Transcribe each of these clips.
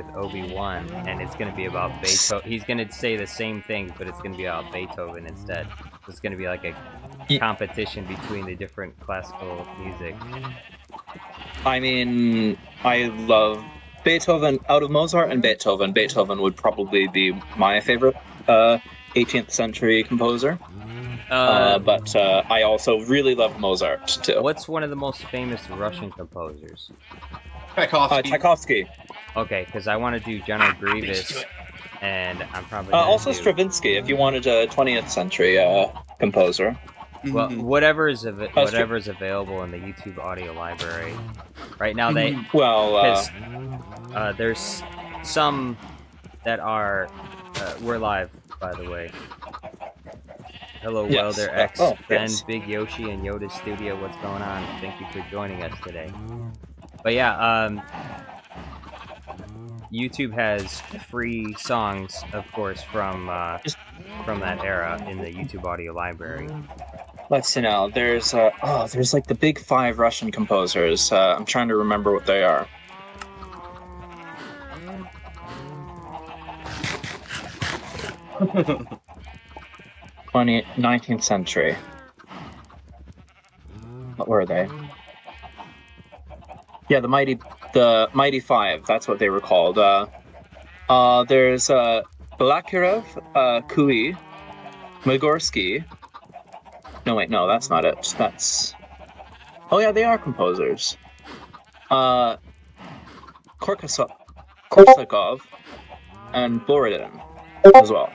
with Obi-Wan, and it's gonna be about Beethoven. He's gonna say the same things, but it's gonna be about Beethoven instead. So it's gonna be like a competition between the different classical music. I mean, I love Beethoven out of Mozart and Beethoven. Beethoven would probably be my favorite 18th century composer. But I also really love Mozart too. What's one of the most famous Russian composers? Tchaikovsky. Okay, because I want to do General Grievous, and I'm probably also Stravinsky if you wanted a 20th century composer. Well, whatever's available in the YouTube audio library. Right now, there's some that are. We're live, by the way. Hello, Welder X, Ben, Big Yoshi, and Yoda Studio. What's going on? Thank you for joining us today. But yeah, YouTube has free songs, of course, from that era in the YouTube audio library. Let's see now. There's like the big 5 Russian composers. I'm trying to remember what they are. -- 19th century. What were they? Yeah, the Mighty Five. That's what they were called. There's Balakirev, Kui, Migorsky. No, wait, no, that's not it. That's... Oh, yeah, they are composers. Korsakov and Borodin as well.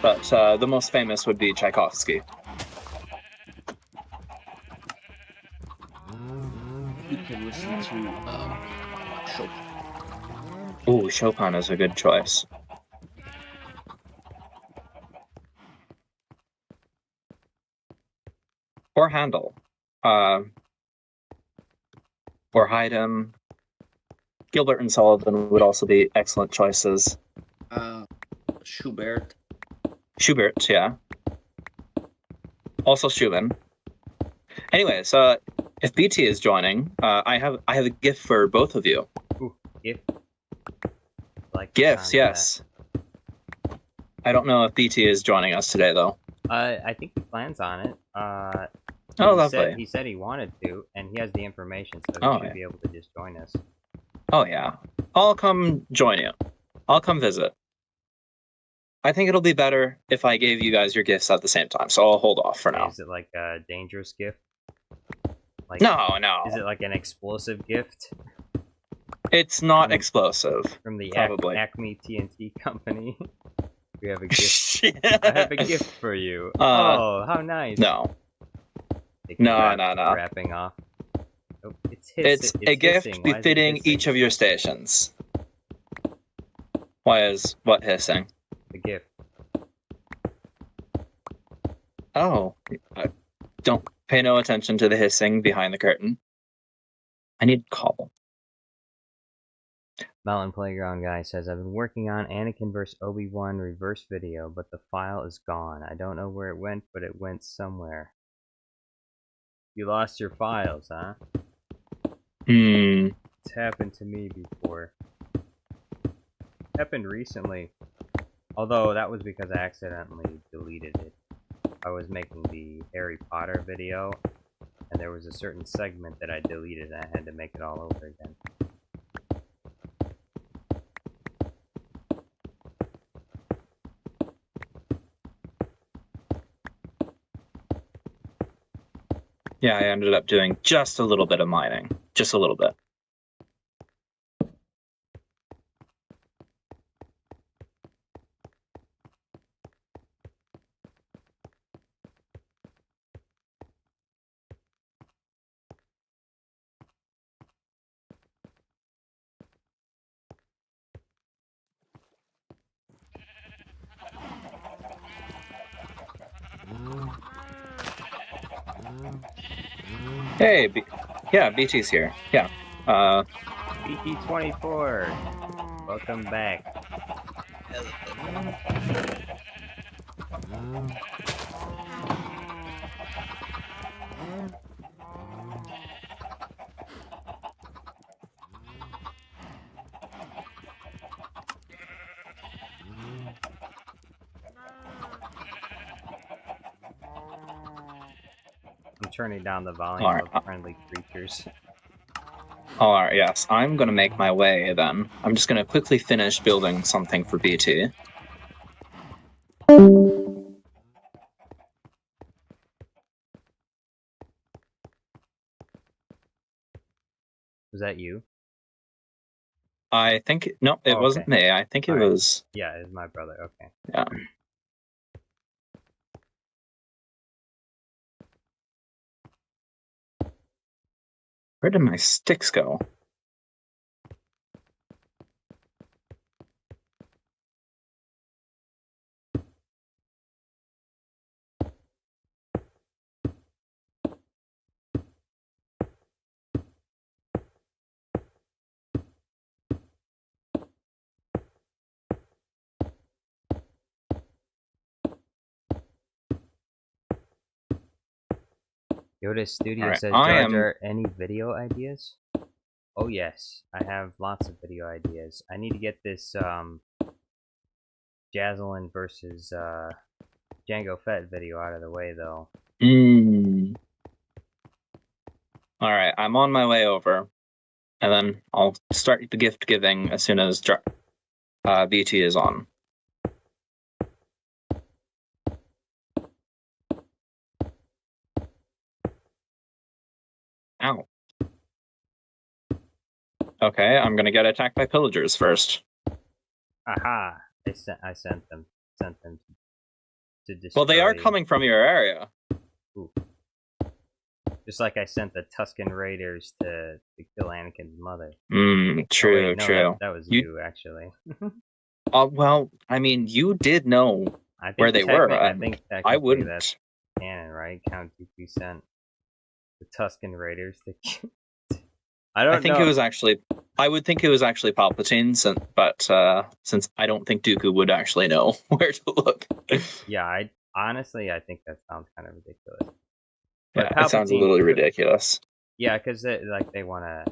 But the most famous would be Tchaikovsky. You can listen to Chopin. Ooh, Chopin is a good choice. Or Handel. Or Haydn. Gilbert and Sullivan would also be excellent choices. Schubert. Schubert, yeah. Also Schumann. Anyways, if BT is joining, I have a gift for both of you. Ooh, gift. Like gifts, yes. I don't know if BT is joining us today, though. I think he plans on it. Lovely. He said he wanted to, and he has the information, so he should be able to just join us. Oh, yeah. I'll come join you. I'll come visit. I think it'll be better if I gave you guys your gifts at the same time, so I'll hold off for now. Is it like a dangerous gift? Like, no. Is it like an explosive gift? It's not explosive. From the probably. Acme TNT company. We have a gift. I have a gift for you. Oh, how nice. No. Wrapping off. Oh, it's a gift befitting each of your stations. What hissing? The gift. Oh. Don't pay no attention to the hissing behind the curtain. I need cobble. Mountain Playground guy says, I've been working on Anakin vs. Obi-Wan reverse video, but the file is gone. I don't know where it went, but it went somewhere. You lost your files, huh? It's happened to me before. Happened recently. Although that was because I accidentally deleted it. I was making the Harry Potter video, and there was a certain segment that I deleted, and I had to make it all over again. Yeah, I ended up doing just a little bit of mining. Just a little bit. Hey, yeah, BT's here. Yeah. BT24, welcome back. turning down the volume of friendly creatures. Alright, yes. I'm gonna make my way then. I'm just gonna quickly finish building something for BT. Was that you? I think... No, it wasn't me. I think it was... Yeah, it's my brother. Okay. Yeah. Where did my sticks go? Yoda Studio says, Jar Jar, any video ideas? Oh yes, I have lots of video ideas. I need to get this Jazzlin versus Jango Fett video out of the way though. Alright, I'm on my way over. And then I'll start the gift giving as soon as BT is on. Ow. Okay, I'm gonna get attacked by pillagers first. Aha! I sent them to destroy. Well, they are coming from your area. Ooh. Just like I sent the Tusken Raiders to kill Anakin's mother. True, oh, wait, no, true. That was you actually. Well, I mean, you did know where they were. I think I wouldn't. That's canon, right? Count Dooku sent the Tusken Raiders to. I think it was actually. I would think it was actually Palpatine, but since I don't think Dooku would actually know where to look. Yeah, I think that sounds kind of ridiculous. But yeah, it sounds a little ridiculous. Yeah, because they want to.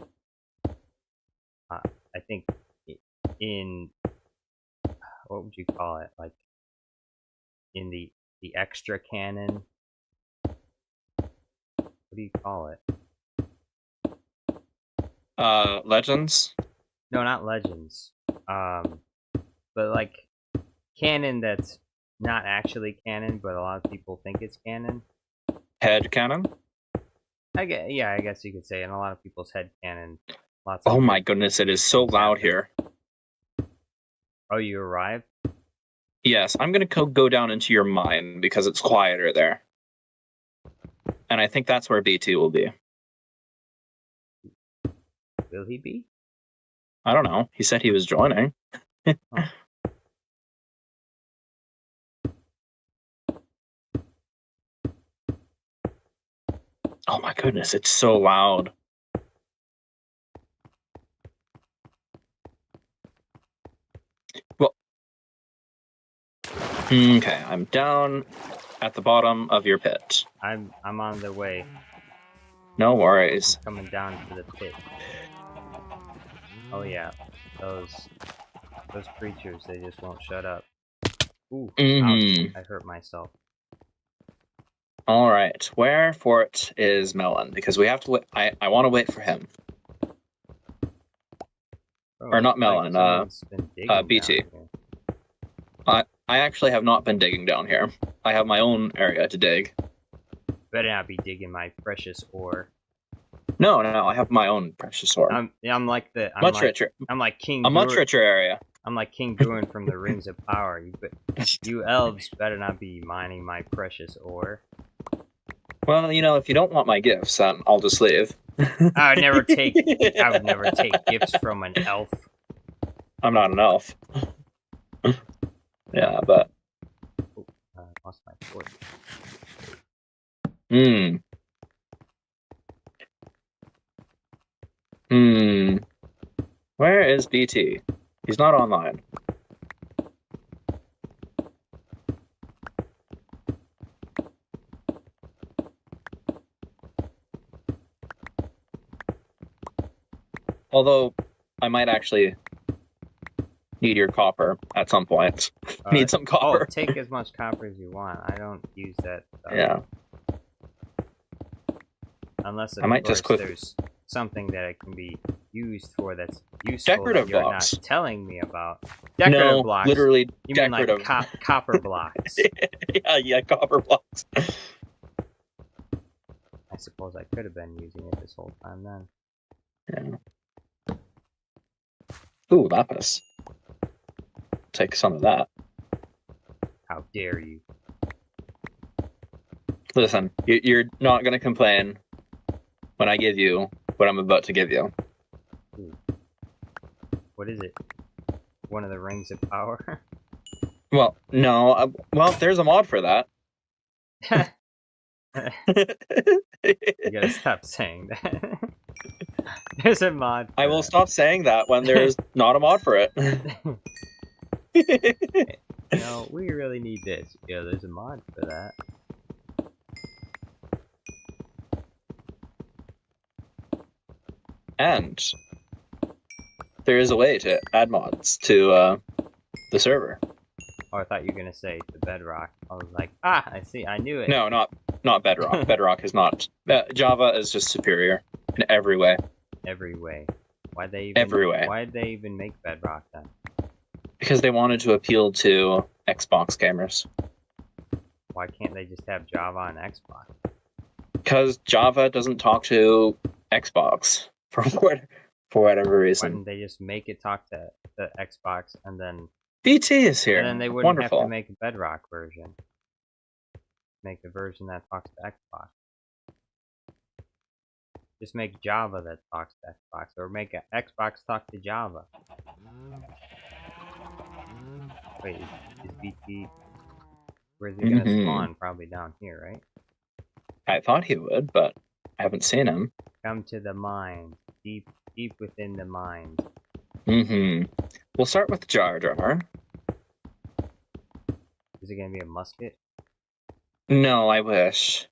I think in what would you call it? Like in the extra canon. What do you call it? Legends? No, not Legends. But like canon that's not actually canon, but a lot of people think it's canon. Head canon? I guess you could say in a lot of people's head canon. Oh my goodness, it is so loud here. Oh, you arrived? Yes, I'm gonna go down into your mine because it's quieter there. And I think that's where BT will be. Will he be? I don't know. He said he was joining. Oh. Oh my goodness, it's so loud. Well, okay, I'm down at the bottom of your pit. I'm on the way. No worries. I'm coming down to the pit. Oh yeah, those creatures, they just won't shut up. Ooh, ouch, I hurt myself. All right, where for it is Melon? Because we have to wait. I want to wait for him. Oh, or not Melon. BT. I actually have not been digging down here. I have my own area to dig. Better not be digging my precious ore. No, I have my own precious ore. I'm like richer. I'm like King. A much richer area. I'm like King Guin from the Rings of Power. You elves better not be mining my precious ore. Well, if you don't want my gifts, then I'll just leave. I would never take gifts from an elf. I'm not an elf. Yeah, but. Oh, I lost my sword. Where is BT? He's not online. Although, I might actually need your copper at some point. Need some copper. Oh, take as much copper as you want. I don't use that stuff. Yeah. Unless, I might just quit. there's something that it can be used for that's useful Decorative that you're blocks. not telling me about. Decorative No, blocks? literally You mean decorative. like copper blocks? yeah, copper blocks. I suppose I could have been using it this whole time then. Yeah. Ooh, lapis. Take some of that. How dare you? Listen, you're not going to complain when I give you what I'm about to give you. Ooh. What is it? One of the rings of power? Well, no. Well, there's a mod for that. You gotta stop saying that. There's a mod. I will stop saying that when there's not a mod for it. No, we really need this. Yeah, there's a mod for that. And there is a way to add mods to the server. Oh, I thought you were gonna say the bedrock. I was like, ah, I see, I knew it. No, not Bedrock. Bedrock is not. Java is just superior in every way. Every way. Why'd they even? Every way. Why'd they even make bedrock then? Because they wanted to appeal to Xbox gamers. Why can't they just have Java on Xbox? Because Java doesn't talk to Xbox for whatever Why reason. didn't they just make it talk to the Xbox and then? BT is here. And then they wouldn't Wonderful. have to make a bedrock version. Make a version that talks to Xbox. Just make Java that talks to Xbox, or make an Xbox talk to Java. Wait, is BT? Where's he gonna spawn? Probably down here, right? I thought he would, but I haven't seen him. Come to the mine, deep within the mine. We'll start with Jar Jar. Is it gonna be a musket? No, I wish.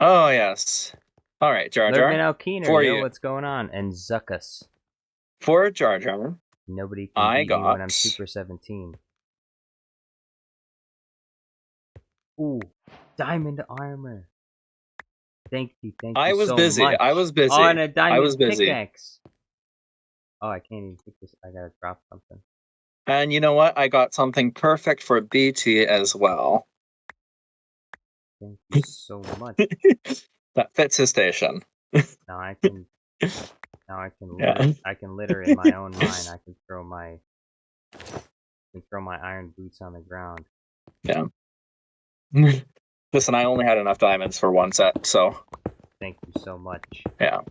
Oh yes. All right, Jar Jar. Lurgan Alkeener, for yo, you. what's going on? And Zuckus. For Jar Jar, Nobody can beat me when I'm Super 17. Ooh, diamond armor. Thank you so much. I was busy. Oh, and a diamond busy. pickaxe. Oh, I can't even pick this. I gotta drop something. And you know what? I got something perfect for BT as well. Thank you so much. That fits his station. Now I can. Litter, I can litter in my own mine. I can throw my iron boots on the ground. Yeah. Listen, I only had enough diamonds for one set, so. Thank you so much. Yeah.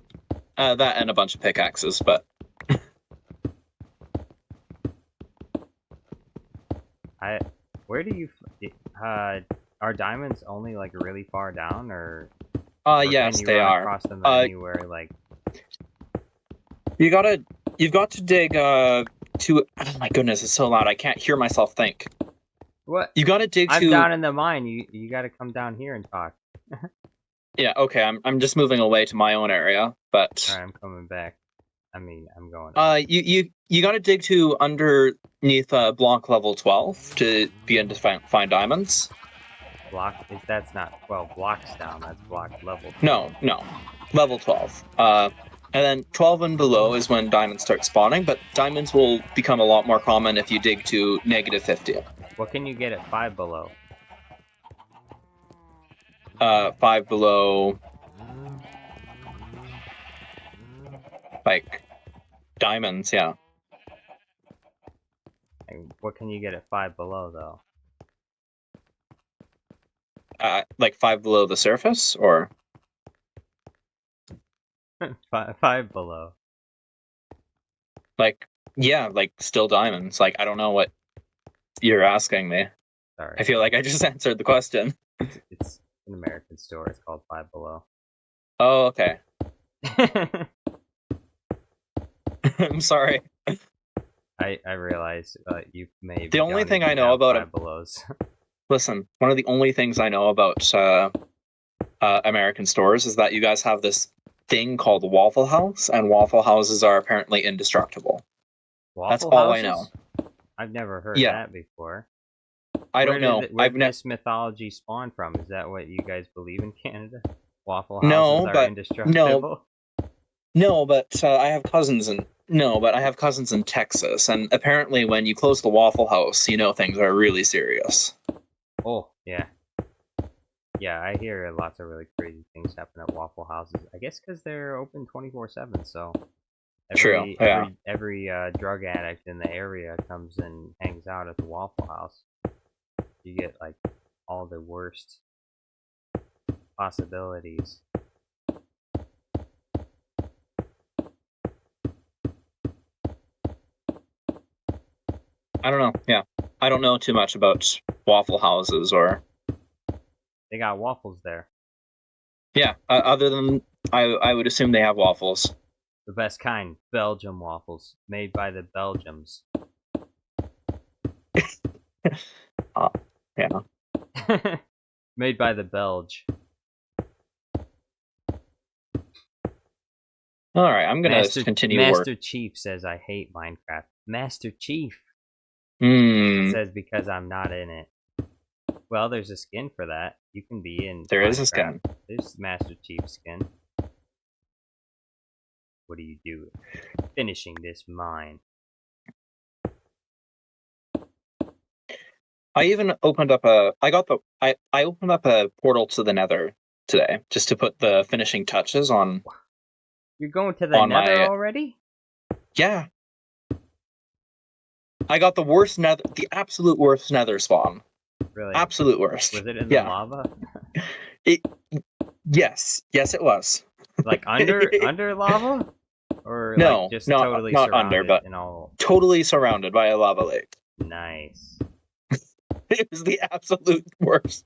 That and a bunch of pickaxes, but. Where do you? Are diamonds only like really far down, or yes, can you they run are. across them anywhere, like. You've got to dig to. Oh my goodness, it's so loud. I can't hear myself think. What? You got to dig I'm down in the mine. You got to come down here and talk. Yeah. Okay. I'm just moving away to my own area, but. All right, I'm coming back. I mean, I'm going. You got to dig to underneath block level 12 to begin to find diamonds. That's not 12 blocks down. That's block level 12. No, level 12. And then 12 and below is when diamonds start spawning, but diamonds will become a lot more common if you dig to negative 50. What can you get at 5 below? 5 below, like, diamonds, yeah. What can you get at 5 below, though? Like 5 below the surface, or? 5 below. Like, yeah, like, still diamonds. Like, I don't know what you're asking me. Sorry. I feel like I just answered the question. It's an American store. It's called 5 Below. Oh, okay. I'm sorry. I realize you may. The only thing I know about 5 Belows. Listen, one of the only things I know about American stores is that you guys have this thing called Waffle House, and Waffle Houses are apparently indestructible. That's all I know. I've never heard that before. I don't know. Where did this mythology spawn from? Is that what you guys believe in Canada? Waffle No, houses are but indestructible? no, but I have cousins in Texas, and apparently when you close the Waffle House, things are really serious. Oh, yeah. Yeah, I hear lots of really crazy things happen at Waffle Houses. I guess because they're open 24/7, so True, yeah. every drug addict in the area comes and hangs out at the Waffle House. You get like all the worst possibilities. I don't know. Yeah, I don't know too much about Waffle Houses or. They got waffles there. Yeah, other than I would assume they have waffles. The best kind, Belgium waffles, made by the Belgians. Yeah. Made by the Belge. All right, I'm gonna continue work. Master Chief says I hate Minecraft. Master Chief says because I'm not in it. Well, there's a skin for that. You can be in. There Minecraft. Is a skin. There's Master Chief skin. What are you doing? Finishing this mine. I even opened up a. I opened up a portal to the Nether today just to put the finishing touches on. You're going to the Nether already? Yeah. I got the worst Nether, the absolute worst Nether spawn. Really? Absolute worst. Was it in the lava? Yes, it was. Like under lava? Or no, like just not, totally not surrounded under, but totally surrounded by a lava lake. Nice. It was the absolute worst.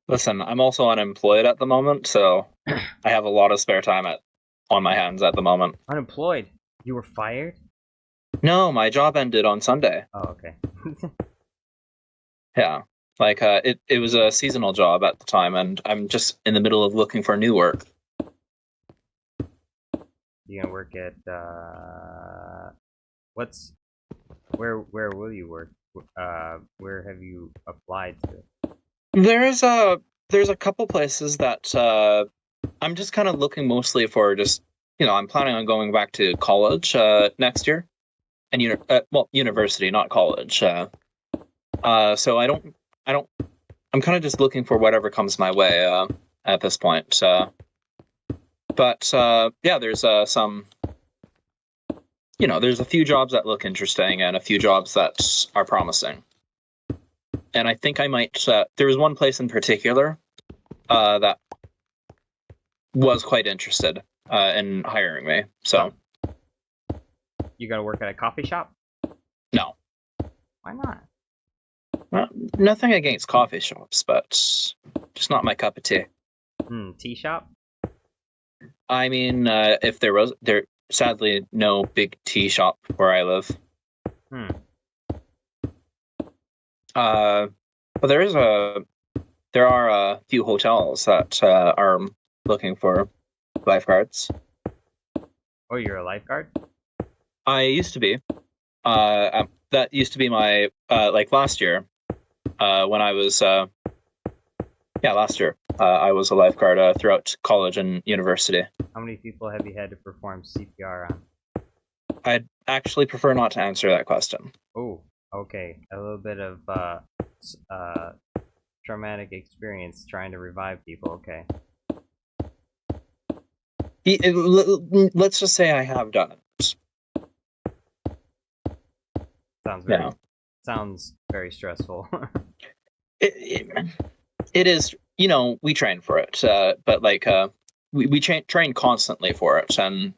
Listen, I'm also unemployed at the moment, so I have a lot of spare time on my hands at the moment. Unemployed? You were fired? No, my job ended on Sunday. Oh, okay. Yeah, like it was a seasonal job at the time, and I'm just in the middle of looking for new work. You gonna work at where will you work? Where have you applied to? There's a couple places that I'm just kind of looking mostly for just I'm planning on going back to college next year, and university, not college. So I'm kind of just looking for whatever comes my way at this point. But yeah, there's some. There's a few jobs that look interesting and a few jobs that are promising. And I think I might. There was one place in particular that was quite interested in hiring me. So, you gotta work at a coffee shop? No. Why not? Well, nothing against coffee shops, but just not my cup of tea. Tea shop? I mean, if there sadly no big tea shop where I live. But there are a few hotels that are looking for lifeguards. Oh, you're a lifeguard? I used to be. That used to be my last year. When I was last year I was a lifeguard throughout college and university. How many people have you had to perform CPR on? I'd actually prefer not to answer that question. Oh, okay. A little bit of traumatic experience trying to revive people. Okay. Let's just say I have done it. Sounds very stressful. It is, we train for it, but we train constantly for it, and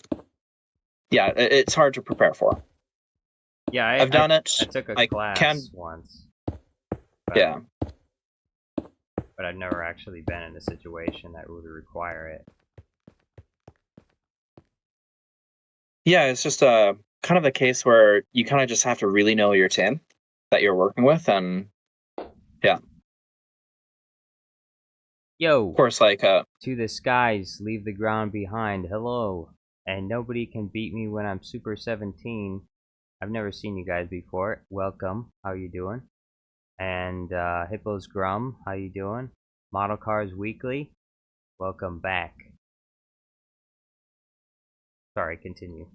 yeah, it's hard to prepare for. Yeah, I've done it. I took a class once. Yeah. But I've never actually been in a situation that would require it. Yeah, it's just a kind of a case where you kind of just have to really know your team that you're working with, and yeah. Yo! Of course, like to the skies, leave the ground behind. Hello. And nobody can beat me when I'm Super 17. I've never seen you guys before. Welcome. How you doing? And Hippos Grum, how you doing? Model Cars Weekly, welcome back. Sorry, continue.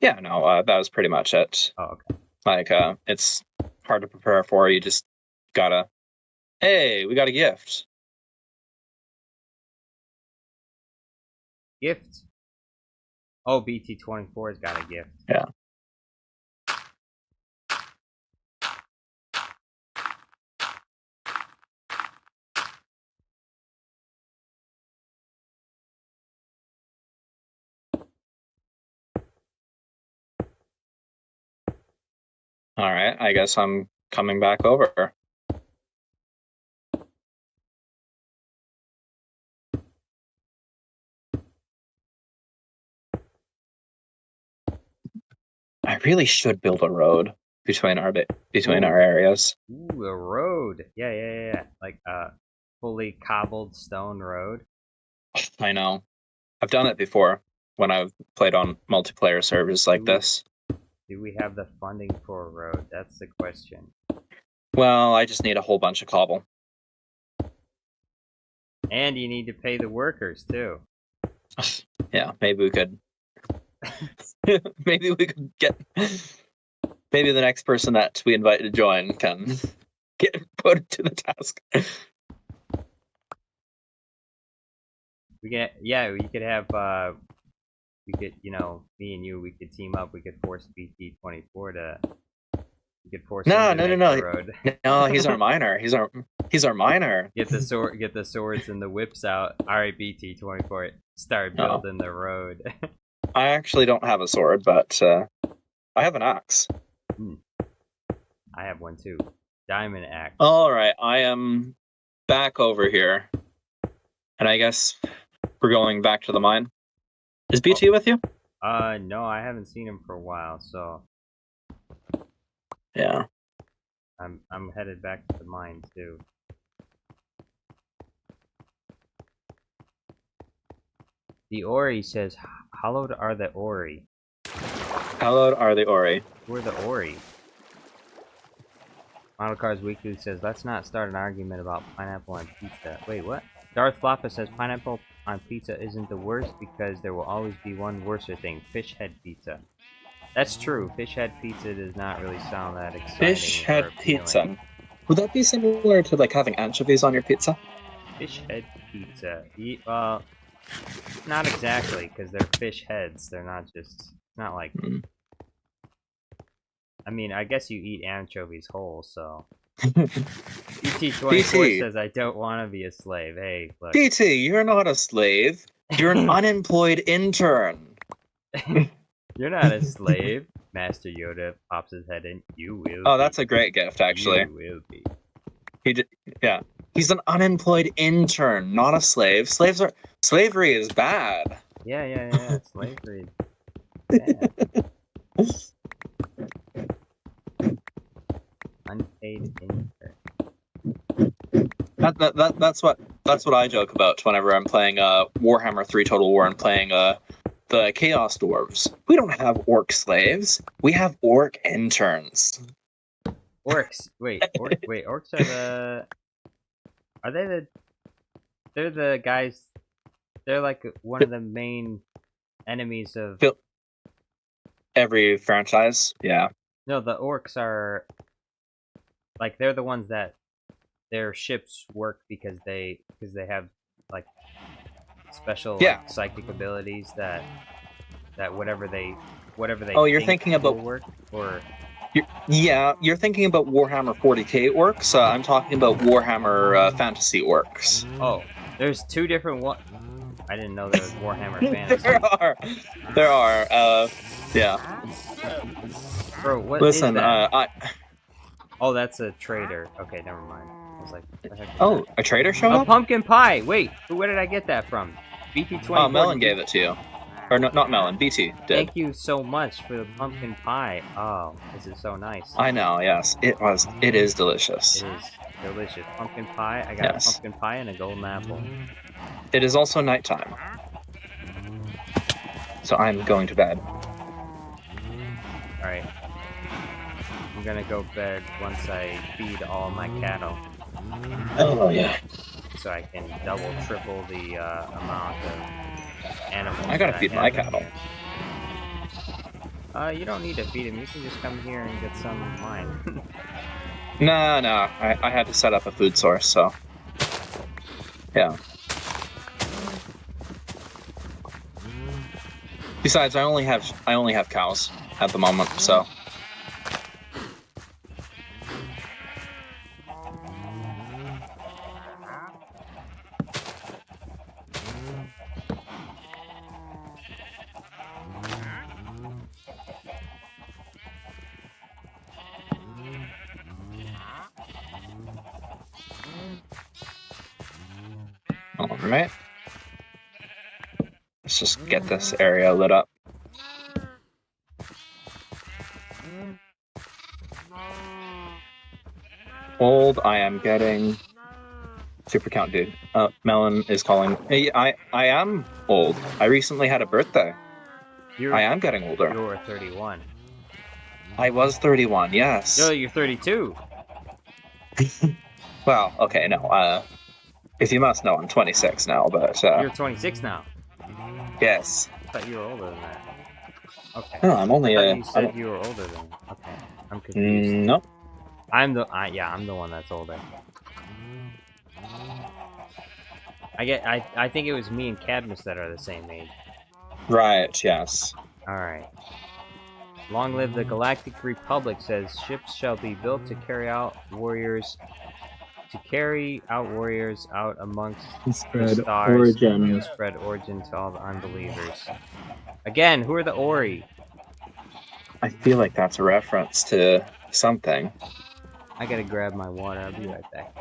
Yeah, no, that was pretty much it. Oh, okay. Like, it's hard to prepare for. You just gotta, hey, we got a gift. Gift? Oh, BT24's got a gift. Yeah. All right, I guess I'm coming back over. I really should build a road between our areas. Ooh, a road. Yeah. Like a fully cobbled stone road. I know. I've done it before when I've played on multiplayer servers like this. Do we have the funding for a road? That's the question. Well, I just need a whole bunch of cobble. And you need to pay the workers too. Yeah, maybe we could. Maybe we could get. Maybe the next person that we invite to join can get put to the task. We could have. We could, me and you. We could team up. We could force BT24 to. We could force. No. Road. No, he's our miner. He's our miner. Get the swords and the whips out. All right, BT24. Start building the road. I actually don't have a sword, but I have an axe. I have one too. Diamond axe. All right, I am back over here, and I guess we're going back to the mine. Is BT with you? No, I haven't seen him for a while, so yeah. I'm headed back to the mine too. The Ori says, hallowed are the Ori. Hallowed are the Ori. Who are the Ori? Model Cars Weekly says, let's not start an argument about pineapple on pizza. Wait, what? Darth Floppa says, pineapple on pizza isn't the worst because there will always be one worser thing, fish head pizza. That's true. Fish head pizza does not really sound that exciting. Fish head pizza. Would that be similar to like having anchovies on your pizza? Fish head pizza. Well, not exactly, because they're fish heads. They're not just. Not like. I mean, I guess you eat anchovies whole, so. BT24 says, I don't want to be a slave. Hey, look. BT, you're not a slave. You're an unemployed intern. You're not a slave. Master Yoda pops his head in. You will. Oh, that's a great gift, actually. You will be. Yeah. He's an unemployed intern, not a slave. Slavery is bad. Yeah. Slavery is bad. Unpaid intern. That's what I joke about whenever I'm playing Warhammer 3 Total War and playing the Chaos Dwarves. We don't have orc slaves. We have orc interns. Orcs. Wait, orcs are the... Are they the... They're the guys... They're like one of the main enemies of... Every franchise, yeah. No, the orcs are... Like, they're the ones that... Their ships work because they have, like, special like, psychic abilities that whatever they Oh, you're thinking about... work, or... You're thinking about Warhammer 40k orcs. I'm talking about Warhammer Fantasy orcs. Oh, there's two different I didn't know there was Warhammer Fantasy. There are. Yeah. Bro, what Listen, is that? Oh, that's a trader. Okay, never mind. I was like, what the heck is oh, that? a trader showed A up? pumpkin pie! Wait, where did I get that from? BT24. Oh, Melon gave it to you. Or no, not Melon, BT did. Thank you so much for the pumpkin pie. Oh, this is so nice. I know, yes. It is delicious. It is delicious. Pumpkin pie. I got a pumpkin pie and a golden apple. It is also nighttime. So I'm going to bed. Alright. I'm gonna go bed once I feed all my cattle. Oh, yeah. So I can double, triple the amount of animals. I gotta feed my cattle. You don't need to feed them. You can just come here and get some of mine. No. I had to set up a food source, so... Yeah. Besides, I only have cows at the moment, so... Alright. Let's just get this area lit up. Old, I am getting... Super count, dude. Melon is calling... Hey, I am old. I recently had a birthday. I am getting older. You're 31. I was 31, yes. No, you're 32. Well, okay, no. If you must know, I'm 26 now, but... You're 26 now? Yes. I thought you were older than that. Okay. No, I'm only... you said you were older than... Okay. I'm confused. No. I'm the one that's older. I think it was me and Cadmus that are the same age. Right, yes. Alright. Long live the Galactic Republic, says ships shall be built to carry out warriors out amongst the stars and spread origin to all the unbelievers. Again, who are the Ori? I feel like that's a reference to something. I gotta grab my water, I'll be right back.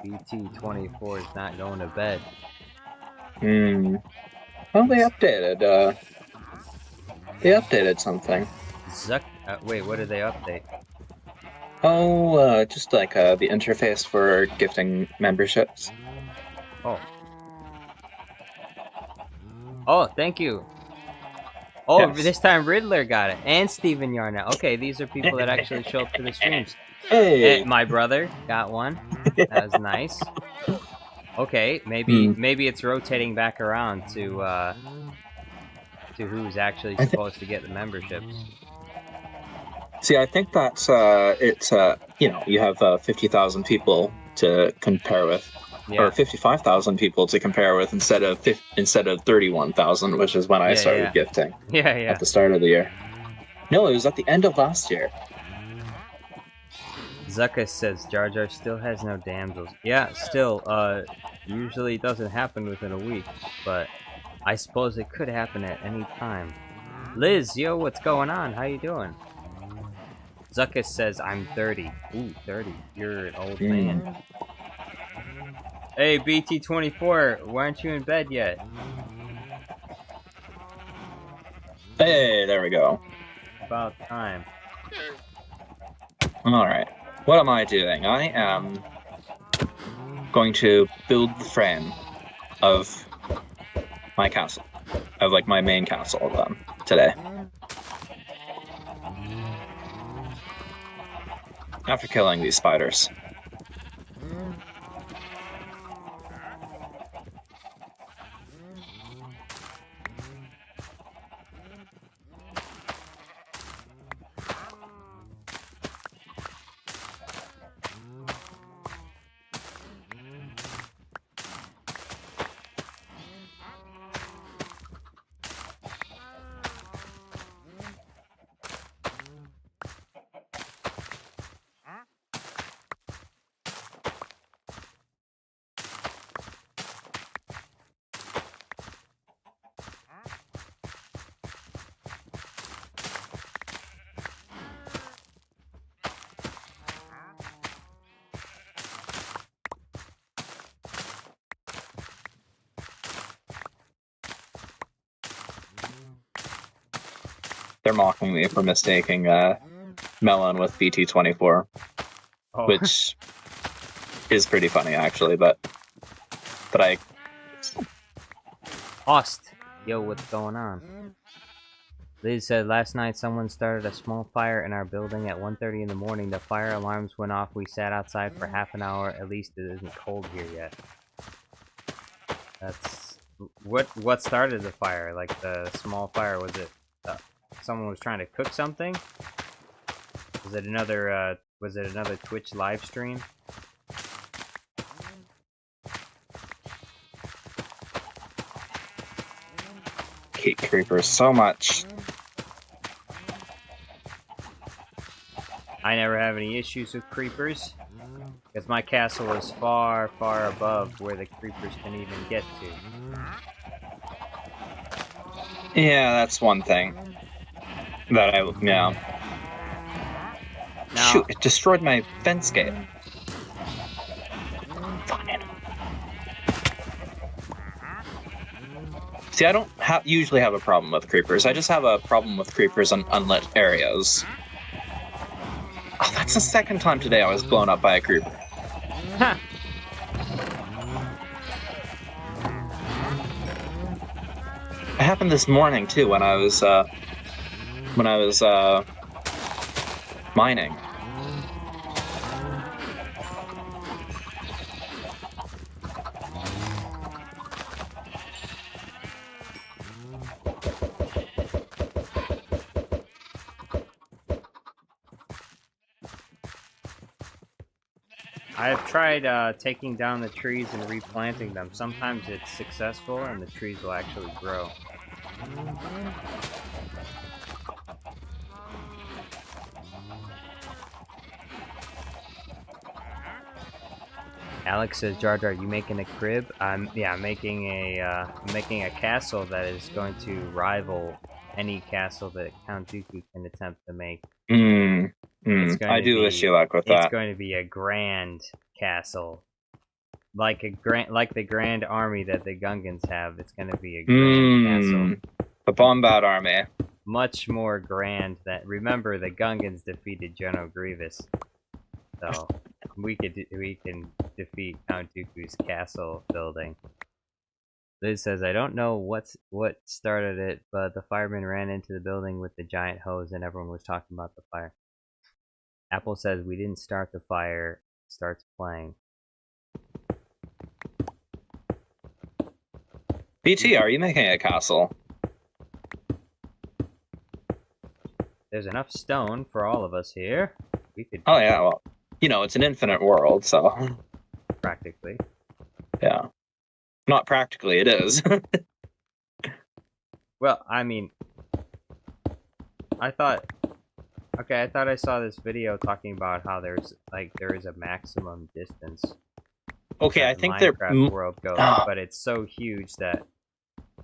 BT24 is not going to bed. Well, they updated something. Wait, what did they update? Oh, just like the interface for gifting memberships. Oh, thank you. Oh, yes. This time Riddler got it, and Steven Yarnell. Okay, these are people that actually show up to the streams. Hey, my brother got one. That was nice. Okay, maybe it's rotating back around to who's actually supposed to get the memberships. See, I think that's you have 50,000 people to compare with, or 55,000 people to compare with instead of 31,000, which is when I started gifting. At the start of the year. No, it was at the end of last year. Zuckus says Jar Jar still has no damsels. Yeah, still, usually it doesn't happen within a week, but I suppose it could happen at any time. Liz, yo, what's going on? How you doing? Zuckus says I'm 30. Ooh, 30. You're an old man. Hey, BT24, why aren't you in bed yet? Hey, there we go. About time. Alright. What am I doing? I am going to build the frame of my castle. Of, like, my main castle today. After killing these spiders. they're mocking me for mistaking Melon with BT24, which is pretty funny actually. But I Host, yo, what's going on? Liz said last night someone started a small fire in our building at 1:30 in the morning. The fire alarms went off. We sat outside for half an hour. At least it isn't cold here yet. That's what started the fire? Like the small fire? Was it someone was trying to cook something? Was it another Twitch live stream? hate creepers so much. I never have any issues with creepers, because my castle is far, far above where the creepers can even get to. Yeah, that's one thing. That yeah. Now, shoot, it destroyed my fence gate. Fine. See, I don't usually have a problem with creepers. I just have a problem with creepers in unlit areas. Oh, that's the second time today I was blown up by a creeper. Ha! It happened this morning too when I was mining. I have tried taking down the trees and replanting them. Sometimes it's successful and the trees will actually grow. Alex says, Jar Jar, you making a crib? Yeah, I'm making a castle that is going to rival any castle that Count Dooku can attempt to make. I do wish you luck with that. It's going to be a grand castle, like the grand army that the Gungans have. It's going to be a grand castle. The Bombad army. Much more grand than. Remember, the Gungans defeated General Grievous, so we can defeat Count Dooku's castle building. Liz says, I don't know what started it, but the firemen ran into the building with the giant hose and everyone was talking about the fire. Apple says, we didn't start the fire, starts playing. BT, are you making a castle? There's enough stone for all of us here. We could. Oh yeah, well, you know, it's an infinite world, so. Practically. Yeah. Not practically, it is. Well, I mean, I thought I saw this video talking about how there is a maximum distance. Okay, I think Minecraft world goes, but it's so huge that,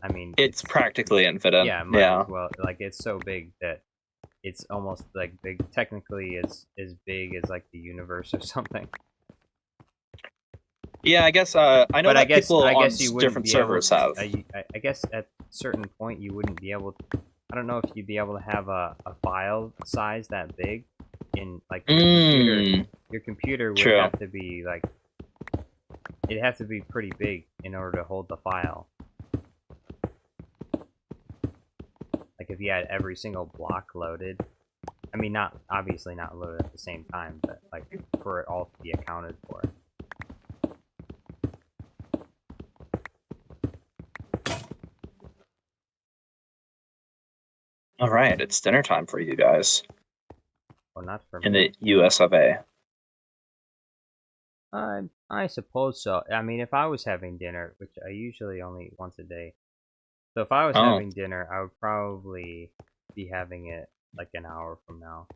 I mean, it's practically infinite. Yeah, as well, like it's so big that it's almost like big, technically as big as like the universe or something. Yeah, I guess I know but that people on you different servers have. I guess at a certain point you wouldn't be able to, I don't know if you'd be able to have a file size that big in like your computer. Your computer would have to be like, it'd have to be pretty big in order to hold the file. Like if you had every single block loaded, I mean, obviously not loaded at the same time, but like for it all to be accounted for. All right, it's dinner time for you guys. Well, not for me. In the US of A. I suppose so. I mean, if I was having dinner, which I usually only eat once a day, so if I was having dinner, I would probably be having it like an hour from now.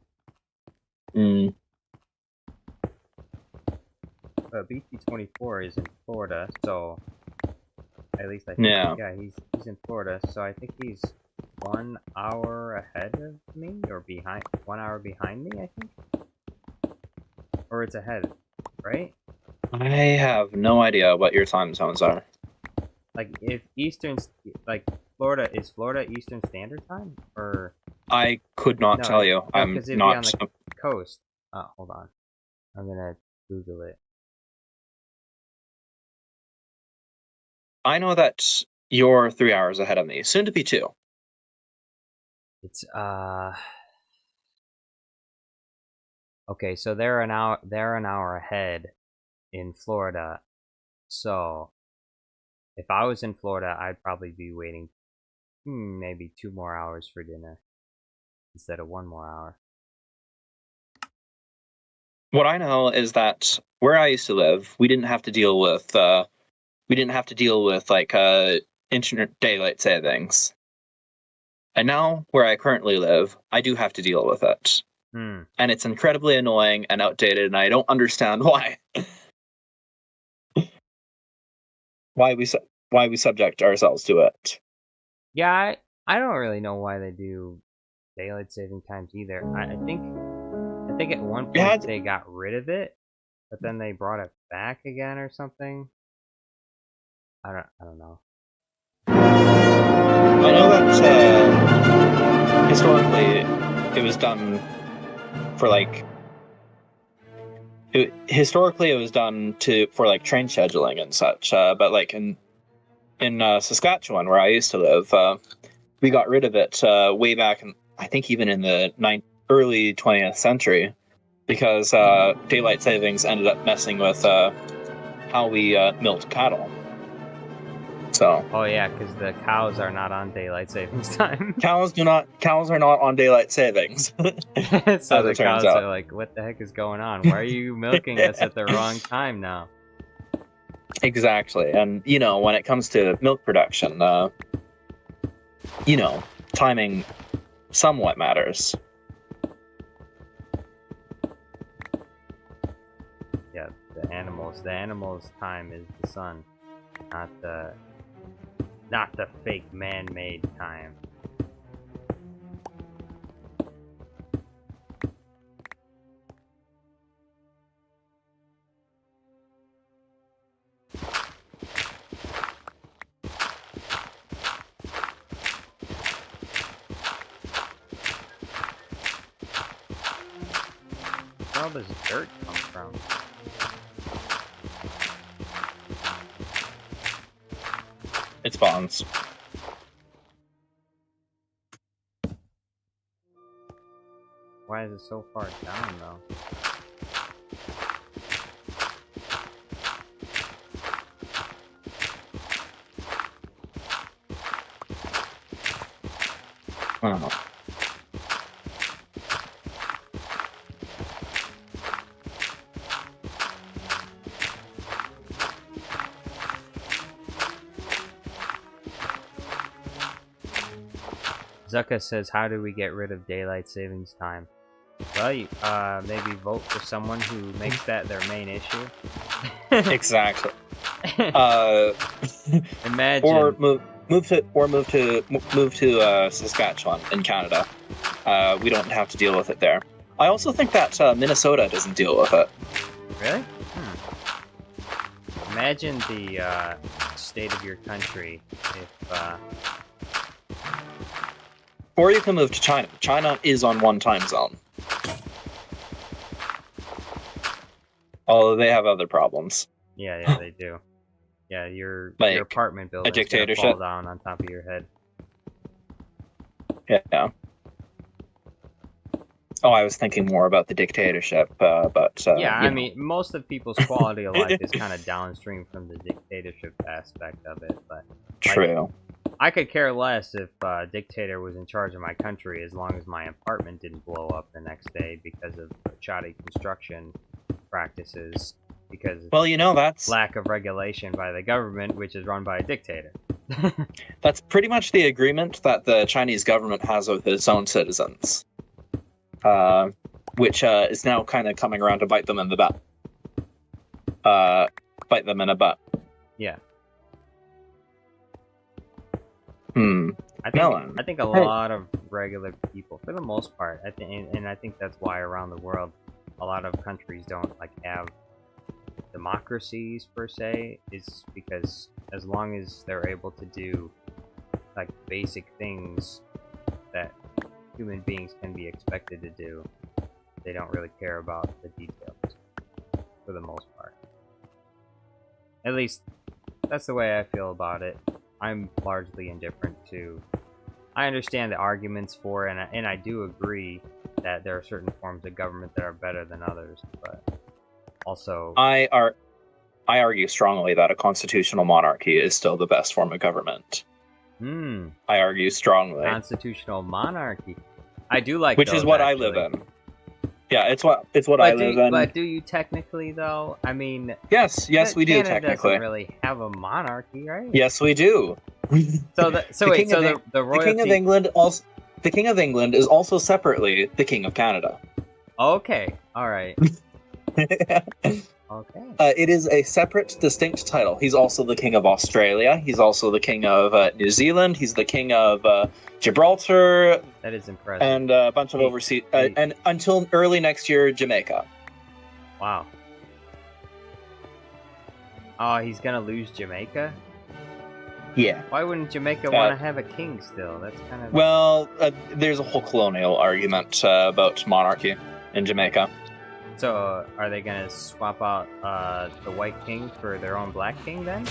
But BT24 is in Florida, so at least I think he's in Florida, so I think he's 1 hour ahead of me, or behind, 1 hour behind me, I think? Or it's ahead, right? I have no idea what your time zones are. Like, if Eastern, like, Florida, is Florida Eastern Standard Time? Or I could not tell you. No, I'm because it'd not. be on the coast. Oh, hold on. I'm gonna Google it. I know that you're 3 hours ahead of me, soon to be 2. It's okay, so they're an hour ahead in Florida. So if I was in Florida, I'd probably be waiting maybe 2 more hours for dinner instead of 1 more hour. What I know is that where I used to live, we didn't have to deal with like internet daylight savings. And now where I currently live, I do have to deal with it. And it's incredibly annoying and outdated, and I don't understand why. why we subject ourselves to it. Yeah, I don't really know why they do daylight saving times either. I think at one point they got rid of it, but then they brought it back again or something. I don't know. I know that historically it was done for like historically it was done for like train scheduling and such. But like in Saskatchewan, where I used to live, we got rid of it way back, I think even in the early 20th century, because daylight savings ended up messing with how we milked cattle. So. Oh yeah, because the cows are not on daylight savings time. Cows are not on daylight savings. So the cows are like, what the heck is going on? Why are you milking us at the wrong time now? Exactly. And, when it comes to milk production, timing somewhat matters. Yeah, the animals' time is the sun, not the fake man-made time. Where all this dirt come from? It spawns. Why is it so far down, though? I don't know. Zucka says, how do we get rid of daylight savings time? Well, you, maybe vote for someone who makes that their main issue. Exactly. Imagine. Or move to Saskatchewan in Canada. We don't have to deal with it there. I also think that Minnesota doesn't deal with it. Really? Imagine the state of your country if. Or you can move to China. China is on one time zone. Although they have other problems. Yeah, they do. Yeah, your apartment building is gonna fall down on top of your head. Yeah. Oh, I was thinking more about the dictatorship, but yeah, I mean, most of people's quality of life is kind of downstream from the dictatorship aspect of it, but true. I could care less if a dictator was in charge of my country as long as my apartment didn't blow up the next day because of shoddy construction practices, because that's lack of regulation by the government, which is run by a dictator. That's pretty much the agreement that the Chinese government has with its own citizens, which is now kind of coming around to bite them in the butt. Bite them in a butt. Yeah. I think a lot of regular people, for the most part, I think that's why around the world, a lot of countries don't have democracies per se, is because as long as they're able to do basic things that human beings can be expected to do. They don't really care about the details, for the most part. At least, that's the way I feel about it. I'm largely indifferent to... I understand the arguments for it, and I do agree that there are certain forms of government that are better than others, but also... I argue strongly that a constitutional monarchy is still the best form of government. I argue strongly. Constitutional monarchy. I do like which those, is what actually. I live in. Yeah, it's what I live in. But do you technically, though? I mean... Yes, we do Canada technically. doesn't really have a monarchy, right? Yes, we do. The King of England also... The King of England is also separately the King of Canada. Okay, alright. Okay. It is a separate, distinct title. He's also the King of Australia. He's also the King of New Zealand. He's the King of Gibraltar. That is impressive. And a bunch of overseas... and until early next year, Jamaica. Wow. Oh, he's gonna lose Jamaica? Yeah. Why wouldn't Jamaica want to have a king still? That's kind of... Well, there's a whole colonial argument about monarchy in Jamaica. So, are they gonna swap out the white king for their own black king then?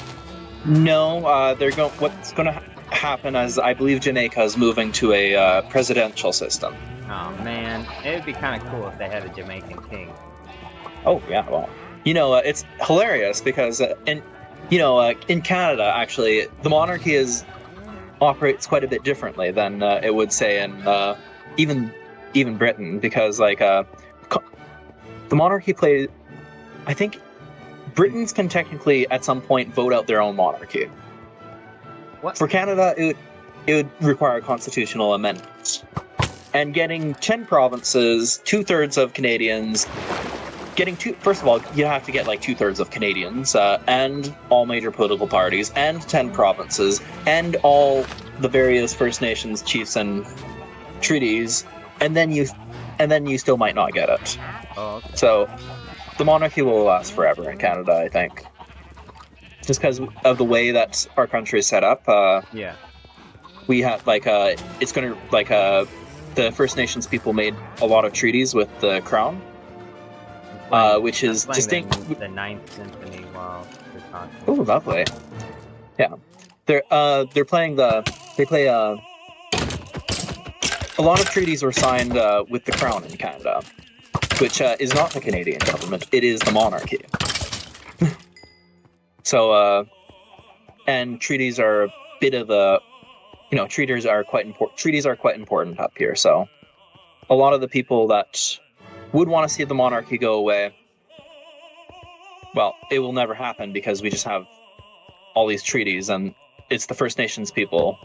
No, they're going. What's going to happen is, I believe Jamaica is moving to a presidential system. Oh man, it'd be kind of cool if they had a Jamaican king. Oh yeah, well, it's hilarious because in Canada, actually, the monarchy operates quite a bit differently than it would say in even Britain, because the monarchy plays... I think Britons can technically, at some point, vote out their own monarchy. What? For Canada, it would require a constitutional amendment. And getting 10 provinces, 2/3 of Canadians... First of all, you have to get 2/3 of Canadians, and all major political parties, and 10 provinces, and all the various First Nations chiefs and treaties, and then you still might not get it. Oh, okay. So, the monarchy will last forever in Canada, I think. Just because of the way that our country is set up. Yeah. We have, it's going to, the First Nations people made a lot of treaties with the Crown, which is distinct. The Ninth Symphony while they're talking. Oh, lovely. Yeah. They play, a lot of treaties were signed with the Crown in Canada, which is not the Canadian government, it is the monarchy. So, and treaties are a bit of a, treaties are quite important up here, so a lot of the people that would want to see the monarchy go away, well, it will never happen because we just have all these treaties, and it's the First Nations people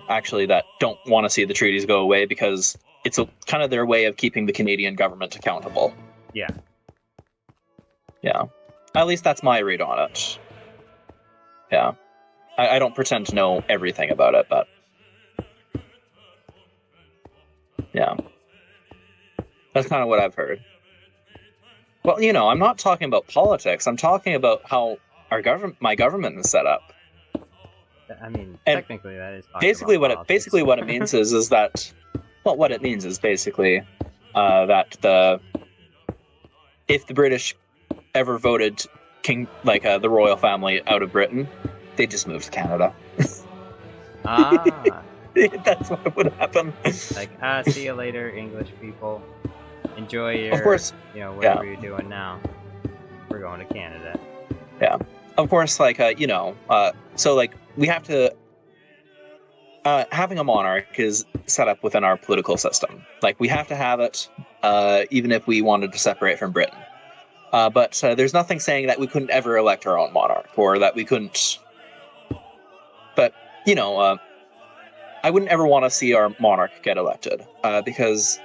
actually that don't want to see the treaties go away because it's kind of their way of keeping the Canadian government accountable. Yeah. Yeah. At least that's my read on it. Yeah. I don't pretend to know everything about it, but... yeah. That's kind of what I've heard. Well, I'm not talking about politics. I'm talking about how my government is set up. I mean, and technically that is basically what it means is that, well, what it means is basically that if the British ever voted the royal family out of Britain, they just moved to Canada. That's what would happen. See you later, English people. Enjoy your, of course, whatever you're doing now. We're going to Canada. Yeah. Of course, so we have to, having a monarch is set up within our political system. We have to have it, even if we wanted to separate from Britain. But there's nothing saying that we couldn't ever elect our own monarch, or that we couldn't... But, I wouldn't ever want to see our monarch get elected, because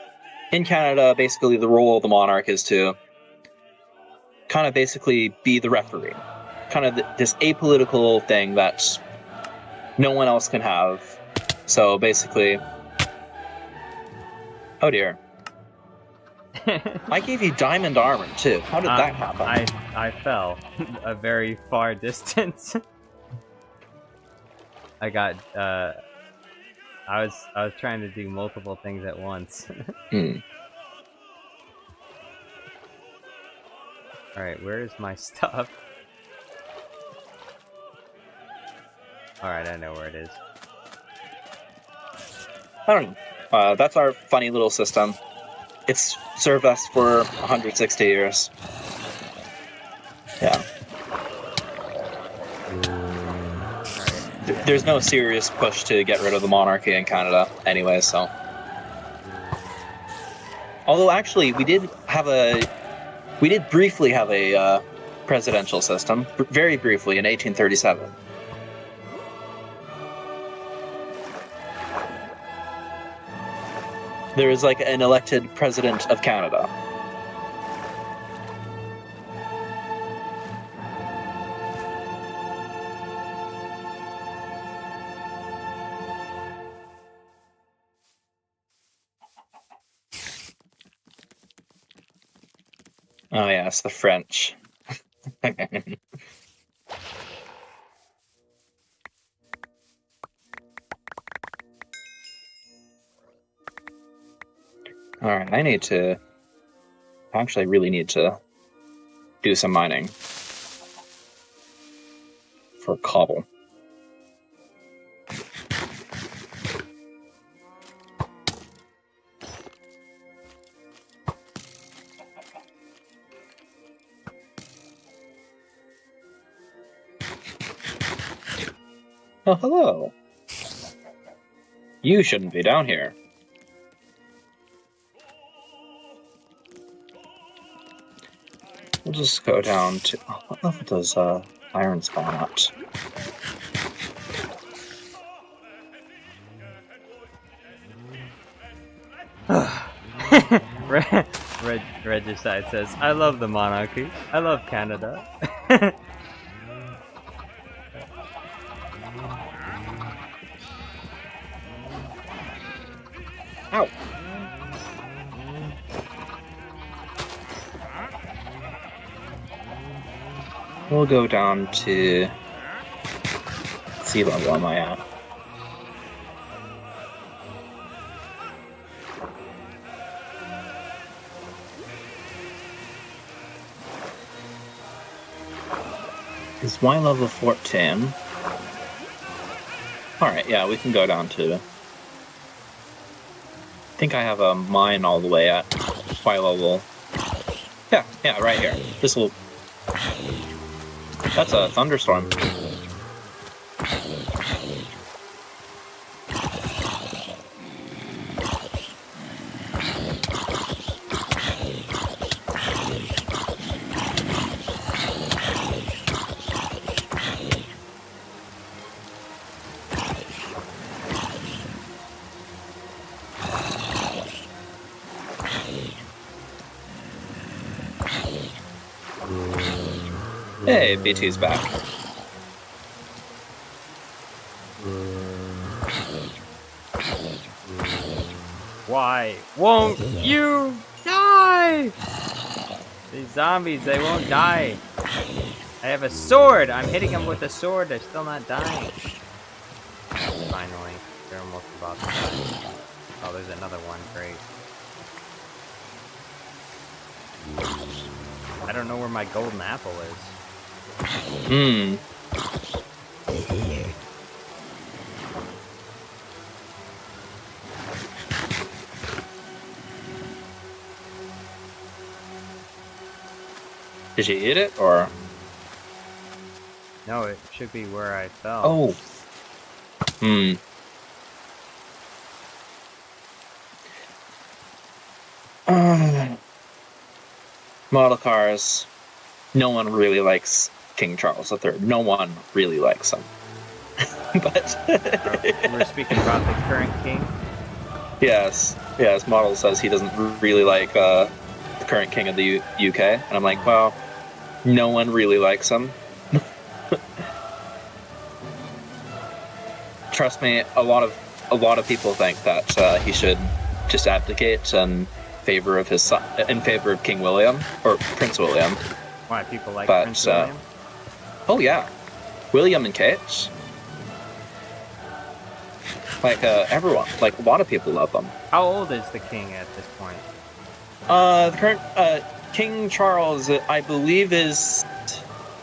in Canada, basically the role of the monarch is to kind of basically be the referee. Kind of this apolitical thing that no one else can have. So basically... Oh dear. I gave you diamond armor too. How did that happen? I fell a very far distance. I got I was trying to do multiple things at once. All right, where is my stuff? All right, I know where it is. I don't know. That's our funny little system. It's served us for 160 years. Yeah. There's no serious push to get rid of the monarchy in Canada anyway, so. Although actually, we did briefly have a presidential system, very briefly in 1837. There is like an elected president of Canada. Oh yes, the French. Alright, I actually really need to do some mining for cobble. Oh, hello. You shouldn't be down here. We'll just go down to... Oh, what level does iron spawn at? Regicide says, I love the monarchy. I love Canada. Ow! We'll go down to... sea level am I at? Is Y level 14? Alright, yeah, we can go down to... I think I have a mine all the way at Y level. Yeah, right here. This will... That's a thunderstorm. Hey, BT's back. Why won't you die? These zombies, they won't die. I have a sword. I'm hitting them with a sword. They're still not dying. Finally, they're almost about to die. Oh, there's another one. Great. I don't know where my golden apple is. Did you eat it, or? No, it should be where I fell. Oh. Model cars. No one really likes King Charles III. No one really likes him. But we're speaking about the current king? Yes. Model says he doesn't really like the current king of the UK. And I'm like, well, no one really likes him. Trust me, a lot of people think that he should just abdicate in favor of his son, in favor of King William or Prince William. Why people like Prince William? Oh yeah, William and Kate. Like everyone, like a lot of people love them. How old is the king at this point? The current King Charles, I believe, is.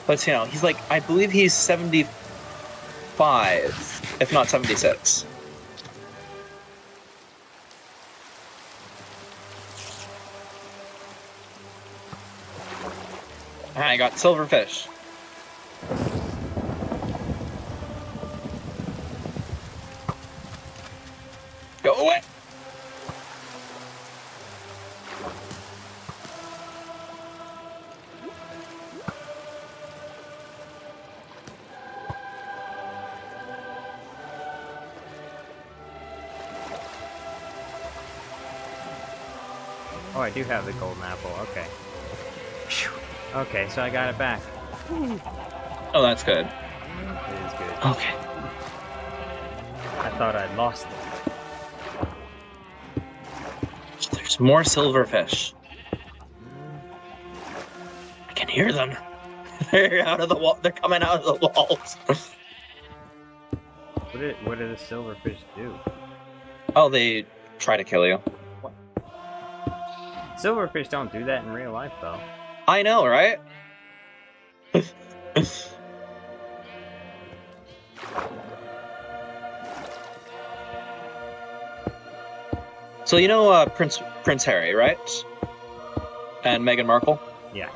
Let's see now. He's like, I believe he's 75, if not 76. I got silverfish. Go away! Oh, I do have the golden apple. Okay. Phew. Okay, so I got it back. Oh, that's good. It is good. Okay. I thought I'd lost it. There's more silverfish. I can hear them. They're out of the wall. They're coming out of the walls. What do the silverfish do? Oh, they try to kill you. Silverfish don't do that in real life, though. I know, right? So you know Prince Harry, right? And Meghan Markle? Yeah.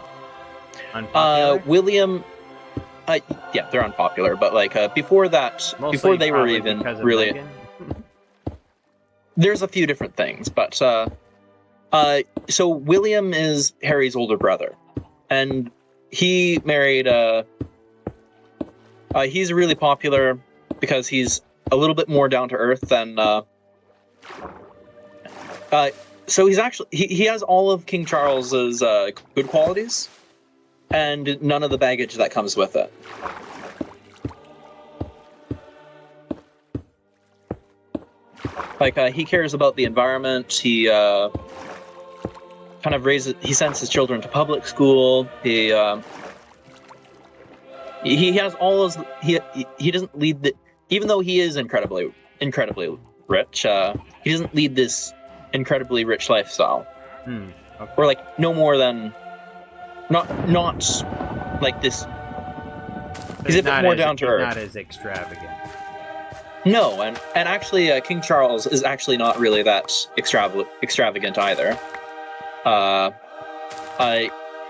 Unpopular? William... yeah, they're unpopular, but like before that, Mostly before they were even because of really... Meghan? There's a few different things, but... so William is Harry's older brother. And he married... he's really popular because he's a little bit more down-to-earth than... so he's actually... He has all of King Charles's good qualities, and none of the baggage that comes with it. Like, he cares about the environment, he kind of he sends his children to public school, he has all those... He doesn't lead the... Even though he is incredibly rich, he doesn't lead this incredibly rich lifestyle. Okay. Or like no more than not like this. He's a bit more down to earth. Not as extravagant. No, and actually, King Charles is actually not really that extravagant either.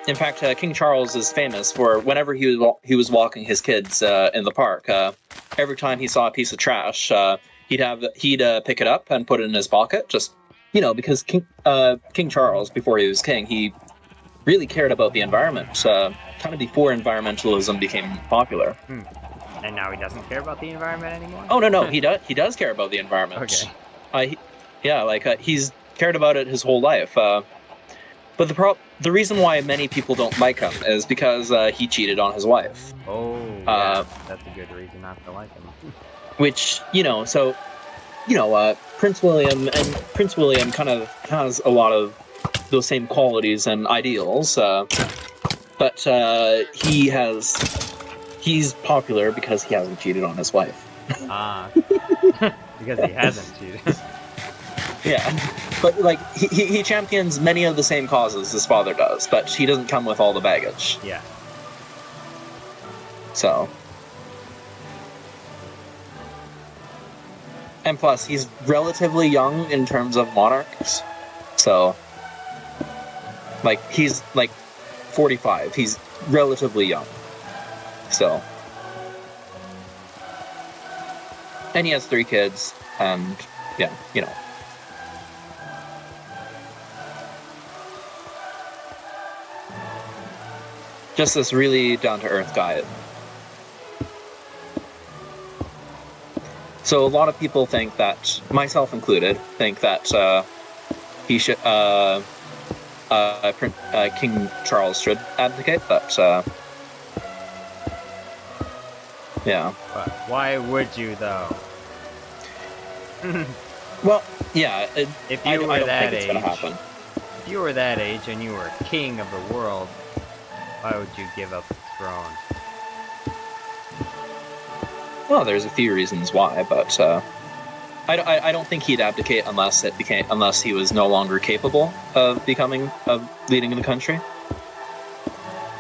In fact, King Charles is famous for whenever he was walking his kids in the park. Every time he saw a piece of trash, he'd pick it up and put it in his pocket. Just because King Charles, before he was king, he really cared about the environment. Kind of before environmentalism became popular. And now he doesn't care about the environment anymore? Oh no, he does care about the environment. Okay. He's cared about it his whole life. But the reason why many people don't like him is because he cheated on his wife. Oh, yeah, that's a good reason not to like him. Which, Prince William kind of has a lot of those same qualities and ideals, but he's popular because he hasn't cheated on his wife. Because he hasn't cheated. Yeah, but like he champions many of the same causes his father does, but he doesn't come with all the baggage. Yeah. So. And plus, he's relatively young in terms of monarchs. So, like, he's like 45. He's relatively young. So. And he has 3 kids, and yeah, Just this really down-to-earth guy. So a lot of people think that, myself included, think that he should, King Charles should abdicate, but yeah. But why would you, though? Well, yeah. If you were that age, gonna happen. If you were that age and you were king of the world, why would you give up the throne? Well, there's a few reasons why, but I don't think he'd abdicate unless he was no longer capable of leading the country.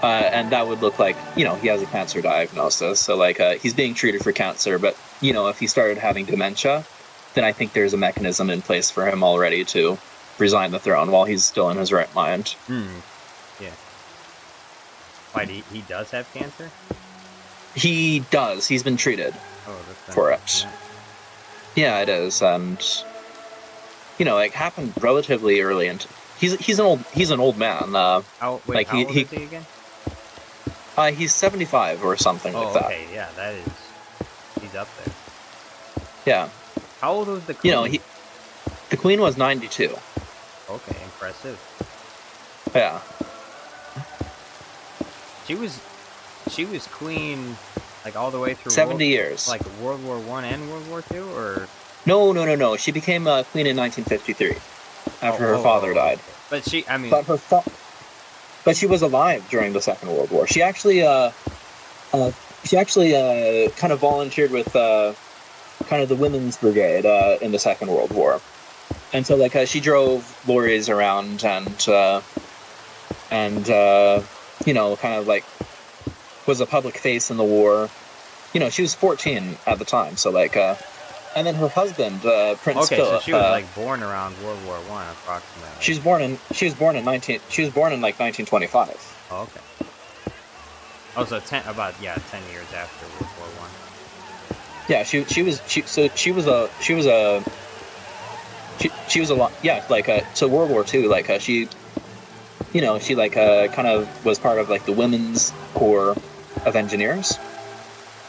And that would look like, he has a cancer diagnosis, so like he's being treated for cancer, but if he started having dementia, then I think there's a mechanism in place for him already to resign the throne while he's still in his right mind. Yeah. Why, he does have cancer? He does. He's been treated for it. Yeah, it is, and it happened relatively early, and he's an old man. How old is he again? He's 75 or something like that. Okay, yeah, he's up there. Yeah. How old was the queen? The queen was 92. Okay, impressive. Yeah. She was queen like all the way through 70 years. Like World War I and World War II, or no. She became queen in 1953 after her father died. But but she was alive during the Second World War. She actually kind of volunteered with kind of the women's brigade in the Second World War, and so like she drove lorries around and kind of like was a public face in the war. She was 14 at the time, so like and then her husband, Prince Philip. So she was like born around World War I, approximately. She was born in like 1925. Oh, okay. Oh, so 10 years after World War I. Yeah, she was a lot. Yeah, like so World War II, like she like kind of was part of like the Women's Corps of Engineers.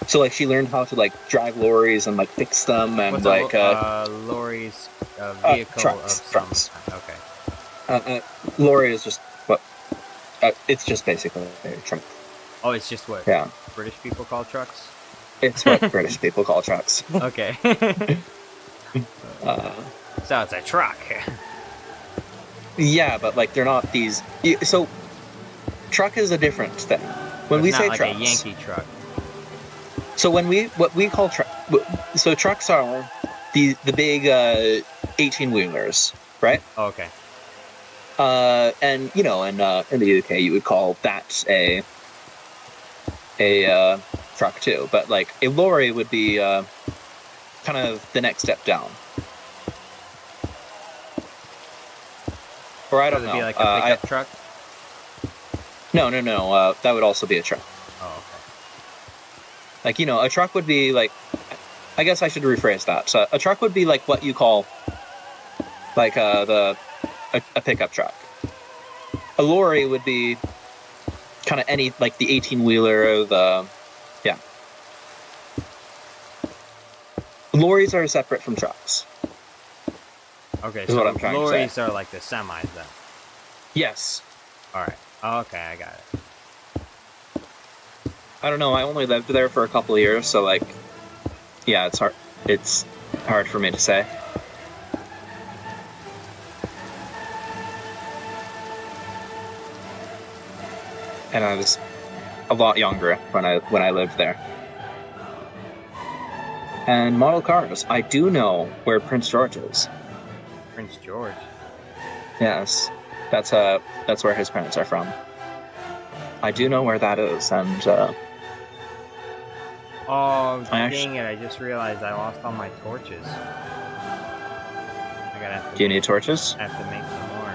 So like she learned how to like drive lorries and like fix them and lorries, vehicle trucks. Okay. Lorry is just what it's just basically a truck. Oh, it's just what British people call trucks? It's what British people call trucks. Okay. So it's a truck. Yeah, but like they're not these. So truck is a different thing. When we say like trucks, a Yankee truck. So what we call so trucks are the big 18-wheelers, right? Oh, okay. And in the UK you would call that a truck too, but like a lorry would be kind of the next step down. Or I don't know. Would it be like a pickup truck? No. That would also be a truck. Oh, okay. Like, a truck would be like, I guess I should rephrase that. So a truck would be like what you call like a pickup truck. A lorry would be kind of any, like the 18-wheeler or the, yeah. Lorries are separate from trucks. Okay, so what I'm trying lorries to say. are like the semis then? Yes. Alright. Okay, I got it. I don't know, I only lived there for a couple of years, so like, yeah, it's hard for me to say. And I was a lot younger when I lived there. And model cars, I do know where Prince George is. Prince George? Yes, that's where his parents are from. I do know where that is, and oh, dang it, I just realized I lost all my torches. Do you need torches? I have to make some more.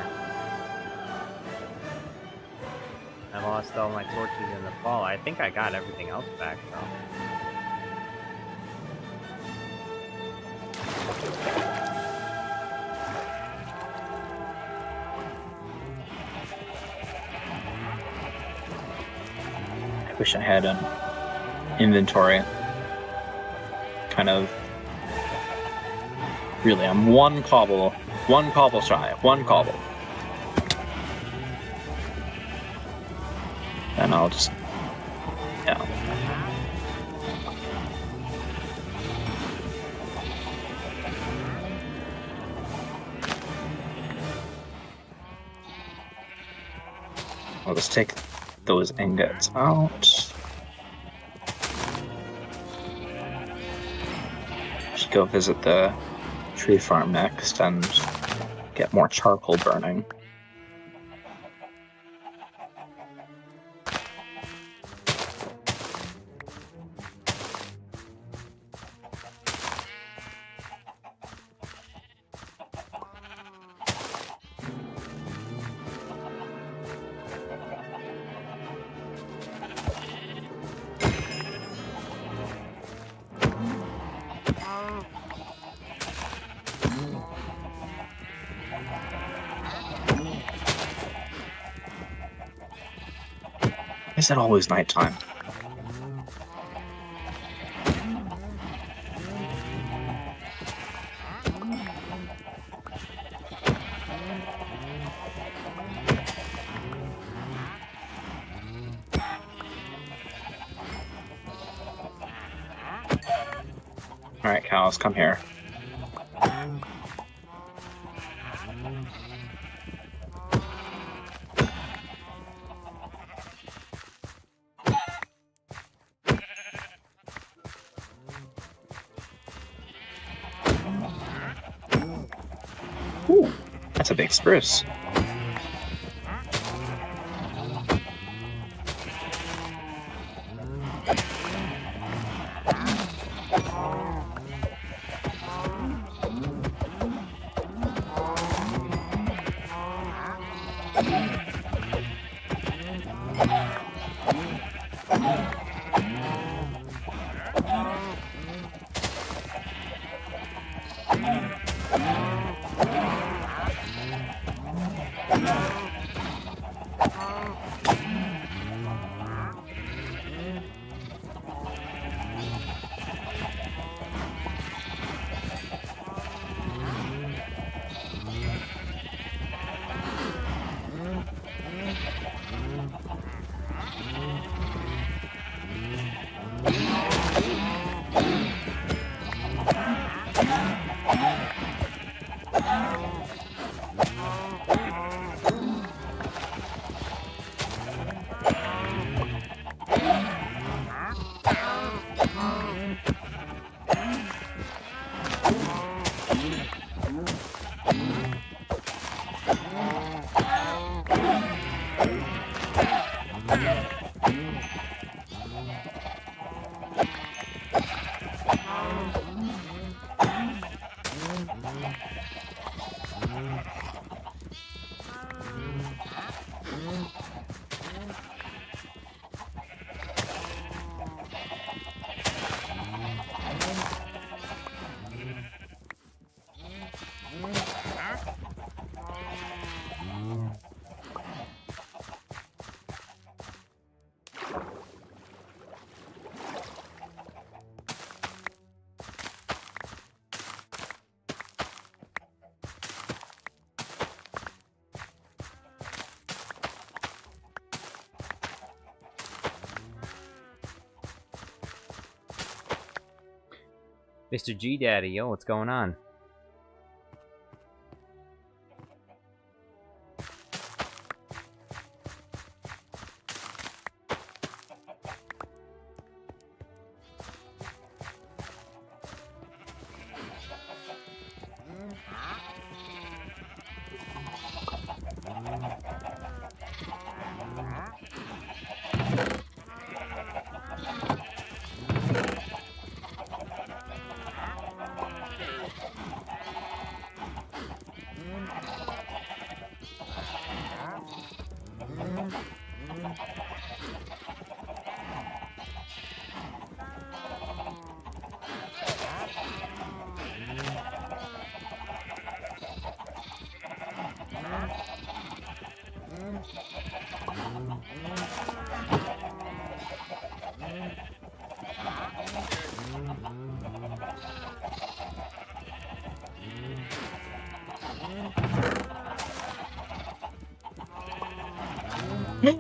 I lost all my torches in the fall. I think I got everything else back, though. I wish I had an inventory. Kind of. Really, I'm one cobble shy. One cobble. And I'll just. Yeah. I'll just take those ingots out. Just go visit the tree farm next and get more charcoal burning. Is it always nighttime? Alright, cows, come here. Ooh, that's a big spruce. Mr. G Daddy, yo, what's going on?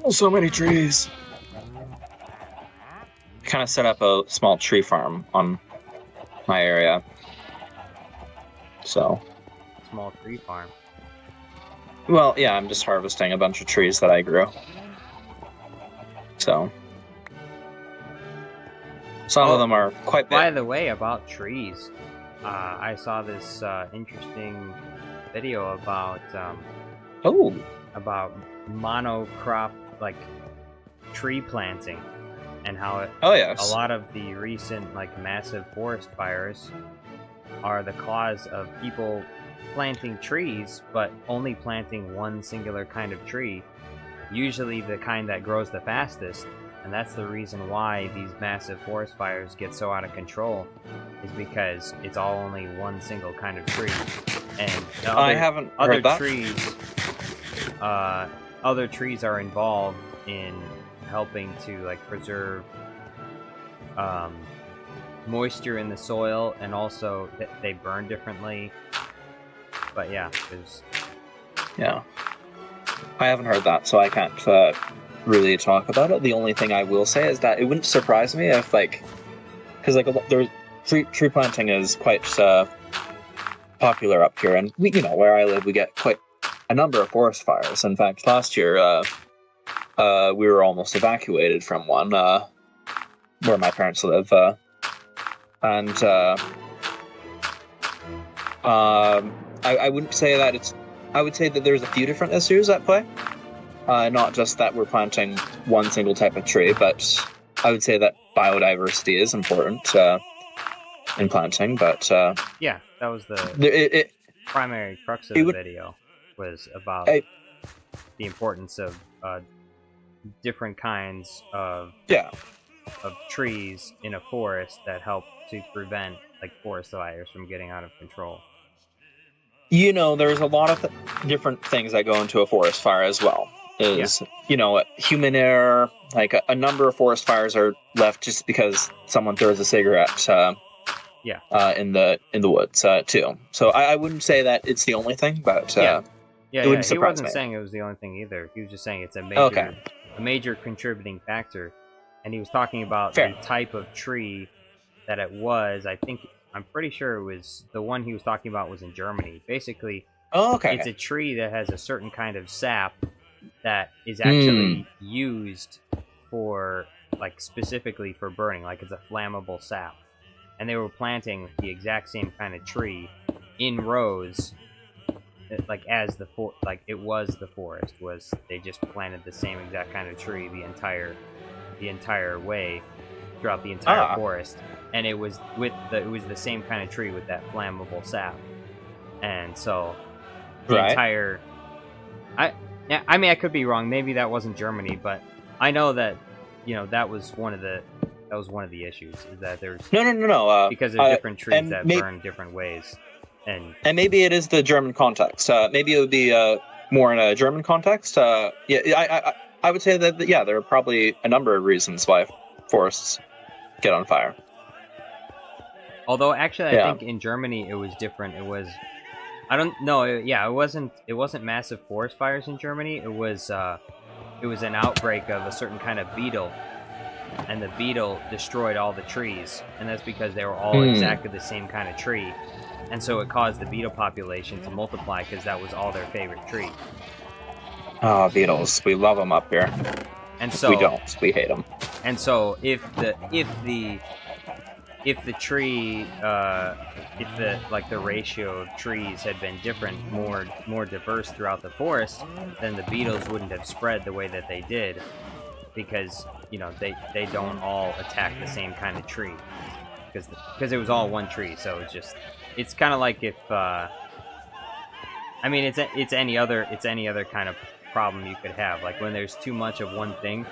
Oh, so many trees. Kind of set up a small tree farm on my area. So. Small tree farm. Well, yeah, I'm just harvesting a bunch of trees that I grew. So. Some of them are quite big. By the way, about trees. I saw this interesting video about monocrop, like tree planting, and how a lot of the recent like massive forest fires are the cause of people planting trees, but only planting one singular kind of tree, usually the kind that grows the fastest. And that's the reason why these massive forest fires get so out of control, is because it's all only one single kind of tree. And I haven't heard that. Other trees are involved in helping to like preserve moisture in the soil, and also they burn differently. But yeah, I haven't heard that, so I can't really talk about it. The only thing I will say is that it wouldn't surprise me if, like, because like there's tree planting is quite popular up here, and we, where I live, we get quite a number of forest fires. In fact, last year we were almost evacuated from one where my parents live, and I wouldn't say that it's. I would say that there's a few different issues at play. Not just that we're planting one single type of tree, but I would say that biodiversity is important in planting. But yeah, that was the primary crux of the video, was about the importance of different kinds of trees in a forest that help to prevent like forest fires from getting out of control. There's a lot of different things that go into a forest fire as well. Human error, like a number of forest fires are left just because someone throws a cigarette in the woods too. So I wouldn't say that it's the only thing, but it wouldn't surprise me. He wasn't saying it was the onime thing either. He was just saying it's a major contributing factor. And he was talking about the type of tree that it was. I'm pretty sure it was the one he was talking about was in Germany. Basically, it's a tree that has a certain kind of sap that is actually used for, like, specifically for burning. Like, it's a flammable sap. And they were planting the exact same kind of tree in rows, like as it was the forest. They just planted the same exact kind of tree the entire way throughout the entire forest, and it was the same kind of tree with that flammable sap. And so the entire I mean, I could be wrong, maybe that wasn't Germany, but I know that that was one of the issues, is that there's no because there's different trees that burn different ways. And maybe it is the German context. Maybe it would be more in a German context. I would say that there are probably a number of reasons why forests get on fire. Although actually, I think in Germany it was different. It was, I don't know. It wasn't massive forest fires in Germany. It was an outbreak of a certain kind of beetle, and the beetle destroyed all the trees, and that's because they were all exactly the same kind of tree. And so it caused the beetle population to multiply because that was all their favorite tree. Oh, beetles! We love them up here. And so we don't. We hate them. And so if the tree, the ratio of trees had been different, more diverse throughout the forest, then the beetles wouldn't have spread the way that they did, because they don't all attack the same kind of tree, because it was all one tree. So it's kind of like if it's any other kind of problem you could have. Like when there's too much of one thing,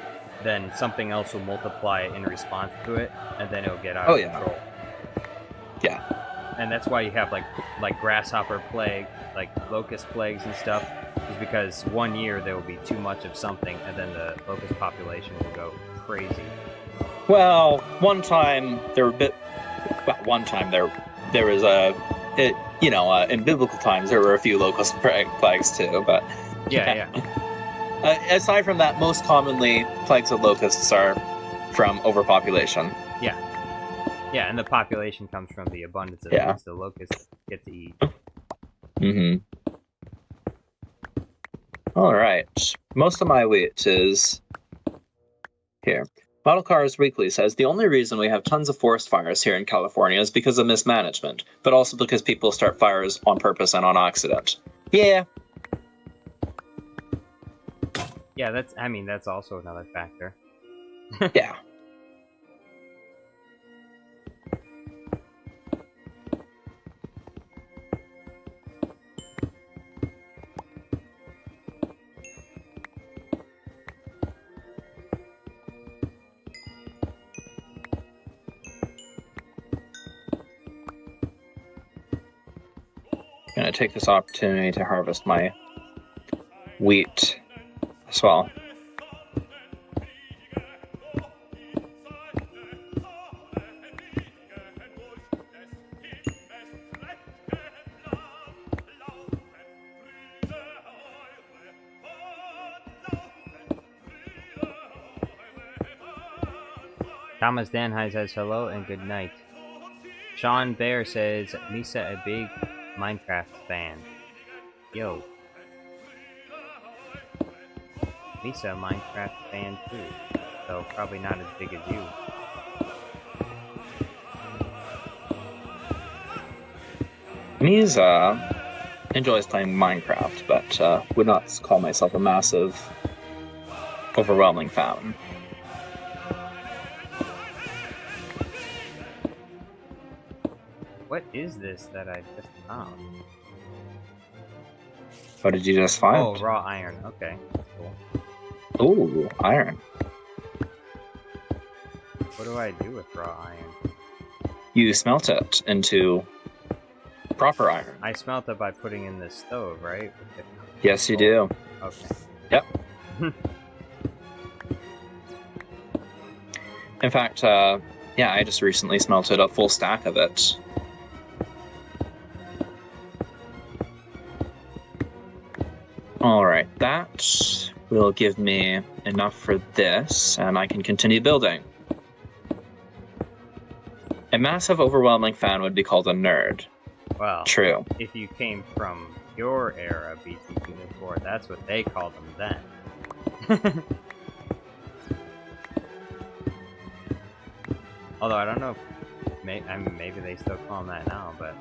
then something else will multiply in response to it, and then it'll get out of control. Yeah. And that's why you have like grasshopper plague, like locust plagues and stuff, is because one year there will be too much of something, and then the locust population will go crazy. Well, one time there was in biblical times there were a few locust plagues too, but aside from that, most commonly plagues of locusts are from overpopulation. Yeah, and the population comes from the abundance of foods the locusts get to eat. Mm-hmm. All right. Most of my wheat is here. Model Cars Weekly says, the only reason we have tons of forest fires here in California is because of mismanagement, but also because people start fires on purpose and on accident. Yeah. Yeah, that's also another factor. Yeah. Gonna take this opportunity to harvest my wheat as well. Thomas Danhai says hello and good night. Sean Bear says, Misa a big Minecraft fan. Yo. Misa a Minecraft fan too, so probably not as big as you. Misa enjoys playing Minecraft, but would not call myself a massive, overwhelming fan. What is this that I just found? What did you just find? Oh, raw iron. Okay, that's cool. Ooh, iron. What do I do with raw iron? You smelt it into proper iron. I smelt it by putting in the stove, right? Yes, you do. Okay. Yep. In fact, yeah, I just recently smelted a full stack of it. Alright, that will give me enough for this, and I can continue building. A massive, overwhelming fan would be called a nerd. Well, true. If you came from your era, BT-4, that's what they called them then. Although I don't know if maybe they still call them that now, but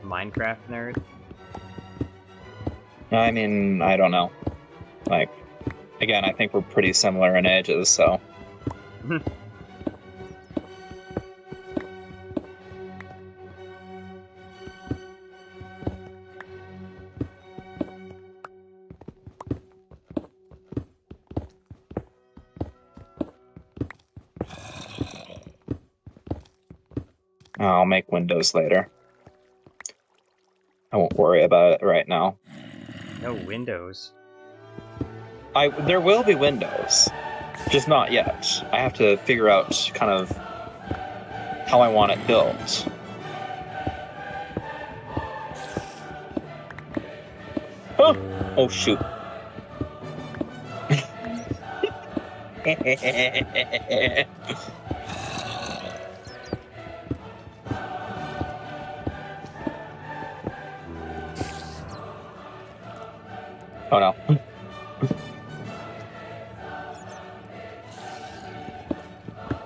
Minecraft nerd? I mean, I don't know. Like, again, I think we're pretty similar in ages, so. I'll make windows later. I won't worry about it right now. No windows. There will be windows, just not yet. I have to figure out kind of how I want it built. Oh, oh shoot. Oh no.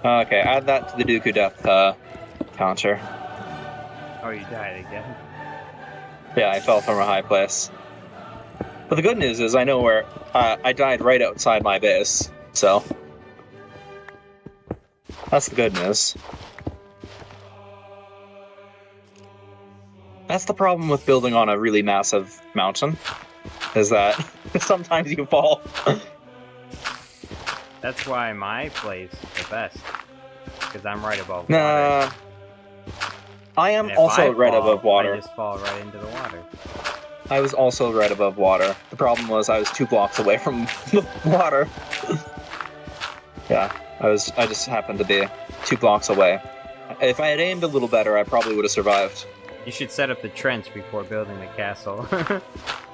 Okay, add that to the Dooku death counter. Oh, you died again? Yeah, I fell from a high place. But the good news is I know where I died right outside my base, so that's the good news. That's the problem with building on a really massive mountain, is that sometimes you fall. That's why my place is the best, because I'm right above Nah, water. I am also right above water. I just fall right into the water. I was also right above water. The problem was I was 2 blocks away from the water. Yeah, I just happened to be 2 blocks away. If I had aimed a little better, I probably would have survived. You should set up the trench before building the castle.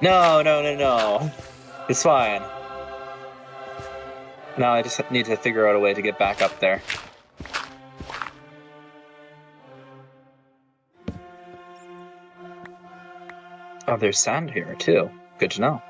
No. It's fine. Now I just need to figure out a way to get back up there. Oh, there's sand here, too. Good to know.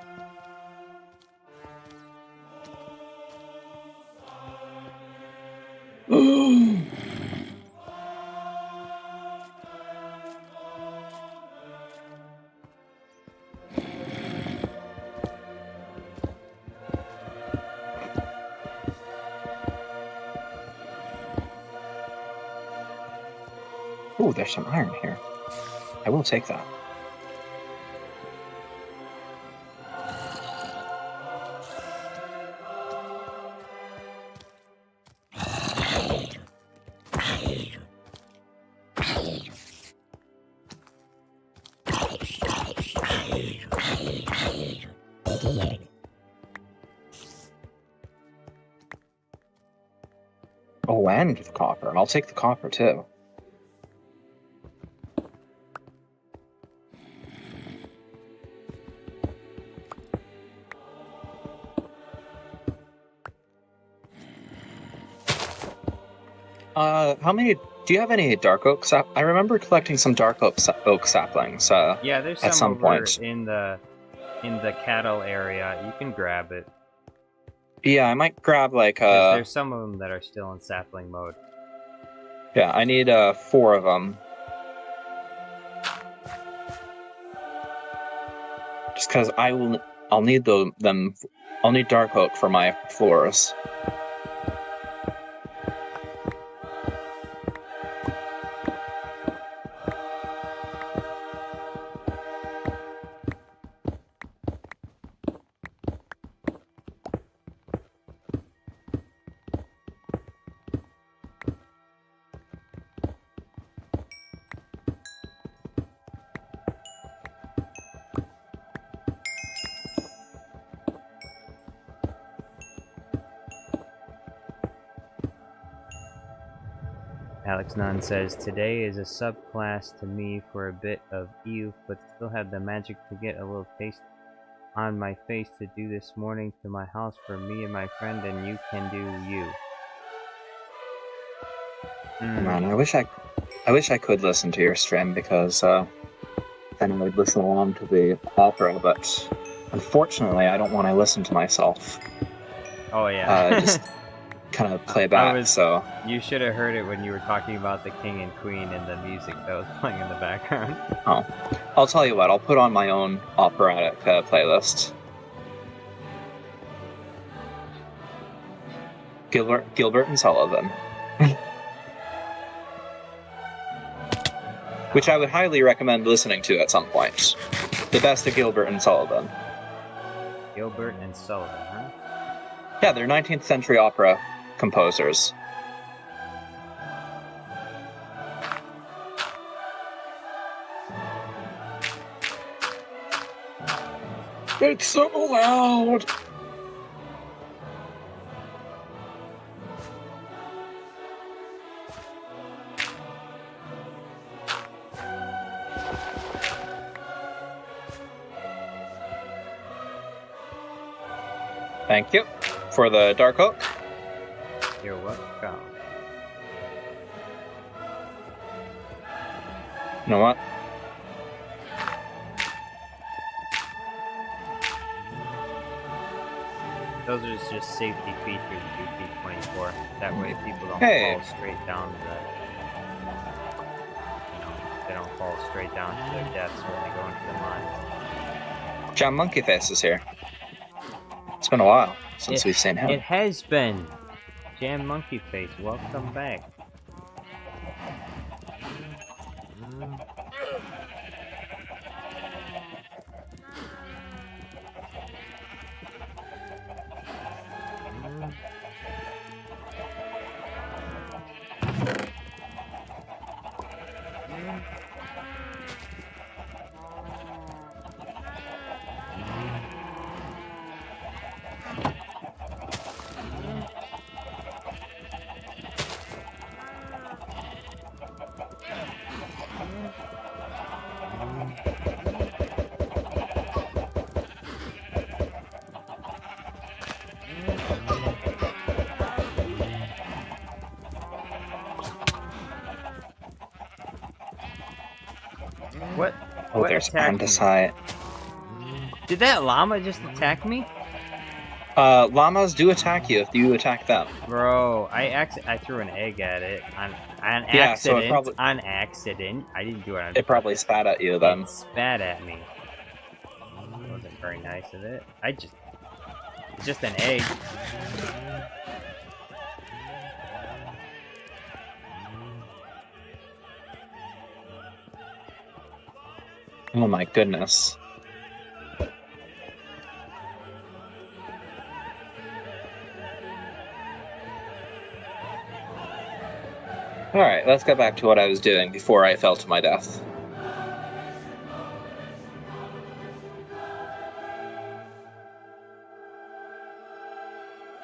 Ooh, there's some iron here. I will take that. Oh, and the copper. I'll take the copper, too. How many... Do you have any dark oak I remember collecting some dark oak saplings, yeah, there's at some over point. in the cattle area. You can grab it. Yeah, I might grab, like, 'Cause there's some of them that are still in sapling mode. Yeah, I need, 4 of them. Just because I'll need them... I'll need dark oak for my floors. Alex Nunn says, today is a subclass to me for a bit of Eve, but still have the magic to get a little taste on my face to do this morning to my house for me and my friend, and you can do you. Man, I wish I could listen to your stream, because then I would listen along to the opera, but unfortunately I don't want to listen to myself. Oh yeah. Just kind of play back, so... You should have heard it when you were talking about the king and queen and the music that was playing in the background. Oh. I'll tell you what, I'll put on my own operatic playlist. Gilbert and Sullivan. Which I would highly recommend listening to at some point. The best of Gilbert and Sullivan. Gilbert and Sullivan, huh? Yeah, they're 19th century opera composers. It's so loud! Thank you for the dark oak. You're welcome. You know what? Those are just safety features of UP24. That way people don't Hey. fall straight down the... they don't fall straight down to their deaths when they go into the mine. Jam Monkey Face is here. It's been a while since we've seen him. It has been. Jam Monkey Face, welcome back. What? Oh, what there's attacked me? andesite. Did that llama just attack me? Llamas do attack you if you attack them. Bro, I threw an egg at it on Yeah, accident. so it probably- On accident. I didn't do it on It probably spat at you then. It spat at me. It wasn't very nice of it. It's just an egg. Oh my goodness. Alright, let's get back to what I was doing before I fell to my death.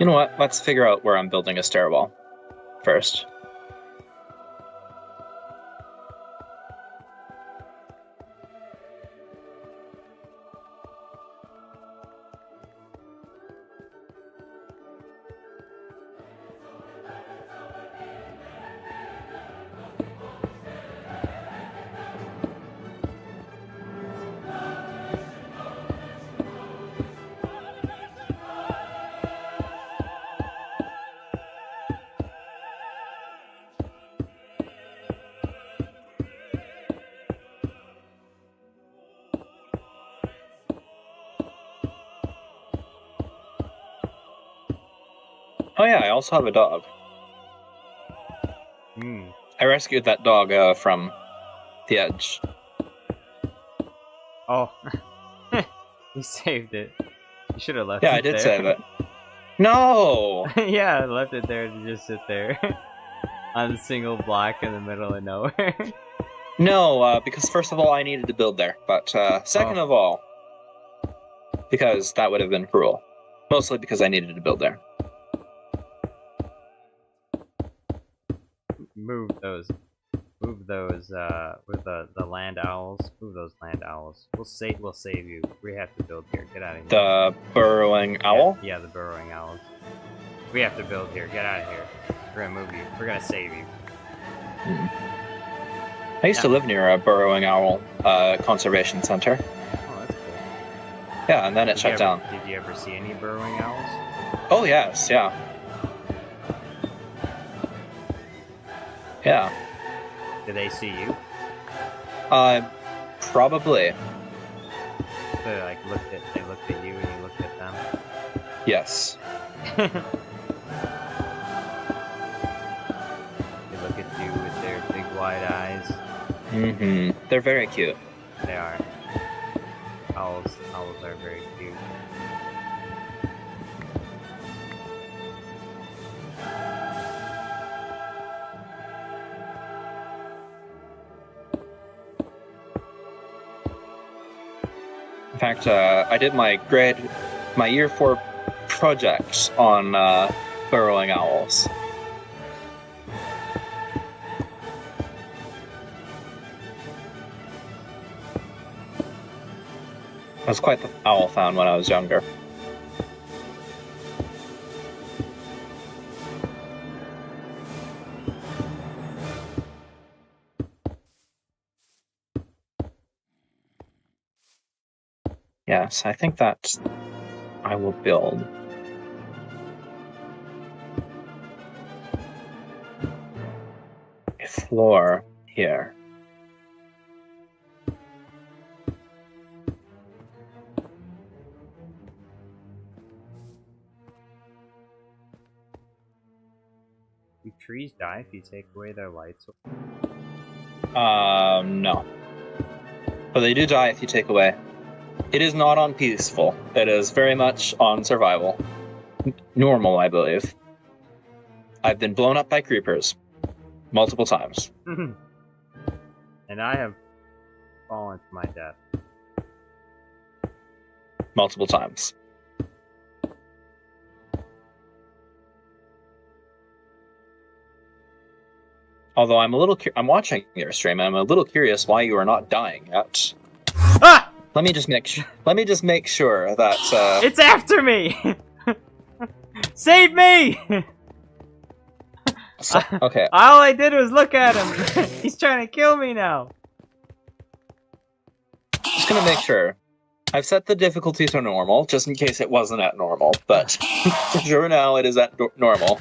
You know what? Let's figure out where I'm building a stairwell first. Oh yeah, I also have a dog. I rescued that dog from the edge. Oh. You saved it. You should have left Yeah, it I did there. save it. No! Yeah, I left it there to just sit there. On a single block in the middle of nowhere. No, because first of all, I needed to build there. But second of all, because that would have been cruel. Mostly because I needed to build there. Move those with the land owls. Move those land owls. We'll save you. We have to build here. Get out of here. The burrowing owl? Yeah, the burrowing owls. We have to build here. Get out of here. We're gonna move you. We're gonna save you. I used to live near a burrowing owl conservation center. Oh, that's cool. Yeah, and then it shut down. Did you ever see any burrowing owls? Oh yes, yeah. Yeah. Did they see you? Probably. They looked at you and you looked at them. Yes. They look at you with their big wide eyes. Mm-hmm. They're very cute. They are. Owls are very cute. In fact, I did my year 4 project on burrowing owls. I was quite the owl fan when I was younger. Yes, I think that I will build. A floor here. Do trees die if you take away their lights? No. But they do die if you take away. It is not on peaceful. It is very much on survival. Normal, I believe. I've been blown up by creepers. Multiple times. And I have fallen to my death. Multiple times. Although I'm watching your stream, and I'm a little curious why you are not dying yet. Ah! Let me just make sure that It's after me. Save me! okay. All I did was look at him. He's trying to kill me now. Just gonna make sure. I've set the difficulty to normal, just in case it wasn't at normal, but for sure now it is at normal.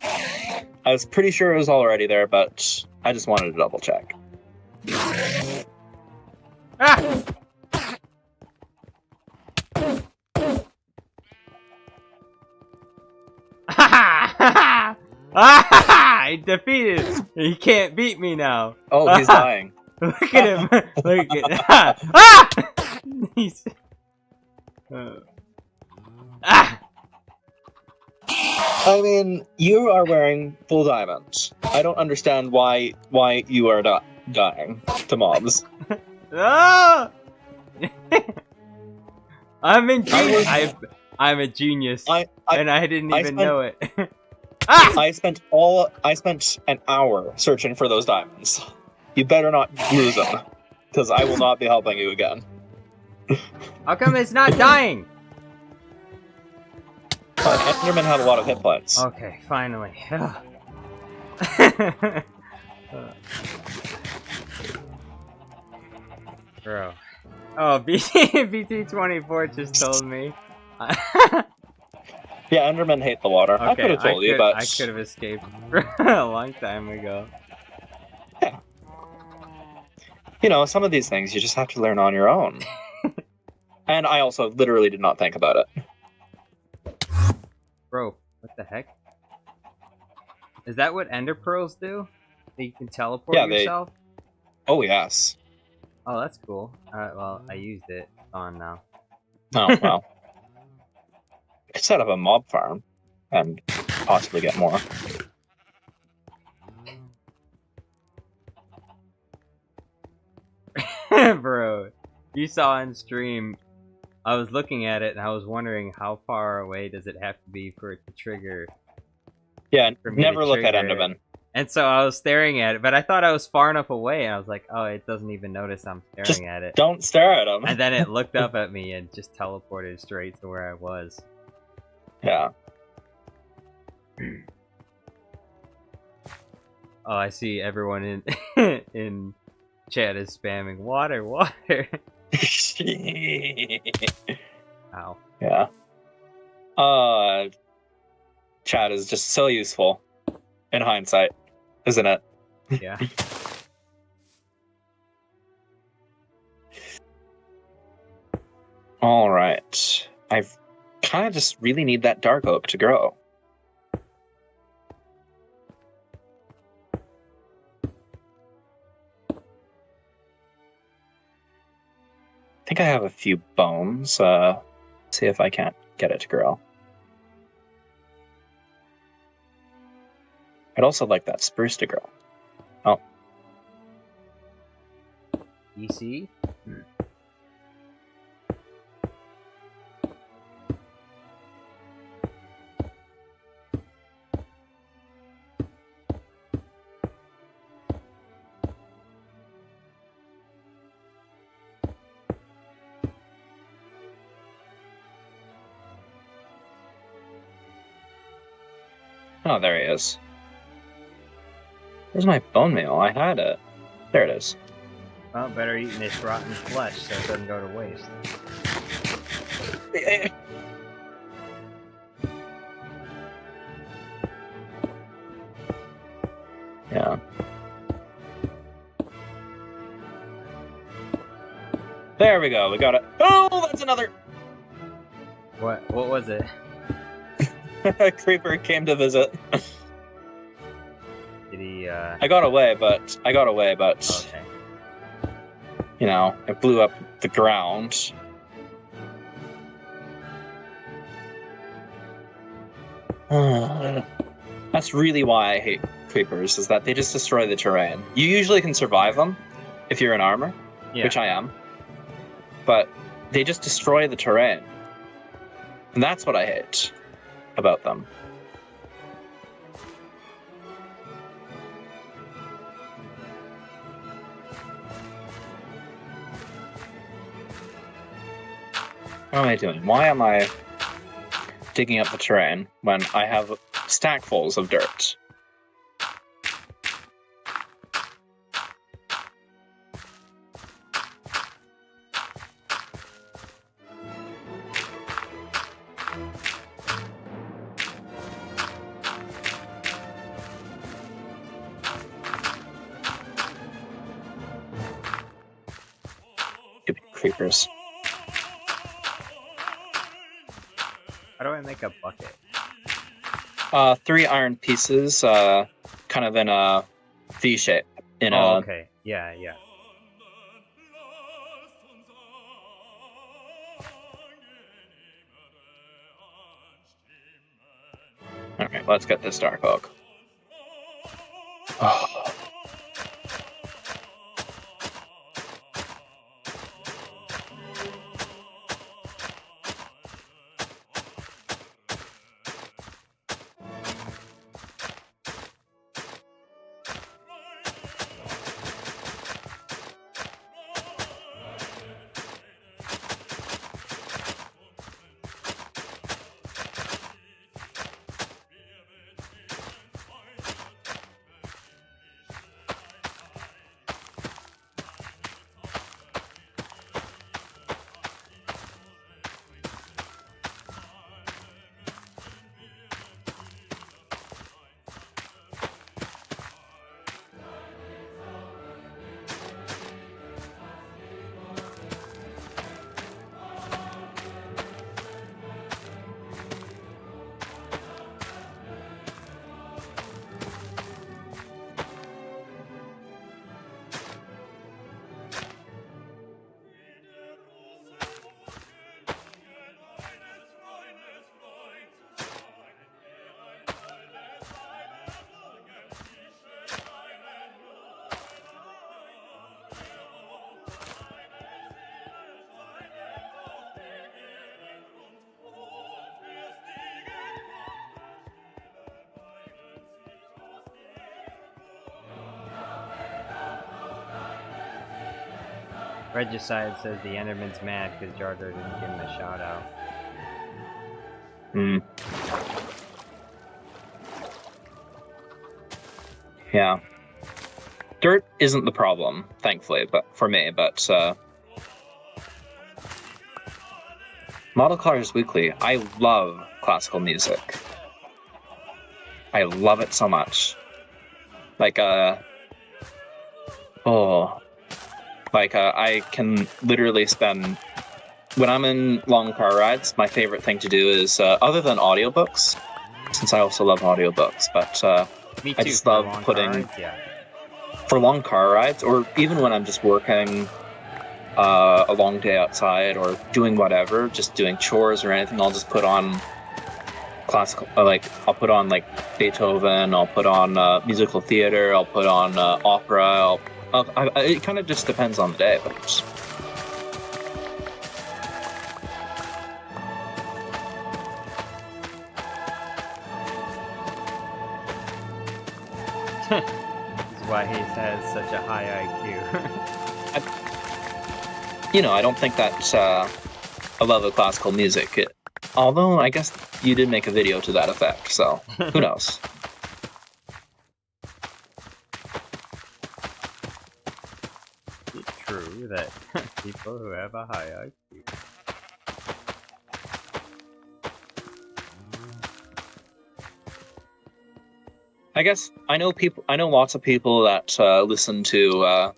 I was pretty sure it was already there, but I just wanted to double check. Ah! I defeated him. He can't beat me now. Oh, he's dying. Look at him. Look at ah! He's ah! I mean, you are wearing full diamonds. I don't understand why you are dying to mobs. Ah! I'm ingenious. I'm a genius, and I didn't even know it. Ah! I spent an hour searching for those diamonds. You better not lose them, because I will not be helping you again. How come it's not dying? Endermen have a lot of hit points. Okay, finally. Bro. Oh, BT24 just told me. Yeah, Endermen hate the water. Okay, I could have told you, but... I could have escaped a long time ago. Yeah. You know, some of these things you just have to learn on your own. And I also literally did not think about it. Bro, what the heck? Is that what ender pearls do? That you can teleport yourself? Oh, yes. Oh, that's cool. Alright, well, I used it. It's on now. Oh, well. You could set up a mob farm and possibly get more. Bro, you saw on stream, I was looking at it and I was wondering how far away does it have to be for it to trigger. Yeah, never look at Enderman. And so I was staring at it, but I thought I was far enough away, and I was like, oh, it doesn't even notice I'm staring at it. Don't stare at him. And then it looked up at me and just teleported straight to where I was. Yeah. Oh, I see everyone in in chat is spamming water, water. Ow. Yeah. Chat is just so useful in hindsight, isn't it? Yeah. All right. I've kind of just really need that dark oak to grow. I think I have a few bones. See if I can't get it to grow. I'd also like that spruce to grow. Oh. You see? Oh, there he is. Where's my bone meal? I had it. There it is. Well, better eating this rotten flesh so it doesn't go to waste. Yeah. There we go. We got it. Oh, that's another. What was it? A creeper came to visit. Did he, I got away, but okay. You know, it blew up the ground. That's really why I hate creepers, is that they just destroy the terrain. You usually can survive them if you're in armor, which I am, but they just destroy the terrain. And that's what I hate about them. What am I doing? Why am I digging up the terrain when I have stackfuls of dirt? Stupid creepers. How do I make a bucket? 3 iron pieces, kind of in a V shape. Okay. Yeah. All right, let's get this Dark Oak. Oh. Regicide says the Enderman's mad because Jar Jar didn't give him a shout out. Yeah. Dirt isn't the problem, thankfully, but for me, but Model Cars Weekly, I love classical music. I love it so much. Like, I can literally spend, when I'm in long car rides, my favorite thing to do is, other than audiobooks, since I also love audiobooks, but Me too, I just love putting, for long car rides, or even when I'm just working a long day outside or doing whatever, just doing chores or anything, I'll just put on classical, I'll put on like Beethoven, I'll put on musical theater, I'll put on opera, it kind of just depends on the day, but This is why he has such a high IQ. I don't think that's a love of classical music. Although, I guess you did make a video to that effect, so who knows? It's true that people who have a high IQ. I guess I know lots of people that listen to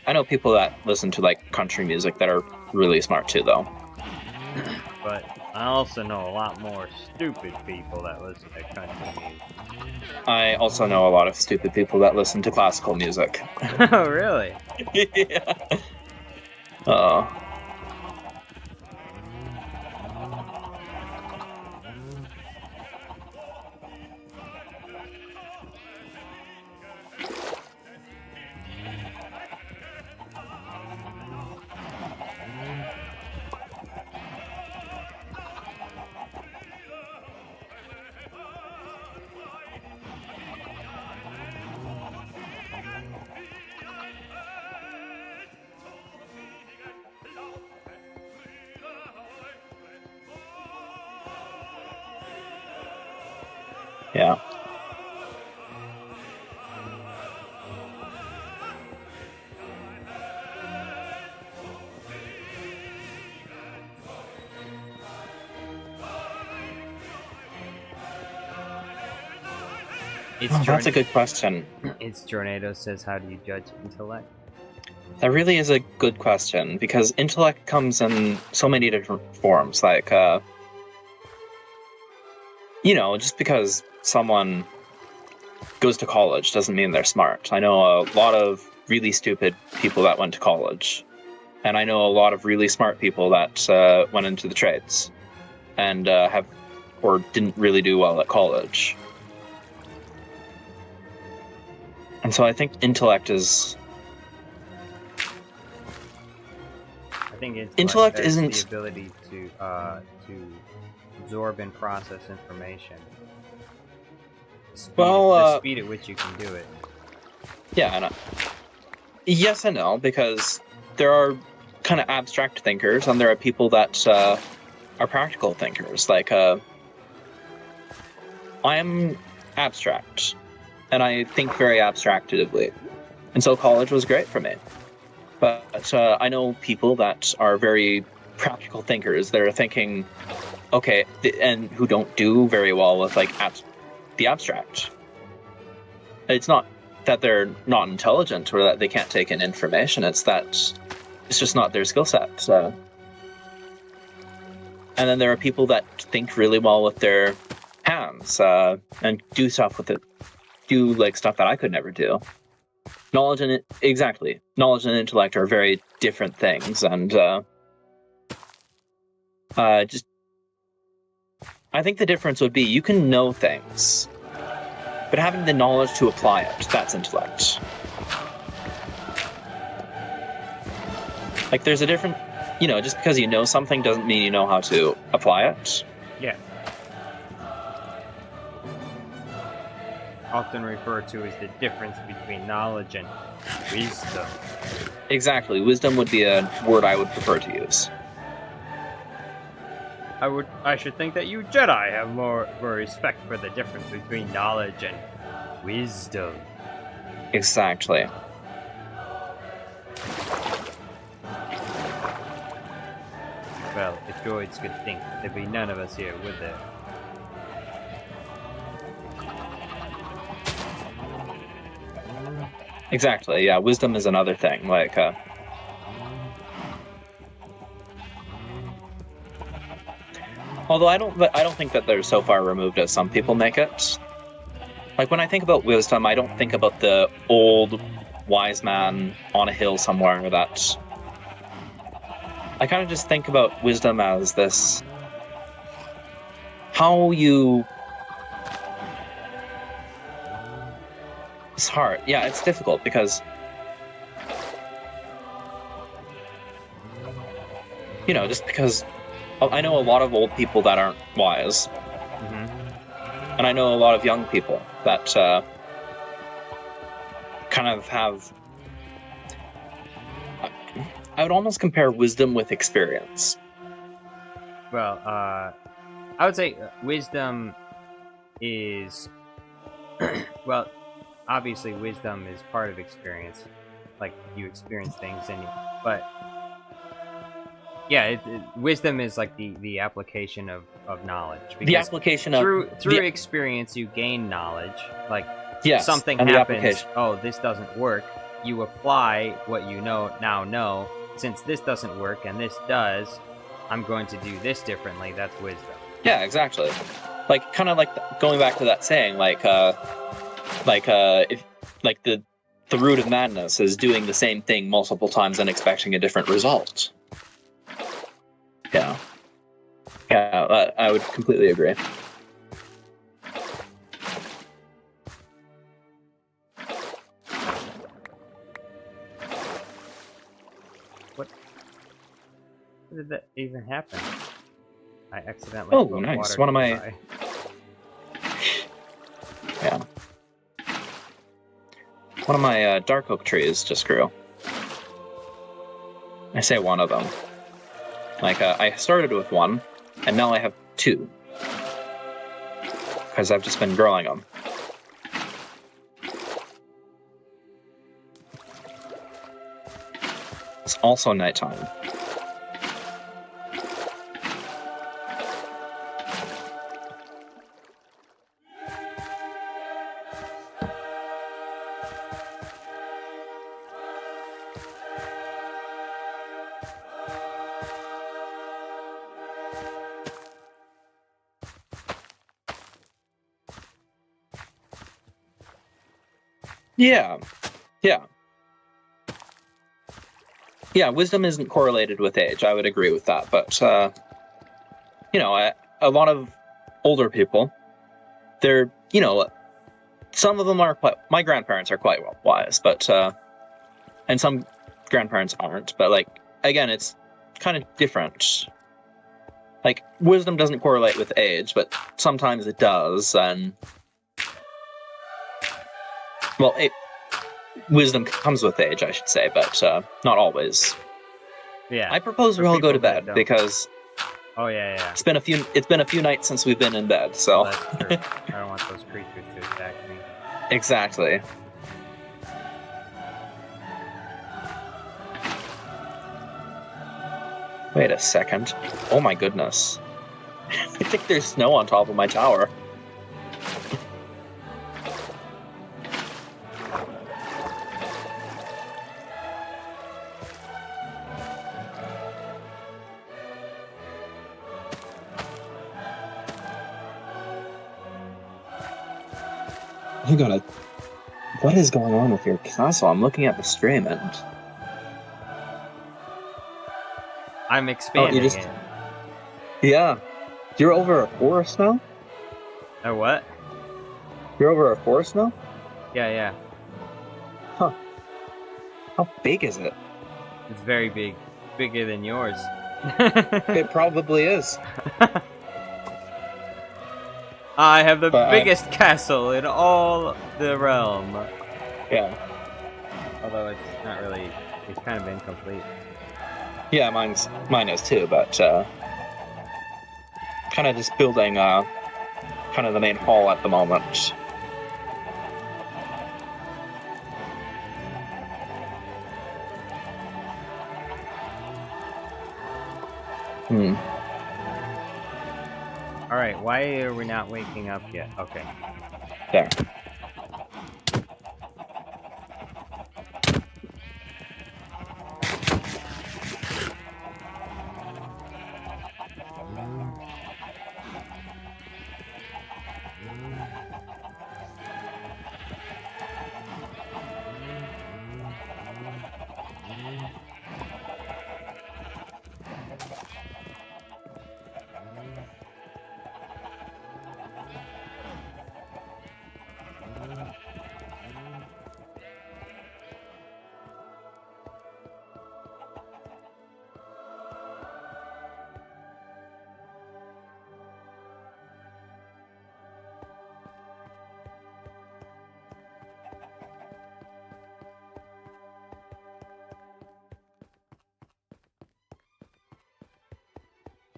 I know people that listen to like country music that are really smart too, though. But I also know a lot more stupid people that listen to country music. I also know a lot of stupid people that listen to classical music. Oh, really? Yeah. Yeah. That's a good question. It's Jornado says, how do you judge intellect? That really is a good question, because intellect comes in so many different forms. Like, just because someone goes to college doesn't mean they're smart. I know a lot of really stupid people that went to college, and I know a lot of really smart people that went into the trades and didn't really do well at college. And so I think intellect is... I think intellect has isn't the ability to absorb and process information. The speed at which you can do it. Yeah, I know. Yes and no, because there are kind of abstract thinkers, and there are people that are practical thinkers. Like, I am abstract, and I think very abstractively, and so college was great for me. But I know people that are very practical thinkers. They're thinking, okay, and who don't do very well with like the abstract. It's not that they're not intelligent or that they can't take in information. It's that it's just not their skill set. So. And then there are people that think really well with their hands and do stuff with it, do like stuff that I could never do. Knowledge and intellect are very different things, and just I think the difference would be you can know things, but having the knowledge to apply it, that's intellect. Like, there's a different, just because you know something doesn't mean you know how to apply it. Yeah. Often referred to as the difference between knowledge and wisdom. Exactly. Wisdom would be a word I would prefer to use. I should think that you Jedi have more respect for the difference between knowledge and wisdom. Exactly. Well, if droids could think, there'd be none of us here, would there? Exactly, yeah. Wisdom is another thing. Like, although I don't think that they're so far removed as some people make it. Like, when I think about wisdom, I don't think about the old wise man on a hill somewhere. That I kind of just think about wisdom as this: how you. It's hard. Yeah, it's difficult because just because I know a lot of old people that aren't wise. Mm-hmm. And I know a lot of young people that kind of have... I would almost compare wisdom with experience. Well, I would say wisdom is... well, obviously wisdom is part of experience. Like, you experience things, but... yeah, wisdom is like the application of knowledge. The application through experience, you gain knowledge. Like, yes, something happens. Oh, this doesn't work. You apply what you now know. Since this doesn't work and this does, I'm going to do this differently. That's wisdom. Yeah, exactly. Like, kind of like going back to that saying, if the root of madness is doing the same thing multiple times and expecting a different result. Yeah. Yeah, I would completely agree. What did that even happen? I accidentally put nice. water One of my... nearby. Yeah. One of my dark oak trees just grew. I say one of them. Like, I started with one, and now I have two. Because I've just been growing them. It's also nighttime. Yeah. Yeah. Yeah, wisdom isn't correlated with age. I would agree with that. But, you know, a lot of older people, they're, you know, some of them are quite... My grandparents are quite wise, but... and some grandparents aren't. But, like, again, it's kind of different. Like, wisdom doesn't correlate with age, but sometimes it does, and... Well, wisdom comes with age, I should say, but not always. Yeah. I propose we all go to bed because Oh yeah. it's been a few nights since we've been in bed, so. Well, that's true. I don't want those creatures to attack me. Exactly. Wait a second. Oh my goodness. I think there's snow on top of my tower. I gotta... What is going on with your castle? I'm looking at the stream and... I'm expanding it. Yeah. You're over a forest now? A what? You're over a forest now? Yeah. Huh. How big is it? It's very big. Bigger than yours. It probably is. I have the biggest castle in all the realm. Yeah. Although it's not really... It's kind of incomplete. Yeah, mine is too, but kind of just building kind of the main hall at the moment. Alright, why are we not waking up yet? Okay. There.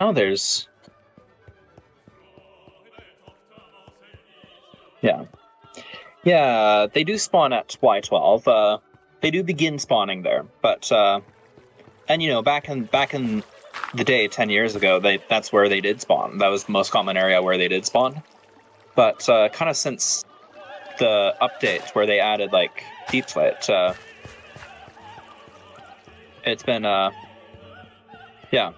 Oh, there's... Yeah. Yeah, they do spawn at Y12. They do begin spawning there, but... And, you know, back in the day, 10 years ago, that's where they did spawn. That was the most common area where they did spawn. But kind of since the update where they added, like, Deep Slate, it's been, yeah.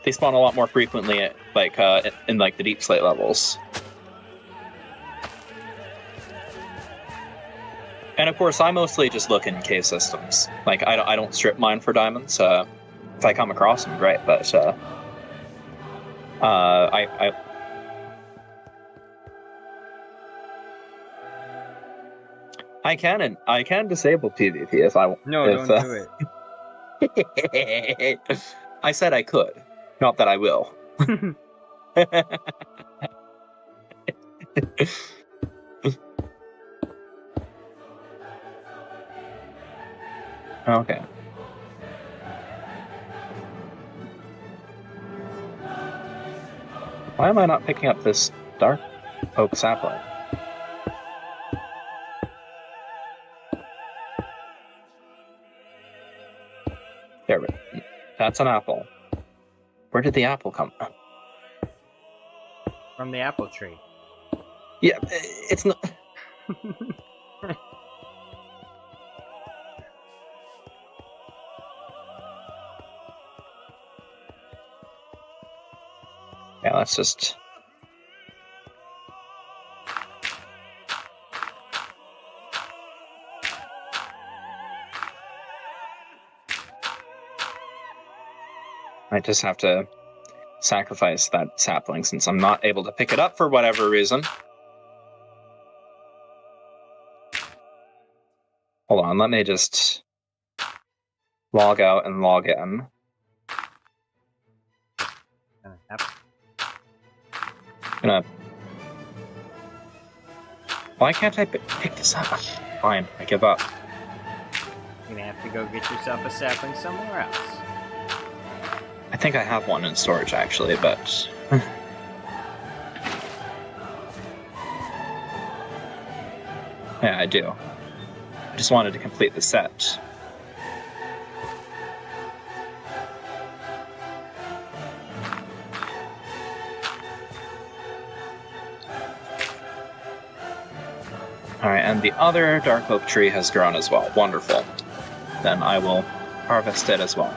They spawn a lot more frequently, like, in, like, the Deep Slate levels. And of course, I mostly just look in cave systems. Like, I don't strip mine for diamonds. If I come across them, great, but, I can disable PvP if I want. No, don't do it. I said I could, not that I will. Okay. Why am I not picking up this dark oak sapling? There we go. That's an apple. Where did the apple come from? From the apple tree. Yeah, it's not... Yeah, let's just... I just have to sacrifice that sapling since I'm not able to pick it up for whatever reason. Hold on, let me just log out and log in. Why can't I pick this up? Fine, I give up. You're gonna have to go get yourself a sapling somewhere else. I think I have one in storage actually, but... yeah, I do. I just wanted to complete the set. Alright, and the other dark oak tree has grown as well. Wonderful. Then I will harvest it as well.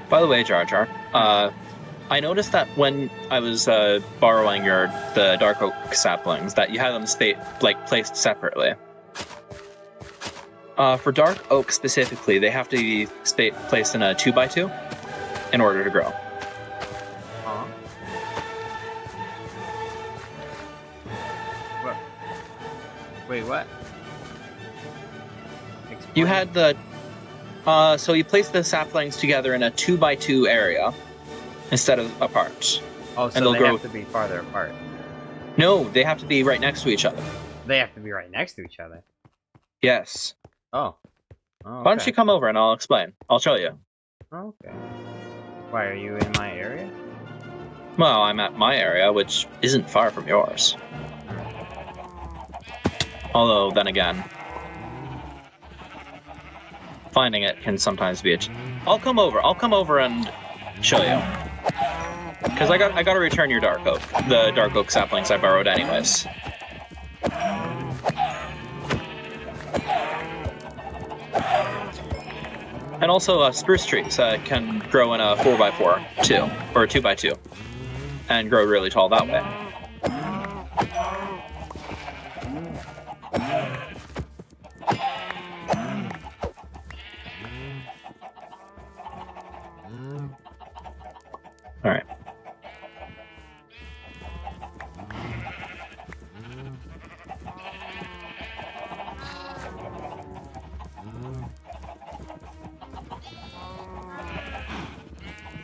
By the way, Jar Jar, I noticed that when I was borrowing the dark oak saplings, that you had them placed separately. For dark oak specifically, they have to be placed in a 2x2 in order to grow. What? Wait, what? Explain. You had the... so you place the saplings together in a 2x2 area instead of apart. Oh, so they have to be farther apart. No, they have to be right next to each other. They have to be right next to each other? Yes. Oh. Okay. Why don't you come over and I'll explain. I'll show you. Okay. Why, are you in my area? Well, I'm at my area, which isn't far from yours. Although, then again, finding it can sometimes be a... I'll come over and show you. Because I gotta return your dark oak. The dark oak saplings I borrowed anyways. And also, spruce trees can grow in a 4x4 too, or a 2x2, and grow really tall that way. All right.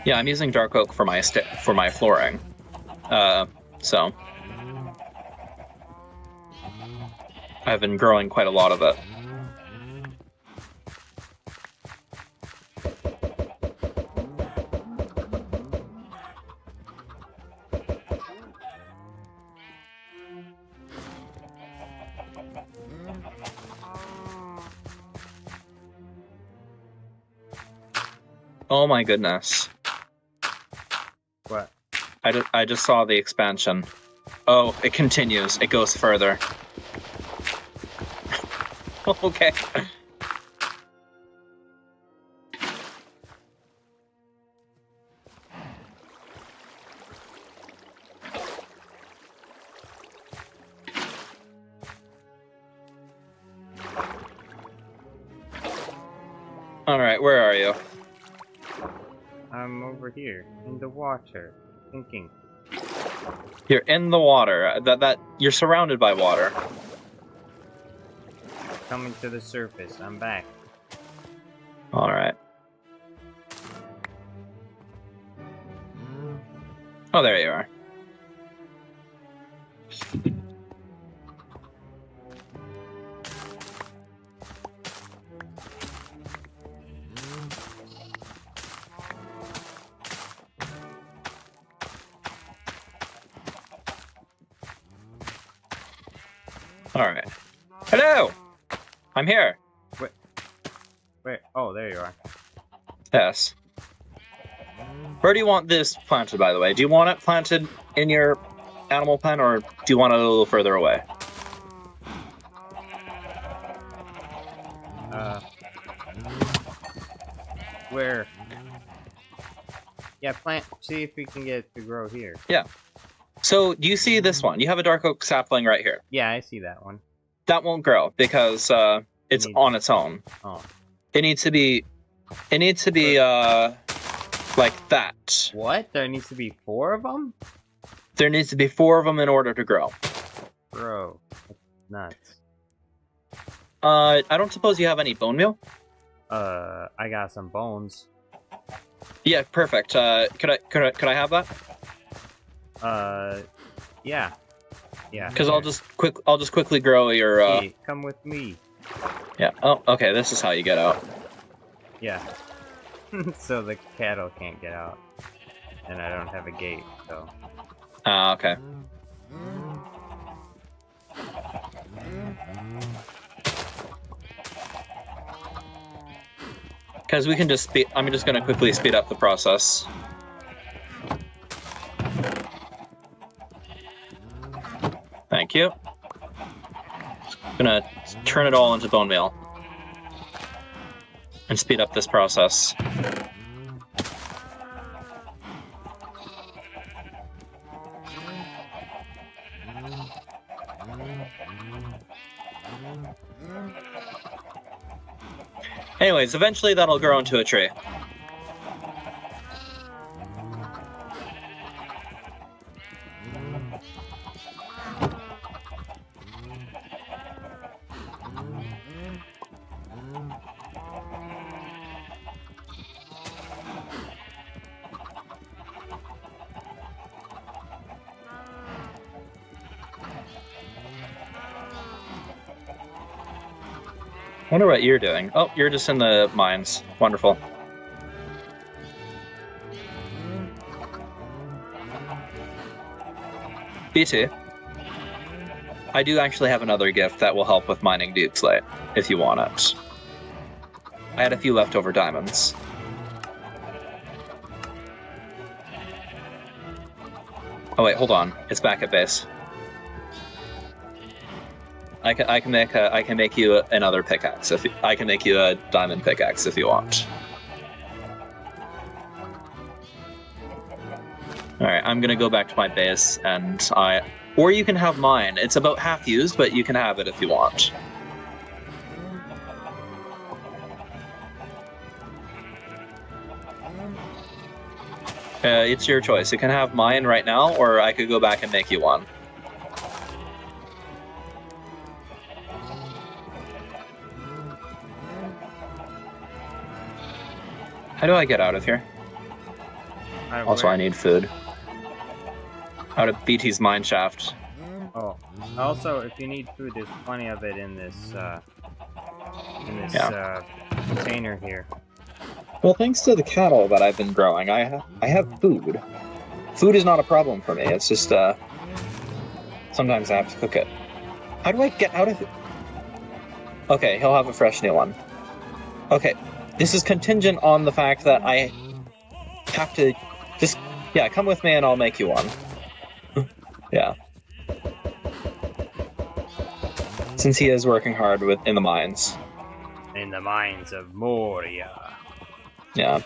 Yeah, I'm using dark oak for my flooring, so I've been growing quite a lot of it. Oh my goodness. What? I just saw the expansion. Oh, it continues. It goes further. Okay. Alright, where are you? I'm over here, in the water, thinking. You're in the water. You're surrounded by water. Coming to the surface, I'm back. Alright. Oh, there you are. Alright. Hello! I'm here. Wait, oh, there you are. Yes. Where do you want this planted, by the way? Do you want it planted in your animal pen, or do you want it a little further away? Where? Yeah, see if we can get it to grow here. Yeah. So, do you see this one? You have a dark oak sapling right here. Yeah, I see that one. That won't grow, because It's on its own. Oh. It needs to be like that. What? There needs to be 4 of them? There needs to be 4 of them in order to grow. Bro, that's nuts. I don't suppose you have any bone meal? I got some bones. Yeah, perfect. Could I have that? Yeah. Yeah. Because I'll just quickly grow your. Hey, come with me. Yeah. Oh, okay. This is how you get out. Yeah. So the cattle can't get out, and I don't have a gate, so. Ah, okay. Because we can just speed. I'm just gonna quickly speed up the process. Thank you. Gonna turn it all into bone meal and speed up this process. Anyways, eventually that'll grow into a tree. Wonder what you're doing. Oh, you're just in the mines. Wonderful. BT. I do actually have another gift that will help with mining Deep Slate, if you want it. I had a few leftover diamonds. Oh wait, hold on. It's back at base. I can make you another pickaxe if I can make you a diamond pickaxe if you want. All right, I'm gonna go back to my base or you can have mine. It's about half used, but you can have it if you want. It's your choice. You can have mine right now, or I could go back and make you one. How do I get out of here? Also, I need food. Out of BT's mine shaft. Oh, also, if you need food, there's plenty of it in this container here. Well, thanks to the cattle that I've been growing, I have food. Food is not a problem for me. It's just sometimes I have to cook it. How do I get out of it? Okay, he'll have a fresh new one. Okay. This is contingent on the fact that I have to just... Yeah, come with me and I'll make you one. Yeah. Since he is working hard in the mines. In the mines of Moria. Yeah.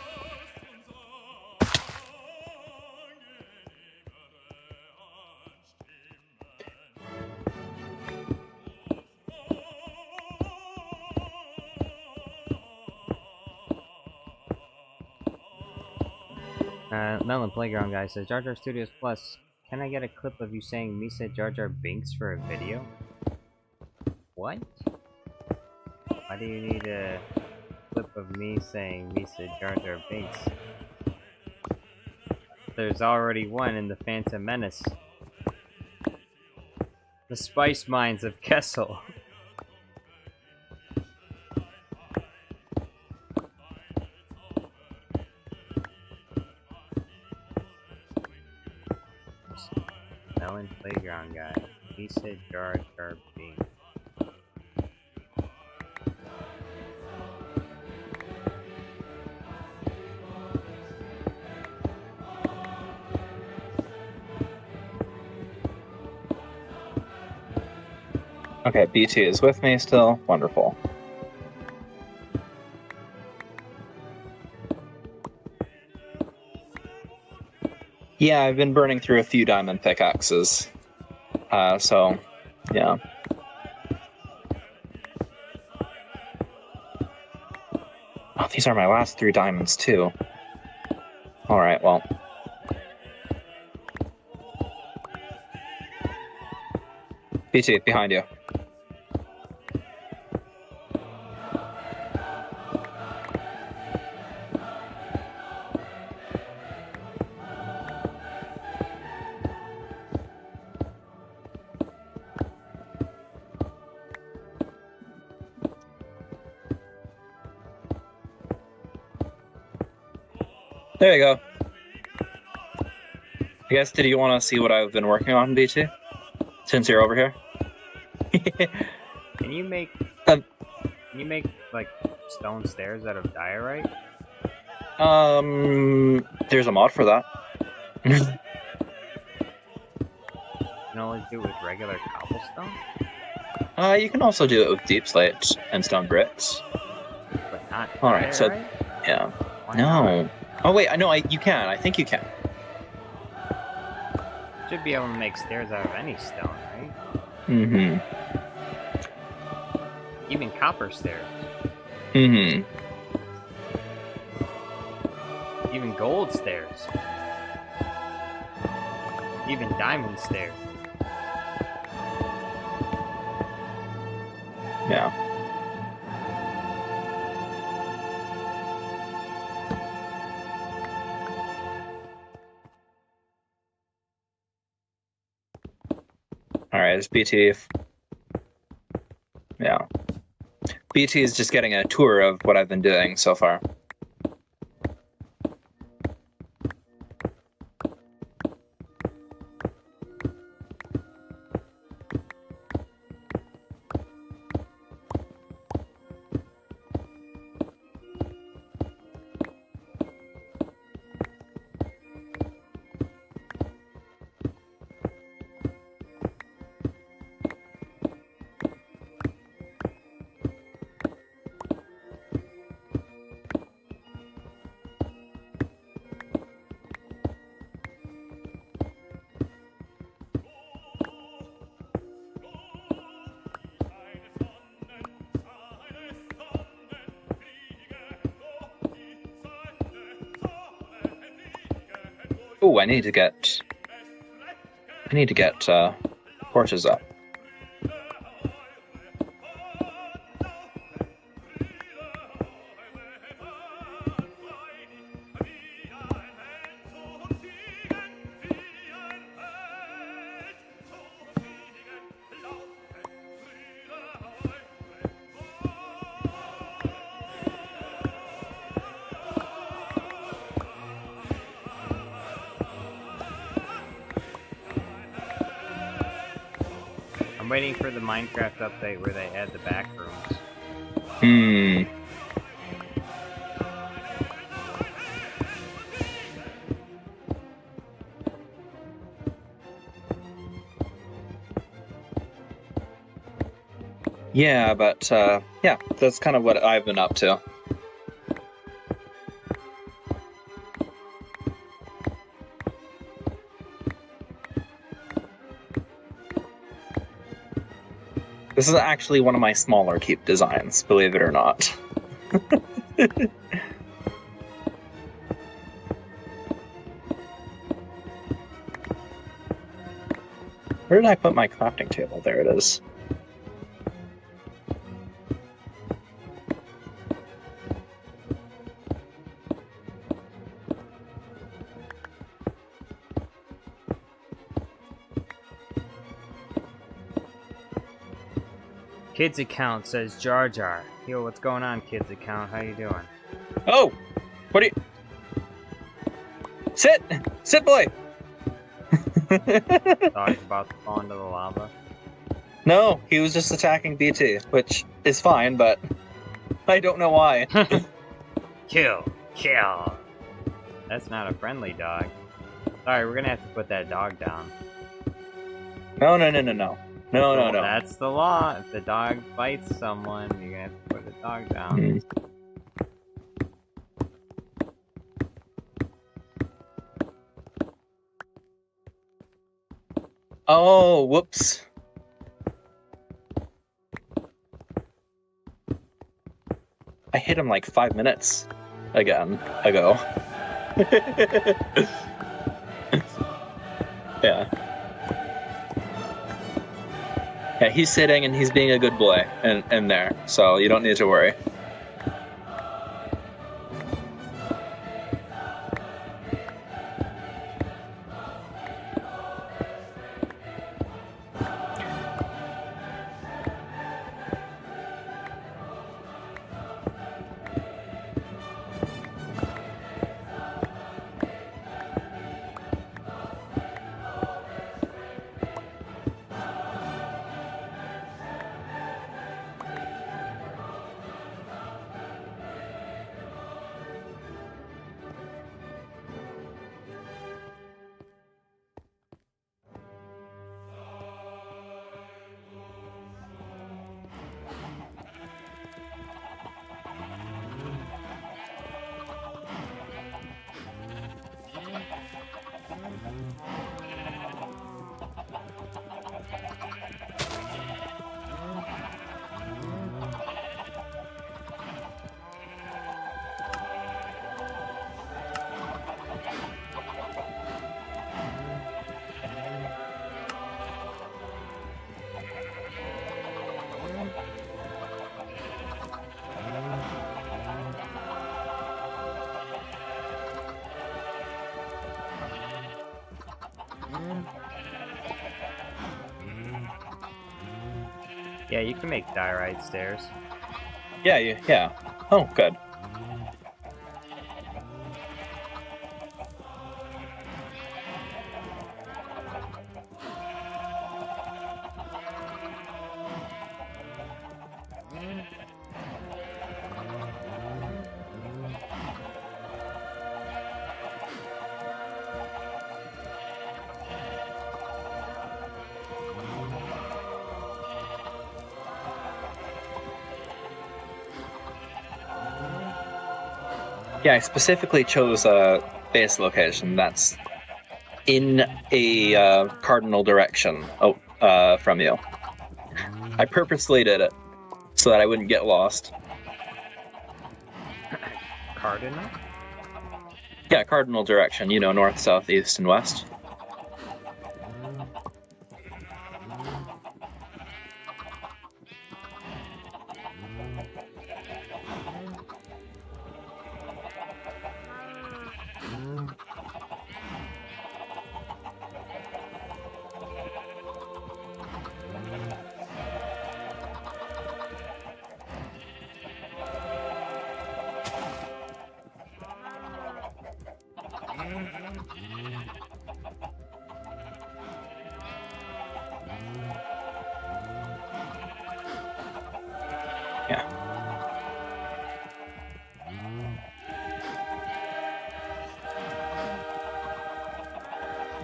Melon Playground guy says, Jar Jar Studios Plus, can I get a clip of you saying Misa Jar Jar Binks for a video? What? Why do you need a clip of me saying Misa Jar Jar Binks? There's already one in the Phantom Menace. The Spice Mines of Kessel. Melon Playground guy. He said Jar Jar Binks. Okay, BT is with me still. Wonderful. Yeah, I've been burning through a few diamond pickaxes. So, yeah. These are my last 3 diamonds, too. Alright, well. BT, behind you. There you go. I guess, did you want to see what I've been working on, BT? Since you're over here? Can you make like stone stairs out of diorite? There's a mod for that. You can only do it with regular cobblestone? You can also do it with deep slate and stone bricks. But not Alright, so, diorite? yeah. Why No. not? Oh wait, no, you can. I think you can. Should be able to make stairs out of any stone, right? Mm-hmm. Even copper stairs. Mm-hmm. Even gold stairs. Even diamond stairs. Yeah. Alright, it's BT. Yeah. BT is just getting a tour of what I've been doing so far. Oh, I need to get horses up. I'm waiting for the Minecraft update where they add the back rooms. Hmm. Yeah, but yeah, that's kind of what I've been up to. This is actually one of my smaller keep designs, believe it or not. Where did I put my crafting table? There it is. Kids account says Jar Jar. Yo, what's going on, kids account? How you doing? Oh! What are you... Sit! Sit, boy! Thought he's about to fall into the lava. No, he was just attacking BT, which is fine, but I don't know why. Kill! Kill! That's not a friendly dog. Sorry, we're gonna have to put that dog down. No, no, no, no, no. No, no, no. That's the law. If the dog bites someone, you're gonna have to put the dog down. Mm. Oh, whoops. I hit him like 5 minutes ago. Yeah. Yeah, he's sitting and he's being a good boy in there, so you don't need to worry. Yeah, you can make diorite stairs. Yeah. Oh, good. Yeah, I specifically chose a base location that's in a cardinal direction from you. I purposely did it so that I wouldn't get lost. Cardinal? Yeah, cardinal direction, you know, north, south, east, and west.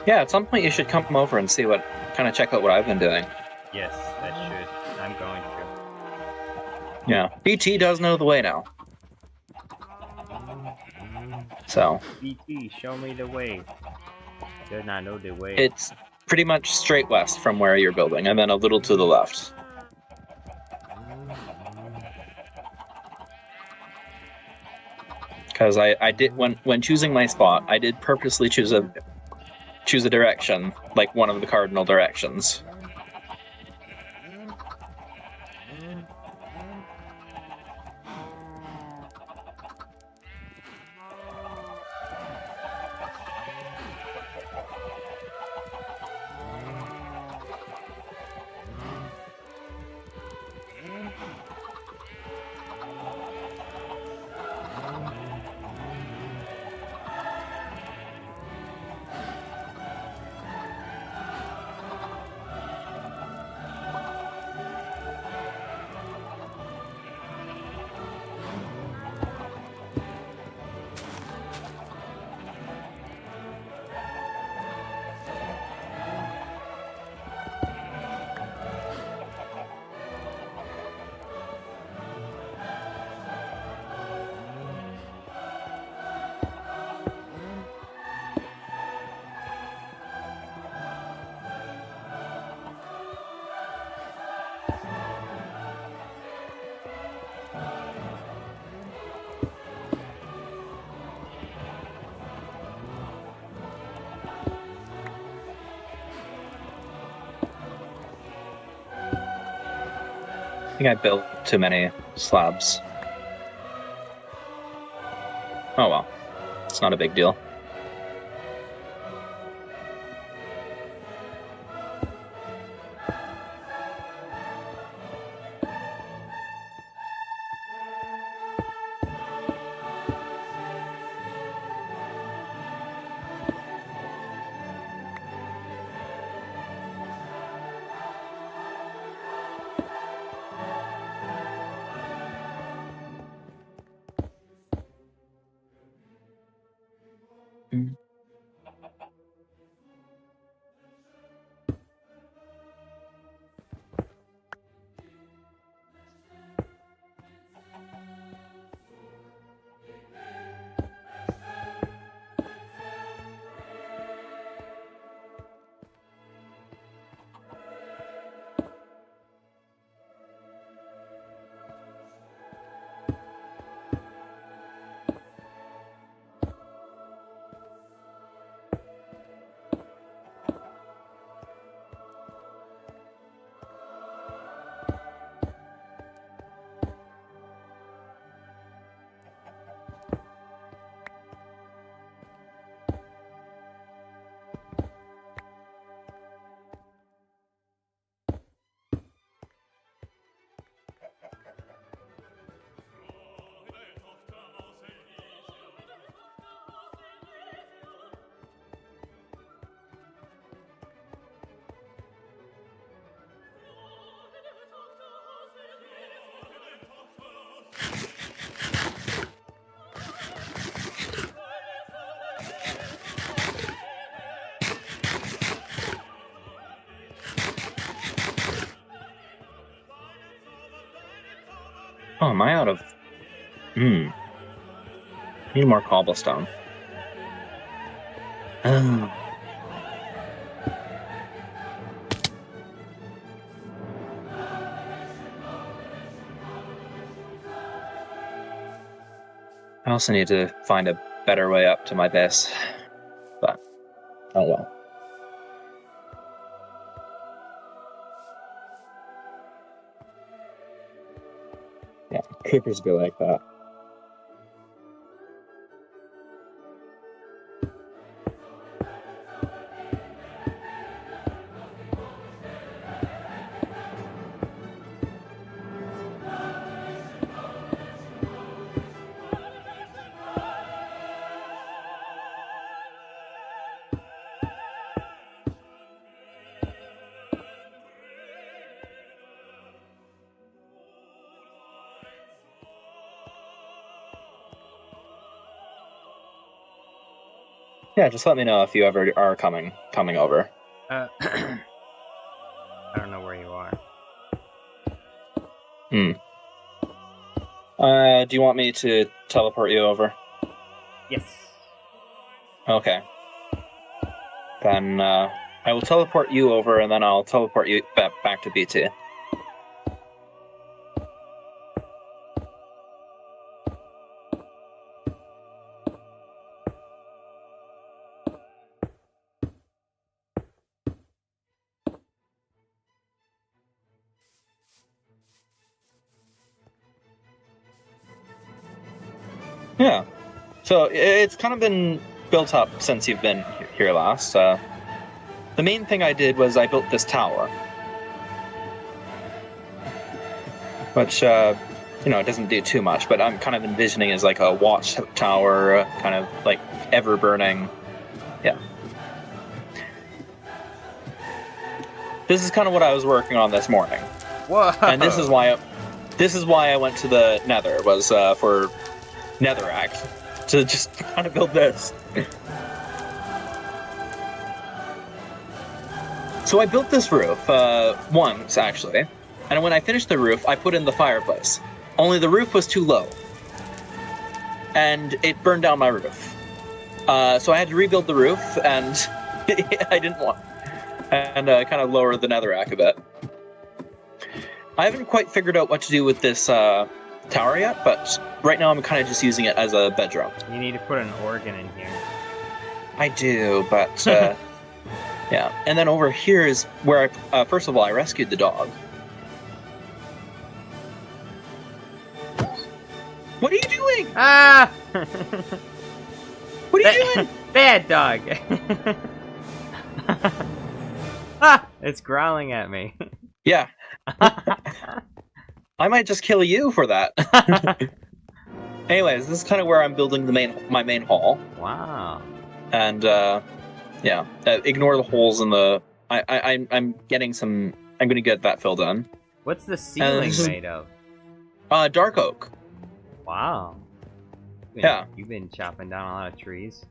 Yeah, at some point you should come over and see check out what I've been doing. Yes, I should. I'm going to. Yeah, BT does know the way now. So. BT, show me the way. Does not know the way. It's pretty much straight west from where you're building, and then a little to the left. Because I did when choosing my spot, I did purposely choose a direction, like one of the cardinal directions. I think I built too many slabs. Oh well, it's not a big deal. Oh, am I out of... Need more cobblestone. Oh. I also need to find a better way up to my base. But, oh well. Yeah, creepers be like that. Yeah, just let me know if you ever are coming over. I don't know where you are. Do you want me to teleport you over? Yes. Okay. Then I will teleport you over, and then I'll teleport you back to BT. Yeah. So it's kind of been built up since you've been here last. The main thing I did was I built this tower, which it doesn't do too much, but I'm kind of envisioning as like a watchtower, kind of like ever burning. Yeah. This is kind of what I was working on this morning. Whoa! And this is why I went to the Nether, was for Netherrack, to just kind of build this. So I built this roof once, actually, and when I finished the roof, I put in the fireplace. Only the roof was too low, and it burned down my roof. So I had to rebuild the roof, and I didn't want, and kind of lower the Netherrack a bit. I haven't quite figured out what to do with this tower yet, but right now I'm kind of just using it as a bedroom. You need to put an organ in here. I do, but yeah. And then over here is where first of all, I rescued the dog. What are you doing? Ah! What are you doing? Bad dog! Ah! It's growling at me. Yeah. I might just kill you for that. Anyways, this is kind of where I'm building my main hall. Wow. And yeah, ignore the holes in the. I'm getting some. I'm gonna get that filled in. What's the ceiling made of? Dark oak. Wow. Yeah. You've been chopping down a lot of trees.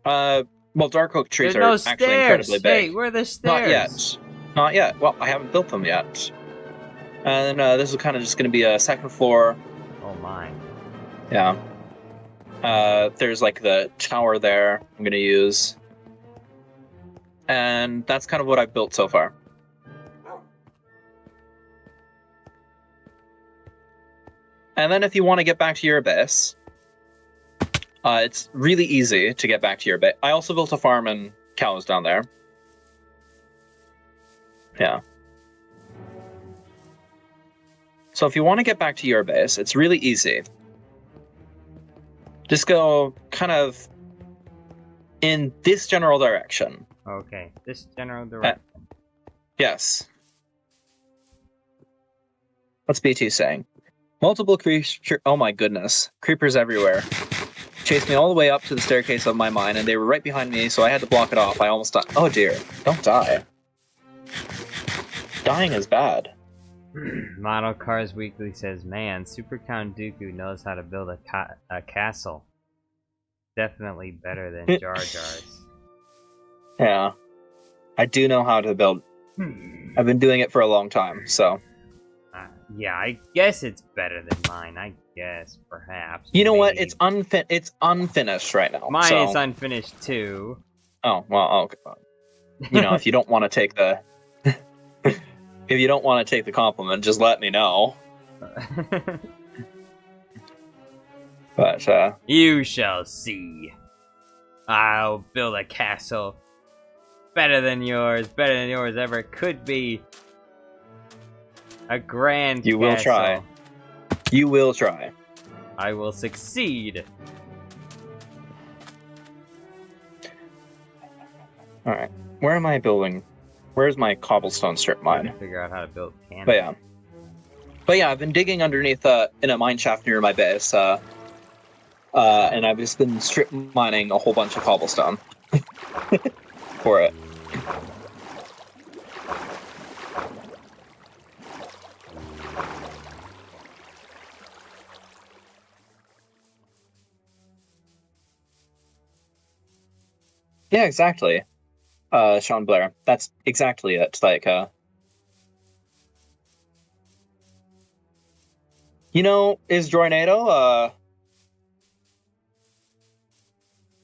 Well, dark oak trees There's are no actually stairs. incredibly big. Hey, where are the stairs? Not yet. Well, I haven't built them yet. And this is kind of just going to be a second floor. Oh my. Yeah. There's like the tower there I'm going to use. And that's kind of what I've built so far. And then if you want to get back to your base, it's really easy to get back to your base. I also built a farm and cows down there. Yeah. So if you want to get back to your base, it's really easy. Just go kind of in this general direction. Okay, this general direction. Yes. What's BT saying? Multiple creatures. Oh my goodness. Creepers everywhere. Chased me all the way up to the staircase of my mine, and they were right behind me, so I had to block it off. I almost died. Oh dear. Don't die. Dying is bad. Model Cars Weekly says, man, Super Count Dooku knows how to build a castle. Definitely better than Jar Jar's. Yeah. I do know how to build. I've been doing it for a long time, so. Yeah, I guess it's better than mine. I guess, perhaps. You know what? Maybe. It's unfinished right now. Mine so. is unfinished too. Oh, well, okay. You know, if you don't want to take the... if you don't want to take the compliment, just let me know. But, You shall see. I'll build a castle better than yours ever could be. A grand You will castle. try. You will try. I will succeed. Alright. Where am I building? Where's my cobblestone strip mine? Figure out how to build cannons. But yeah, I've been digging underneath in a mine shaft near my base, and I've just been strip mining a whole bunch of cobblestone for it. Yeah, exactly. Sean Blair. That's exactly it. Like, you know, is Jornado,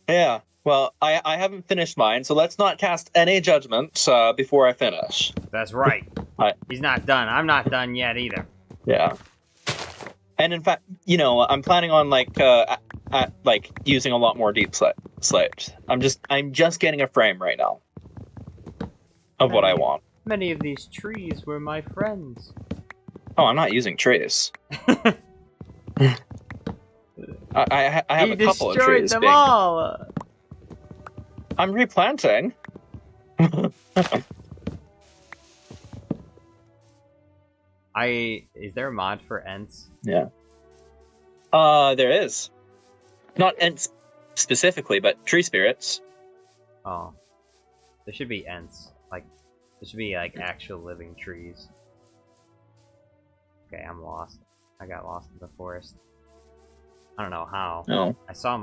yeah. Well, I haven't finished mine, so let's not cast any judgment before I finish. That's right. He's not done. I'm not done yet either. Yeah. And in fact, you know, I'm planning on like using a lot more deep slate. I'm just getting a frame right now of what I want. Many of these trees were my friends. Oh, I'm not using trees. I have a couple of trees. Destroyed them all. I'm replanting. Is there a mod for Ents? Yeah. There is. Not Ents specifically, but tree spirits. Oh. There should be Ents. Like, there should be, like, actual living trees. Okay, I'm lost. I got lost in the forest. I don't know how. Oh. I saw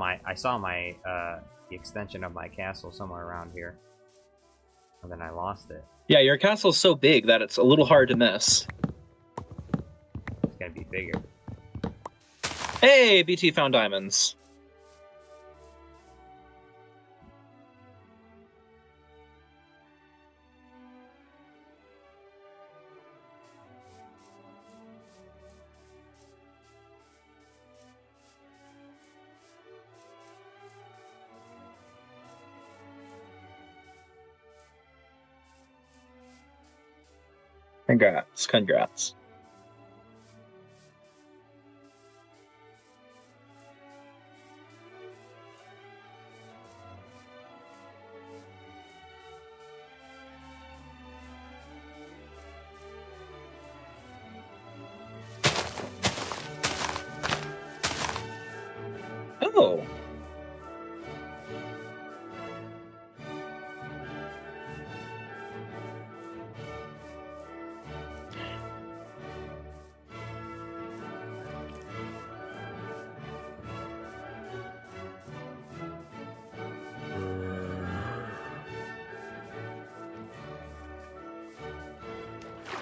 the extension of my castle somewhere around here. And then I lost it. Yeah, your castle's so big that it's a little hard to miss. It's gonna be bigger. Hey, BT found diamonds. Congrats.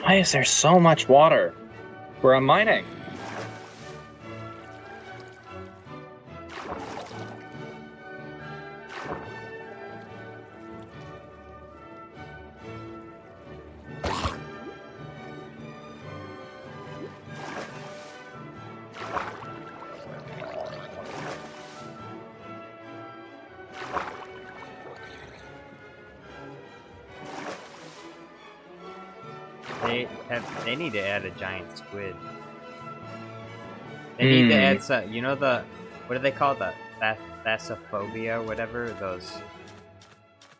Why is there so much water where I'm mining? They need to add a giant squid. They need to add some, you know, what do they call that? Thalassophobia, whatever, those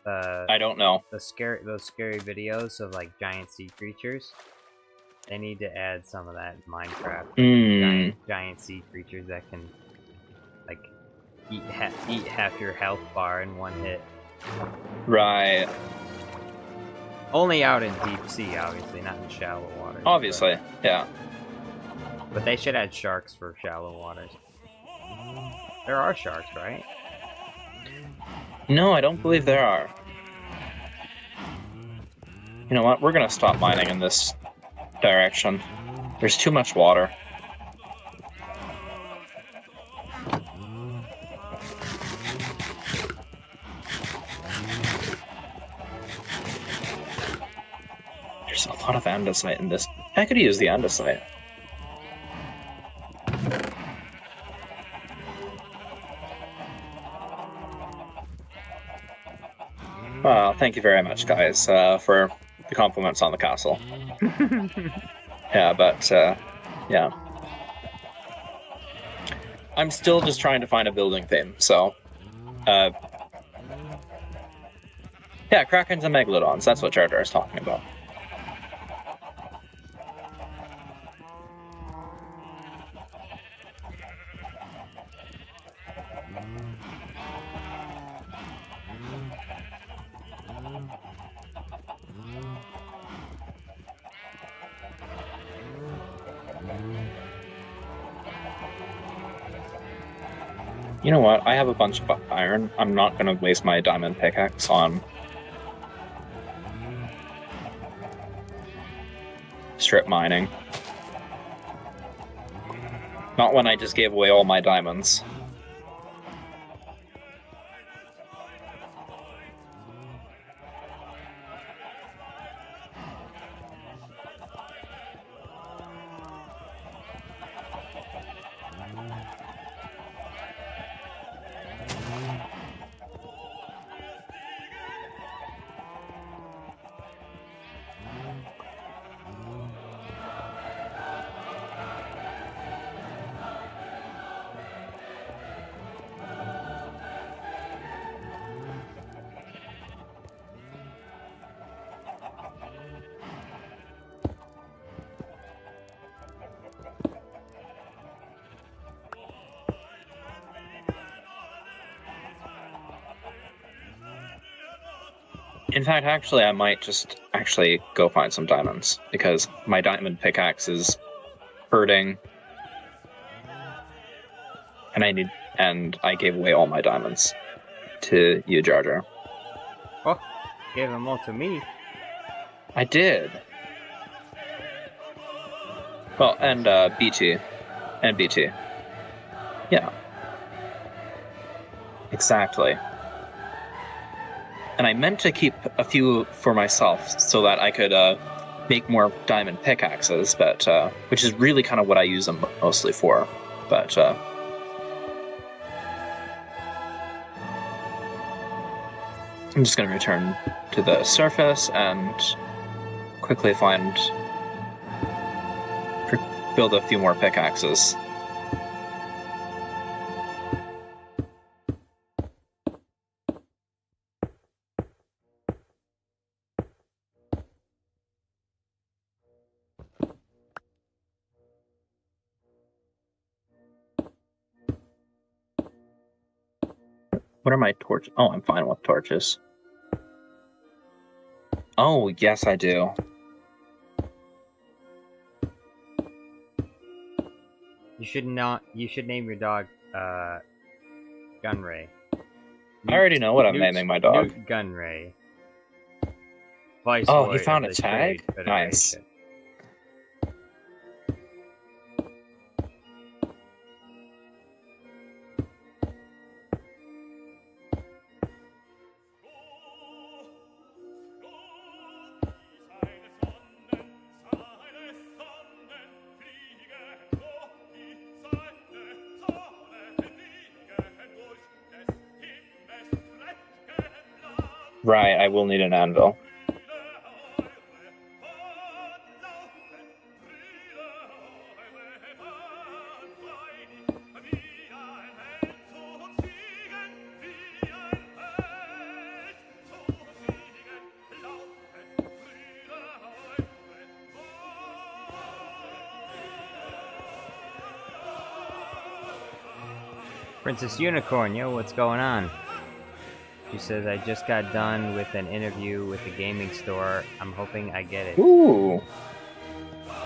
I don't know. those scary videos of like giant sea creatures. They need to add some of that in Minecraft. Giant sea creatures that can like eat half your health bar in one hit. Right. Only out in deep sea, obviously, not in shallow waters. Obviously, yeah. But they should add sharks for shallow waters. There are sharks, right? No, I don't believe there are. You know what? We're gonna stop mining in this direction. There's too much water. There's a lot of andesite in this. I could use the andesite. Well, thank you very much, guys, for the compliments on the castle. Yeah, but, yeah. I'm still just trying to find a building theme, so... yeah, Krakens and Megalodons, that's what Jar Jar is talking about. You know what? I have a bunch of iron. I'm not going to waste my diamond pickaxe on strip mining. Not when I just gave away all my diamonds. In fact, actually, I might just actually go find some diamonds, because my diamond pickaxe is hurting, and I gave away all my diamonds to you, Jar Jar. Oh, gave them all to me. I did. Well, and BT. And BT. Yeah. Exactly. And I meant to keep a few for myself so that I could make more diamond pickaxes, but which is really kind of what I use them mostly for. But I'm just going to return to the surface and quickly build a few more pickaxes. What are my torches? Oh, I'm fine with torches. Oh, yes, I do. You should name your dog, Gunray. I already know what I'm naming my dog. Gunray. Oh, he found a tag? Nice. Right, I will need an anvil. Princess Unicorn, yo, what's going on? She says, I just got done with an interview with the gaming store. I'm hoping I get it. Ooh.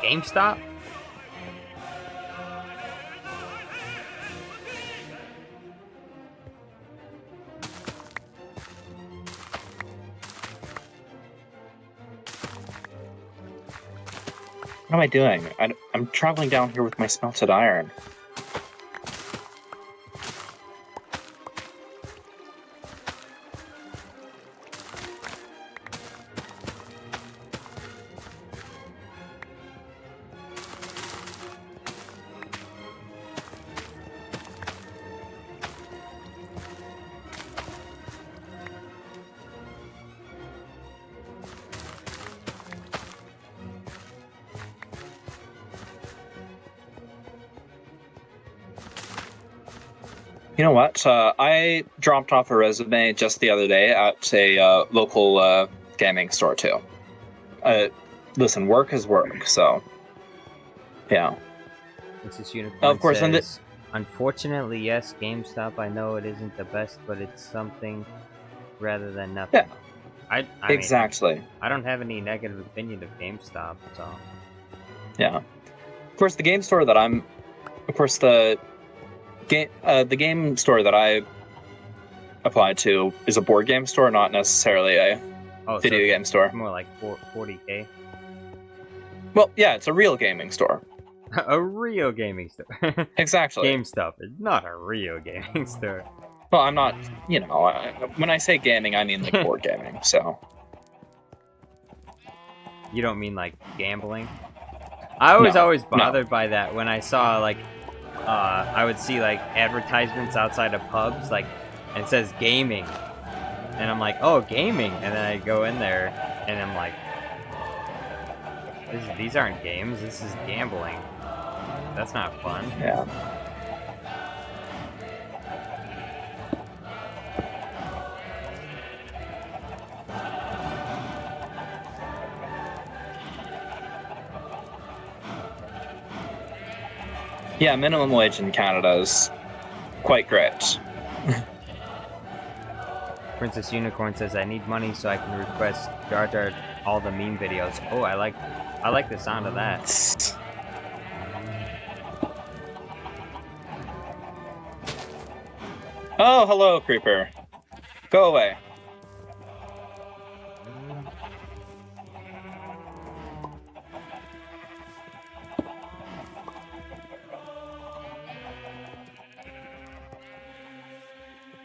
GameStop? What am I doing? I'm traveling down here with my smelted iron. You know what? I dropped off a resume just the other day at a local gaming store too. Listen, work is work, so yeah. Princess Unicorn Of course, says, unfortunately, yes, GameStop, I know it isn't the best, but it's something rather than nothing. Yeah. I Exactly. mean, I don't have any negative opinion of GameStop, so. Yeah. Of course, the game store that I'm... Of course, the game store that I applied to is a board game store, not necessarily a video game store. More like 40K. Well, yeah, it's a real gaming store. A real gaming store. Exactly. GameStop is not a real gaming store. Well, I'm not, you know, when I say gaming, I mean like board gaming, so. You don't mean like gambling? I was always bothered by that when I saw like, I would see like advertisements outside of pubs, like, and it says gaming. And I'm like, oh, gaming. And then I go in there and I'm like, these aren't games, this is gambling. That's not fun. Yeah. Yeah, minimum wage in Canada is quite great. Princess Unicorn says, I need money so I can request Jar Jar all the meme videos. Oh, I like the sound of that. Oh, hello, creeper. Go away.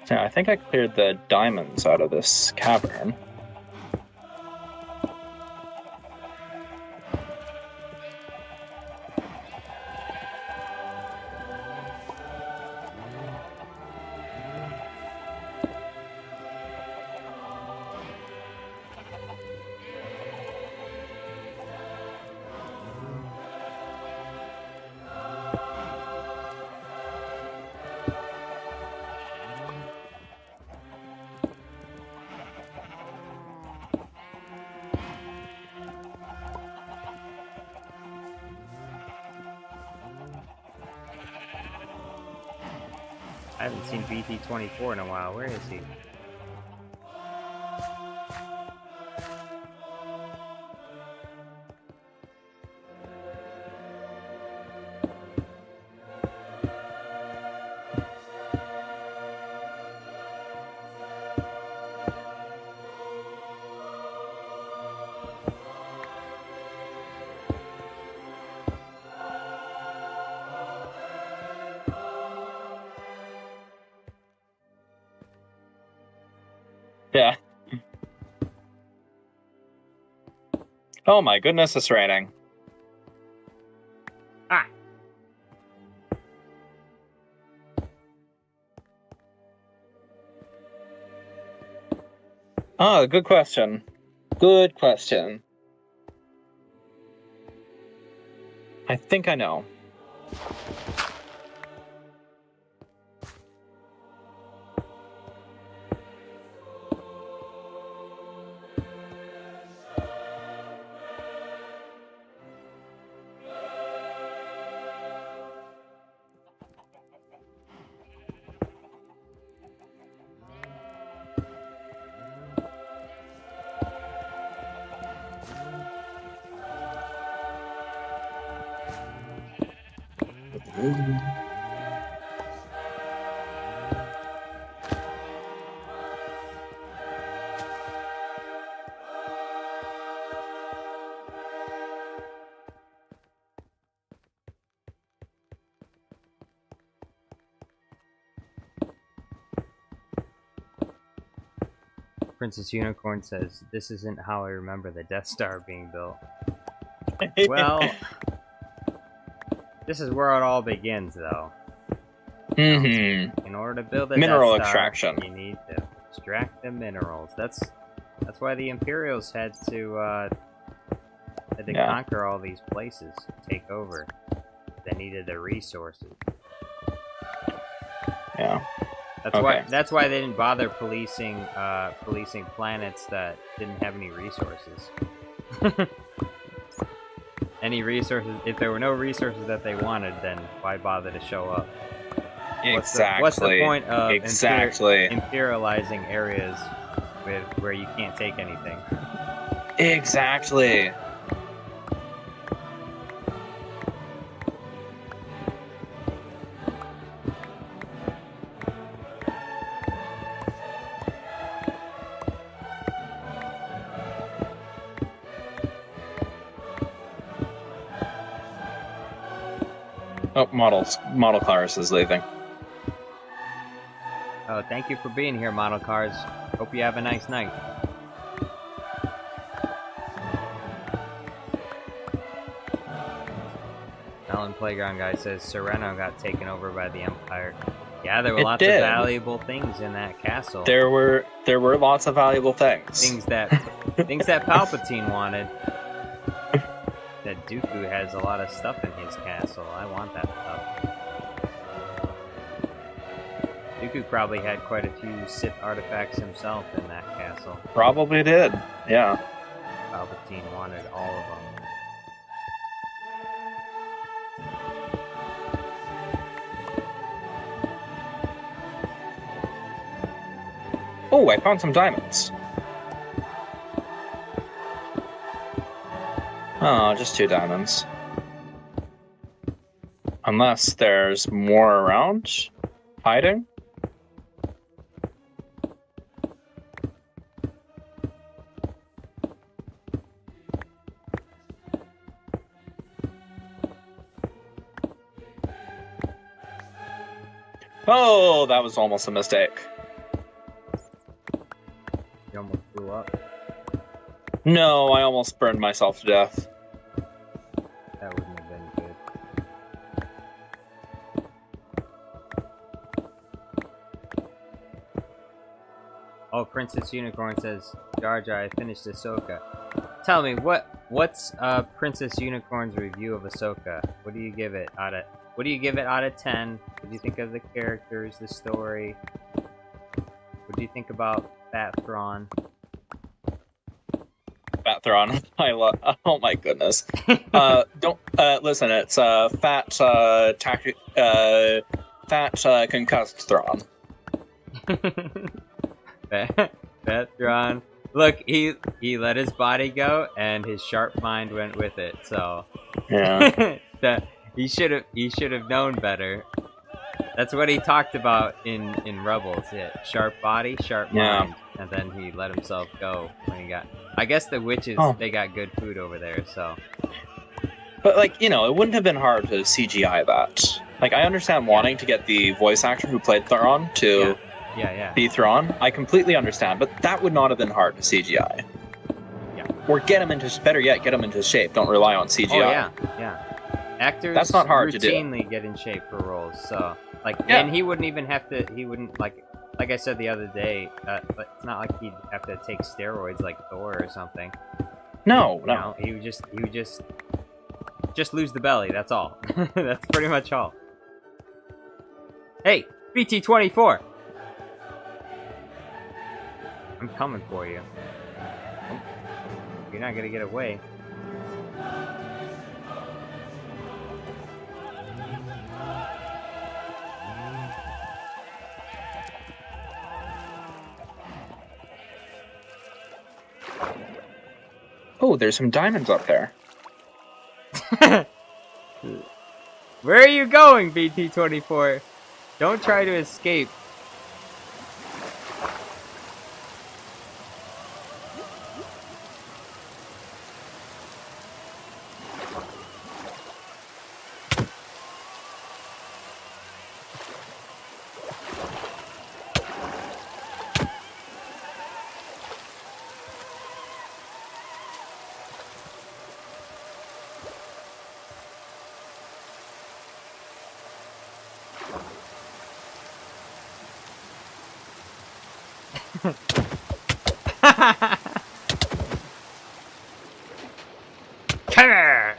So I think I cleared the diamonds out of this cavern. I haven't seen BT24 in a while. Where is he? Yeah. Oh my goodness, it's raining. Ah! Oh, good question. Good question. I think I know. Princess Unicorn says, "This isn't how I remember the Death Star being built." Well, this is where it all begins, though. Mm-hmm. In order to build a Mineral Death Star, extraction. you need to extract the minerals. That's why the Imperials had to conquer all these places, take over. They needed the resources. Yeah. That's why they didn't bother policing planets that didn't have any resources. Any resources? If there were no resources that they wanted, then why bother to show up? Exactly. What's the point of imperializing areas where you can't take anything? Exactly. Oh, Model Cars is leaving. Oh, thank you for being here, Model Cars. Hope you have a nice night. Alan Playground Guy says Sereno got taken over by the Empire. Yeah, there were lots of valuable things in that castle. There were lots of valuable things. Things that Palpatine wanted. That Dooku has a lot of stuff in his castle. I want that stuff. Dooku probably had quite a few Sith artifacts himself in that castle. Probably did, yeah. Palpatine wanted all of them. Oh, I found some diamonds. Oh, just 2 diamonds. Unless there's more around hiding. Oh, that was almost a mistake. You almost blew up. No, I almost burned myself to death. That wouldn't have been good. Oh, Princess Unicorn says, Jar Jar, I finished Ahsoka. Tell me, what's Princess Unicorn's review of Ahsoka? What do you give it out of 10? What do you think of the characters, the story? What do you think about Fat Thrawn? Fat Thrawn. I love. Oh my goodness. Don't listen. It's fat concussed Thrawn. Fat Thrawn. Look, he let his body go, and his sharp mind went with it. So yeah, he should have known better. That's what he talked about in Rebels. Yeah, sharp body, sharp mind, and then he let himself go when he got. I guess the witches they got good food over there, so. But like it wouldn't have been hard to CGI that. Like I understand wanting to get the voice actor who played Thrawn to be Thrawn. I completely understand, but that would not have been hard to CGI. Yeah. Or get him into shape. Don't rely on CGI. Oh yeah. Actors that's not hard to do. Routinely get in shape for roles, so and he wouldn't even have to. He wouldn't like like I said the other day, but it's not like he'd have to take steroids like Thor or something. No, You know, he would just lose the belly. That's all. That's pretty much all. Hey, BT24. I'm coming for you. Oh, you're not gonna get away. Oh, there's some diamonds up there. Where are you going, BT24? Don't try to escape. Come here!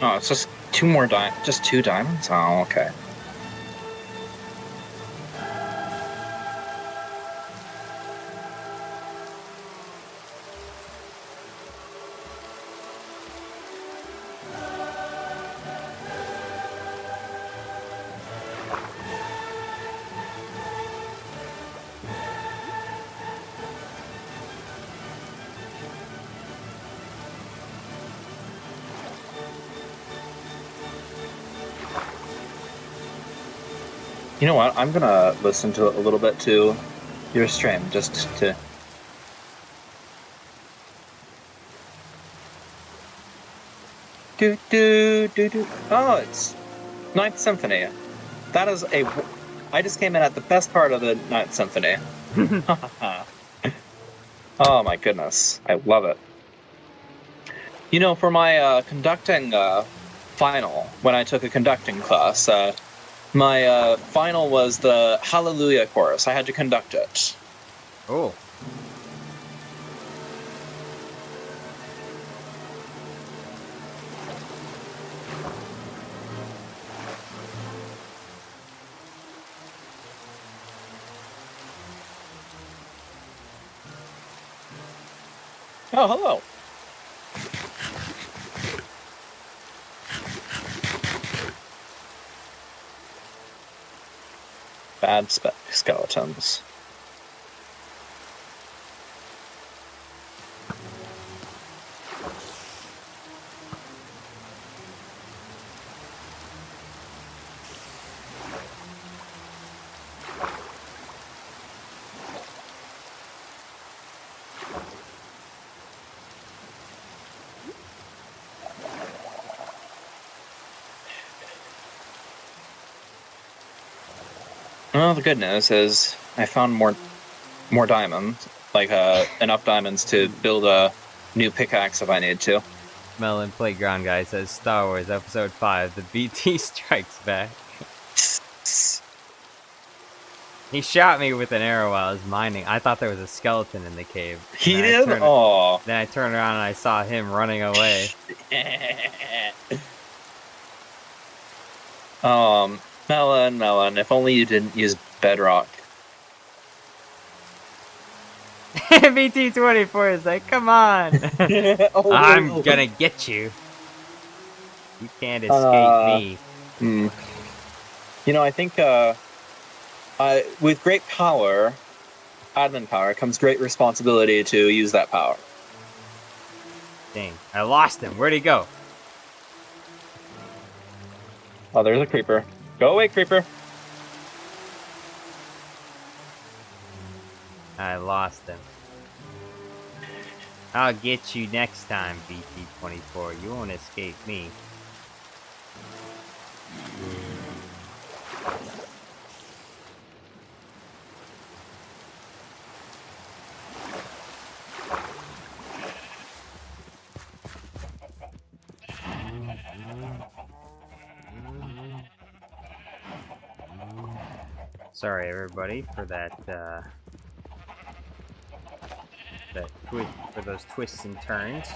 Oh, it's just just two diamonds? Oh, okay. You know what? I'm gonna listen to a little bit to your stream just to. Do do do do. Oh, it's Ninth Symphony. That is a. I just came in at the best part of the Ninth Symphony. Oh my goodness, I love it. You know, for my conducting final, when I took a conducting class, my final was the Hallelujah chorus. I had to conduct it. Oh. Oh, hello. Bad skeletons. Well, the good news is I found more diamonds, like enough diamonds to build a new pickaxe if I need to. Melon Playground Guy says Star Wars Episode 5, the BT Strikes Back. He shot me with an arrow while I was mining. I thought there was a skeleton in the cave. He did? Oh. Then I turned around and I saw him running away. Melon, if only you didn't use bedrock. BT24 is like, come on. I'm gonna get you. You can't escape me. You know, I think With great power, admin power, comes great responsibility to use that power. Dang, I lost him. Where'd he go? Oh, there's a creeper. Go away, creeper. I lost him. I'll get you next time, BT-24. You won't escape me. Sorry, everybody, for that, for those twists and turns.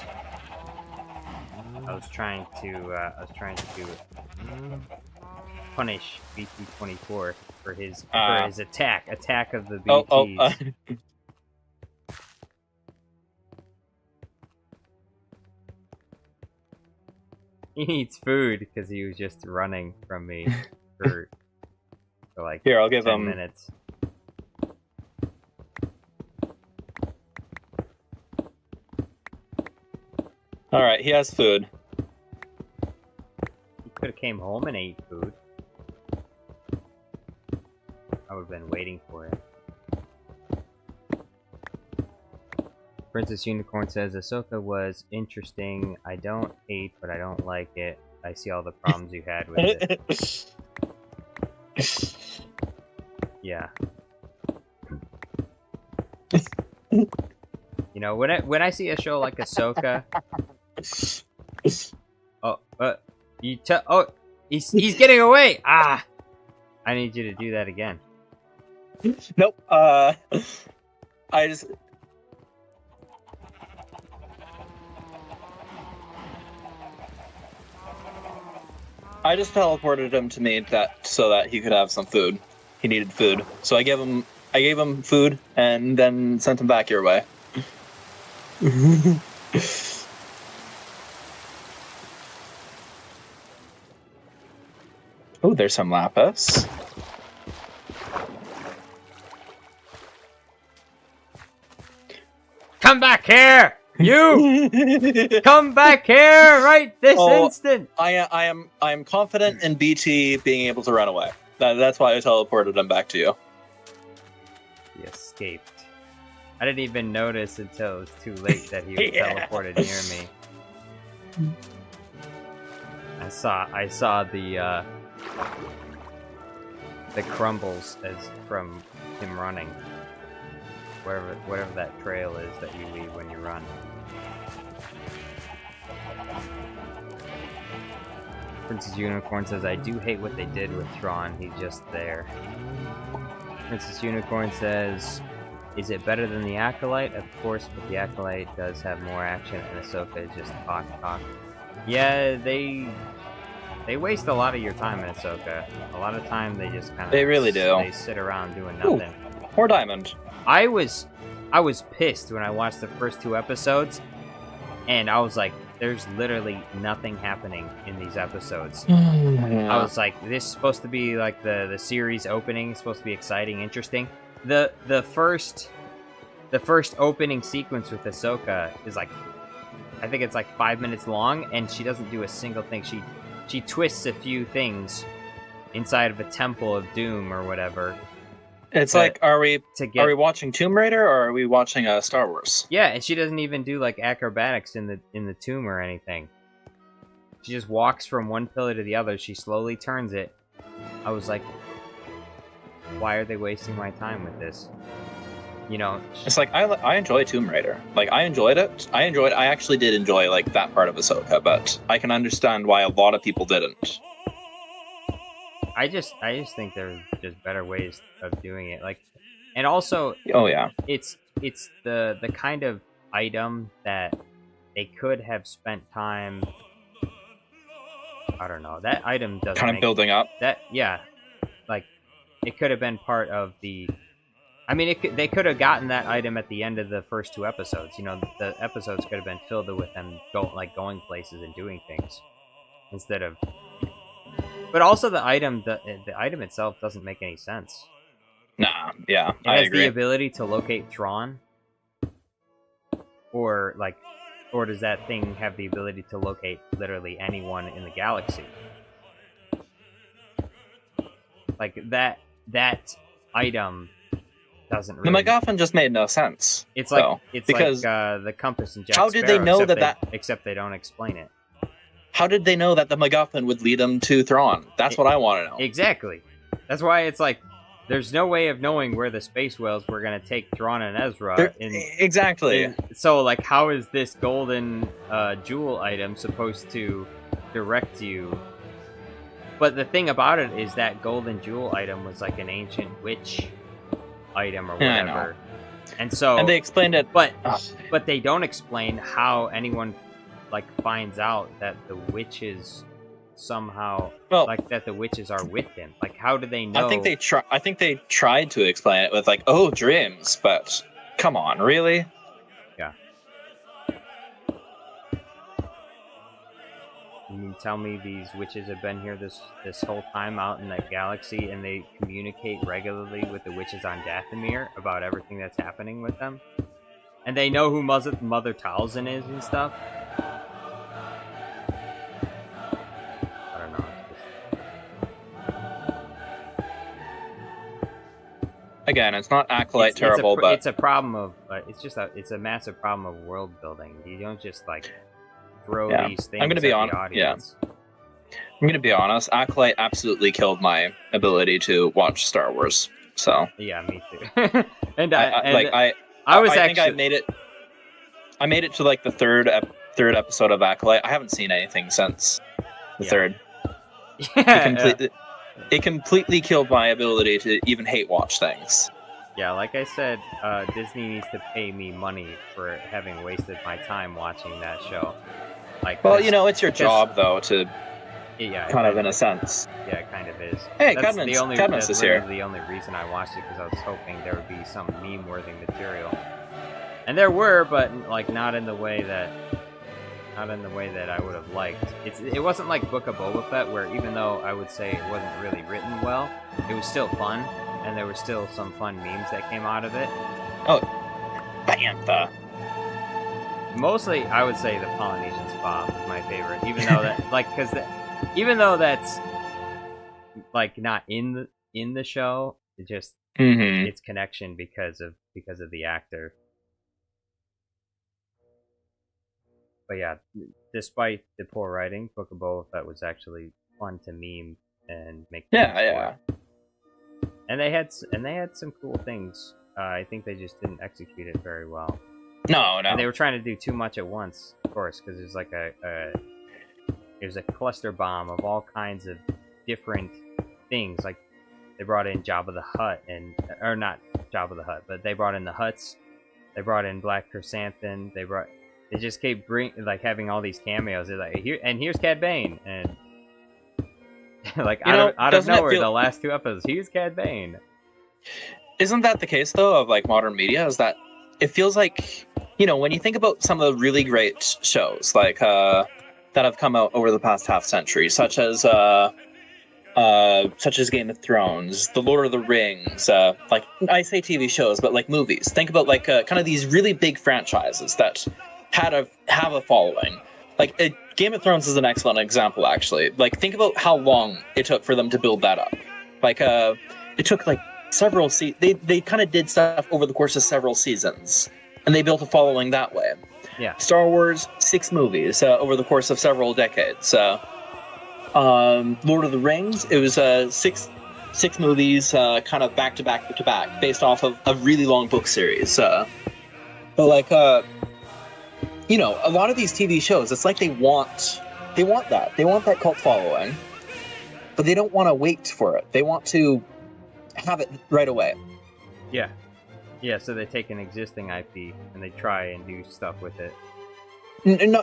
I was trying to punish BT-24 for his attack of the BTs. He needs food because he was just running from me for like Here, I'll give 10 him minutes. All right, he has food. He could have came home and ate food. I would have been waiting for it. Princess Unicorn says, Ahsoka was interesting. I don't hate, but I don't like it. I see all the problems you had with it. Yeah. You know, when I see a show like Ahsoka... he's getting away! Ah! I need you to do that again. Nope. I just teleported him to me so that he could have some food. He needed food, so I gave him food and then sent him back your way. Oh, there's some lapis. Come back here! You! Come back here right this instant! I am confident in BT being able to run away. That's why I teleported him back to you. He escaped. I didn't even notice until it was too late that he was teleported near me. I saw the crumbles as from him running. Whatever that trail is that you leave when you run. Princess Unicorn says, I do hate what they did with Thrawn. He's just there. Princess Unicorn says, is it better than the Acolyte? Of course, but the Acolyte does have more action and Ahsoka is just talk. Yeah, they waste a lot of your time in Ahsoka. A lot of time they just kind of... They really do. They sit around doing nothing. Ooh, more diamond. I was pissed when I watched the first 2 episodes, and I was like, there's literally nothing happening in these episodes. I was like, this is supposed to be like the series opening, it's supposed to be exciting, interesting. The first opening sequence with Ahsoka is like, I think it's like 5 minutes long, and she doesn't do a single thing. She twists a few things inside of a temple of doom or whatever. It's like, are we watching Tomb Raider or are we watching Star Wars? Yeah, and she doesn't even do like acrobatics in the tomb or anything. She just walks from one pillar to the other. She slowly turns it. I was like, why are they wasting my time with this? You know, it's like I enjoy Tomb Raider. Like I enjoyed it. I actually did enjoy like that part of Ahsoka, but I can understand why a lot of people didn't. I just think there's just better ways of doing it. Like, and also, oh yeah, it's the kind of item that they could have spent time. I don't know. That item doesn't kind of building up. That like it could have been part of the. I mean, they could have gotten that item at the end of the first 2 episodes. You know, the episodes could have been filled with them going places and doing things instead of. But also the item itself doesn't make any sense. Nah, yeah, It I has agree. the ability to locate Thrawn, or does that thing have the ability to locate literally anyone in the galaxy? Like that item doesn't really. The MacGuffin just made no sense. It's like though, it's because like the compass in Jack how did they Sparrow, know except they don't explain it. How did they know that the MacGuffin would lead them to Thrawn? That's what I want to know. Exactly. That's why it's like there's no way of knowing where the space whales were gonna take Thrawn and Ezra. Exactly. So like, how is this golden jewel item supposed to direct you? But the thing about it is that golden jewel item was like an ancient witch item or whatever. And they explained it, but they don't explain how anyone like finds out that the witches somehow that the witches are with him. Like, how do they know? I think they tried to explain it with like, oh, dreams, but come on, really? Yeah. You mean tell me these witches have been here this whole time out in that galaxy, and they communicate regularly with the witches on Dathomir about everything that's happening with them? And they know who Mother Talzin is and stuff? I don't know. Again, it's not Acolyte terrible, but it's a problem of it's a massive problem of world building. You don't just like throw these things. I'm gonna be honest. Yeah, I'm gonna be honest. Acolyte absolutely killed my ability to watch Star Wars. So yeah, me too. and I think I made it. I made it to like the third episode of Acolyte. I haven't seen anything since the third. It completely killed my ability to even hate watch things. Yeah, like I said, Disney needs to pay me money for having wasted my time watching that show. Like, well, you know, it's your job though to, kind of in a sense. Yeah, it kind of is. Hey, that's Cadmus is here. The only reason I watched it, because I was hoping there would be some meme-worthy material, and there were, but like not in the way that I would have liked. It wasn't like Book of Boba Fett, where even though I would say it wasn't really written well, it was still fun, and there were still some fun memes that came out of it. Oh, Bantha. Mostly, I would say the Polynesian Spa was my favorite, even though that, even though that's like not in the show, it just its connection because of the actor. But yeah, despite the poor writing, Book of Boba Fett was actually fun to meme and make. Yeah. And they had some cool things. I think they just didn't execute it very well. No. And they were trying to do too much at once, of course, because there's like there's a cluster bomb of all kinds of different things. Like they brought in Jabba the Hutt, or not Jabba the Hutt, but they brought in the Hutts. They brought in Black Chrysanthemum. They just kept having all these cameos. They're like, here's Cad Bane, and like out of nowhere, the last two episodes, here's Cad Bane. Isn't that the case though of like modern media? Is that it feels like, you know, when you think about some of the really great shows like that have come out over the past half century, such as Game of Thrones, The Lord of the Rings, like I say TV shows, but like movies. Think about like kind of these really big franchises that have a following. Like Game of Thrones is an excellent example, actually. Like think about how long it took for them to build that up. Like it took like several they kind of did stuff over the course of several seasons, and they built a following that way. Yeah. Star Wars, 6 movies over the course of several decades. Lord of the Rings, it was 6 movies, kind of back to back, based off of a really long book series. But like, you know, a lot of these TV shows, it's like they want that cult following, but they don't want to wait for it. They want to have it right away. Yeah, so they take an existing IP and they try and do stuff with it.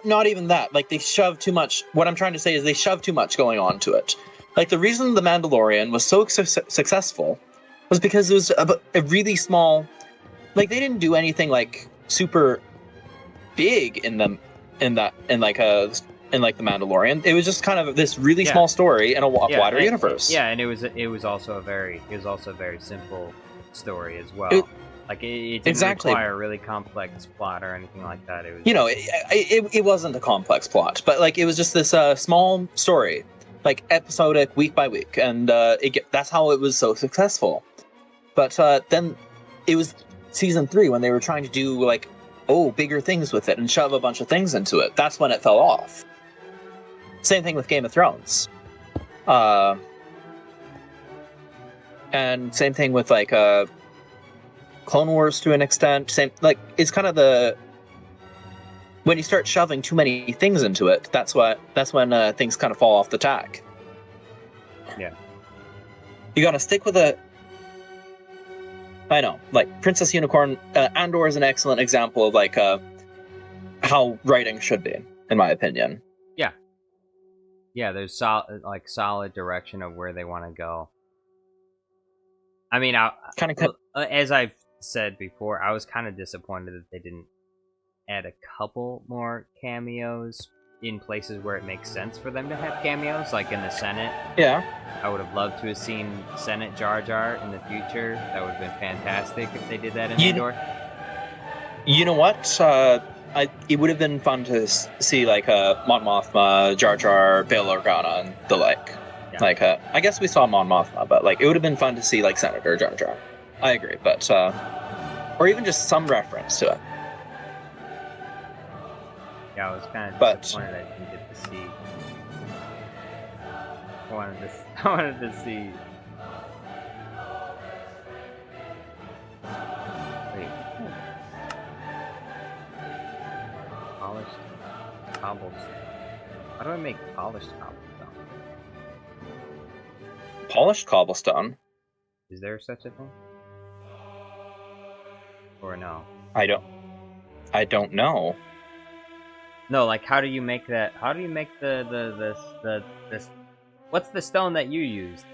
Not even that. Like, they shove too much. What I'm trying to say is they shove too much going on to it. Like, the reason The Mandalorian was so successful was because it was a really small... Like, they didn't do anything, like, super big in The Mandalorian. It was just kind of this really small story in a wider universe. Yeah, and it was also a very simple story as well. It didn't exactly. require a really complex plot or anything like that. It was, it wasn't a complex plot, but like it was just this small story, like episodic, week by week, and that's how it was so successful. But then it was season 3 when they were trying to do like bigger things with it and shove a bunch of things into it. That's when it fell off. Same thing with Game of Thrones. And same thing with like Clone Wars to an extent. Same, like it's kind of when you start shoving too many things into it, that's when things kind of fall off the tack. Yeah. You gotta stick with I know, like Princess Unicorn, Andor is an excellent example of like how writing should be, in my opinion. Yeah. Yeah, there's solid direction of where they want to go. I mean, as I've said before, I was kind of disappointed that they didn't add a couple more cameos in places where it makes sense for them to have cameos, like in the Senate. Yeah. I would have loved to have seen Senate Jar Jar in the future. That would have been fantastic if they did that in Andor. You know what? It would have been fun to see like Mon Mothma, Jar Jar, Bail Organa, and the like. Yeah. Like, I guess we saw Mon Mothma, but like it would have been fun to see like Senator Jar Jar. I agree, but or even just some reference to it. Yeah, I was kind of disappointed I didn't get to see. I wanted to see. Wait. Polished cobblestone. How do I make polished cobblestone? Polished cobblestone? Is there such a thing? Or no? I don't know. No, like how do you make that? How do you make this? What's the stone that you used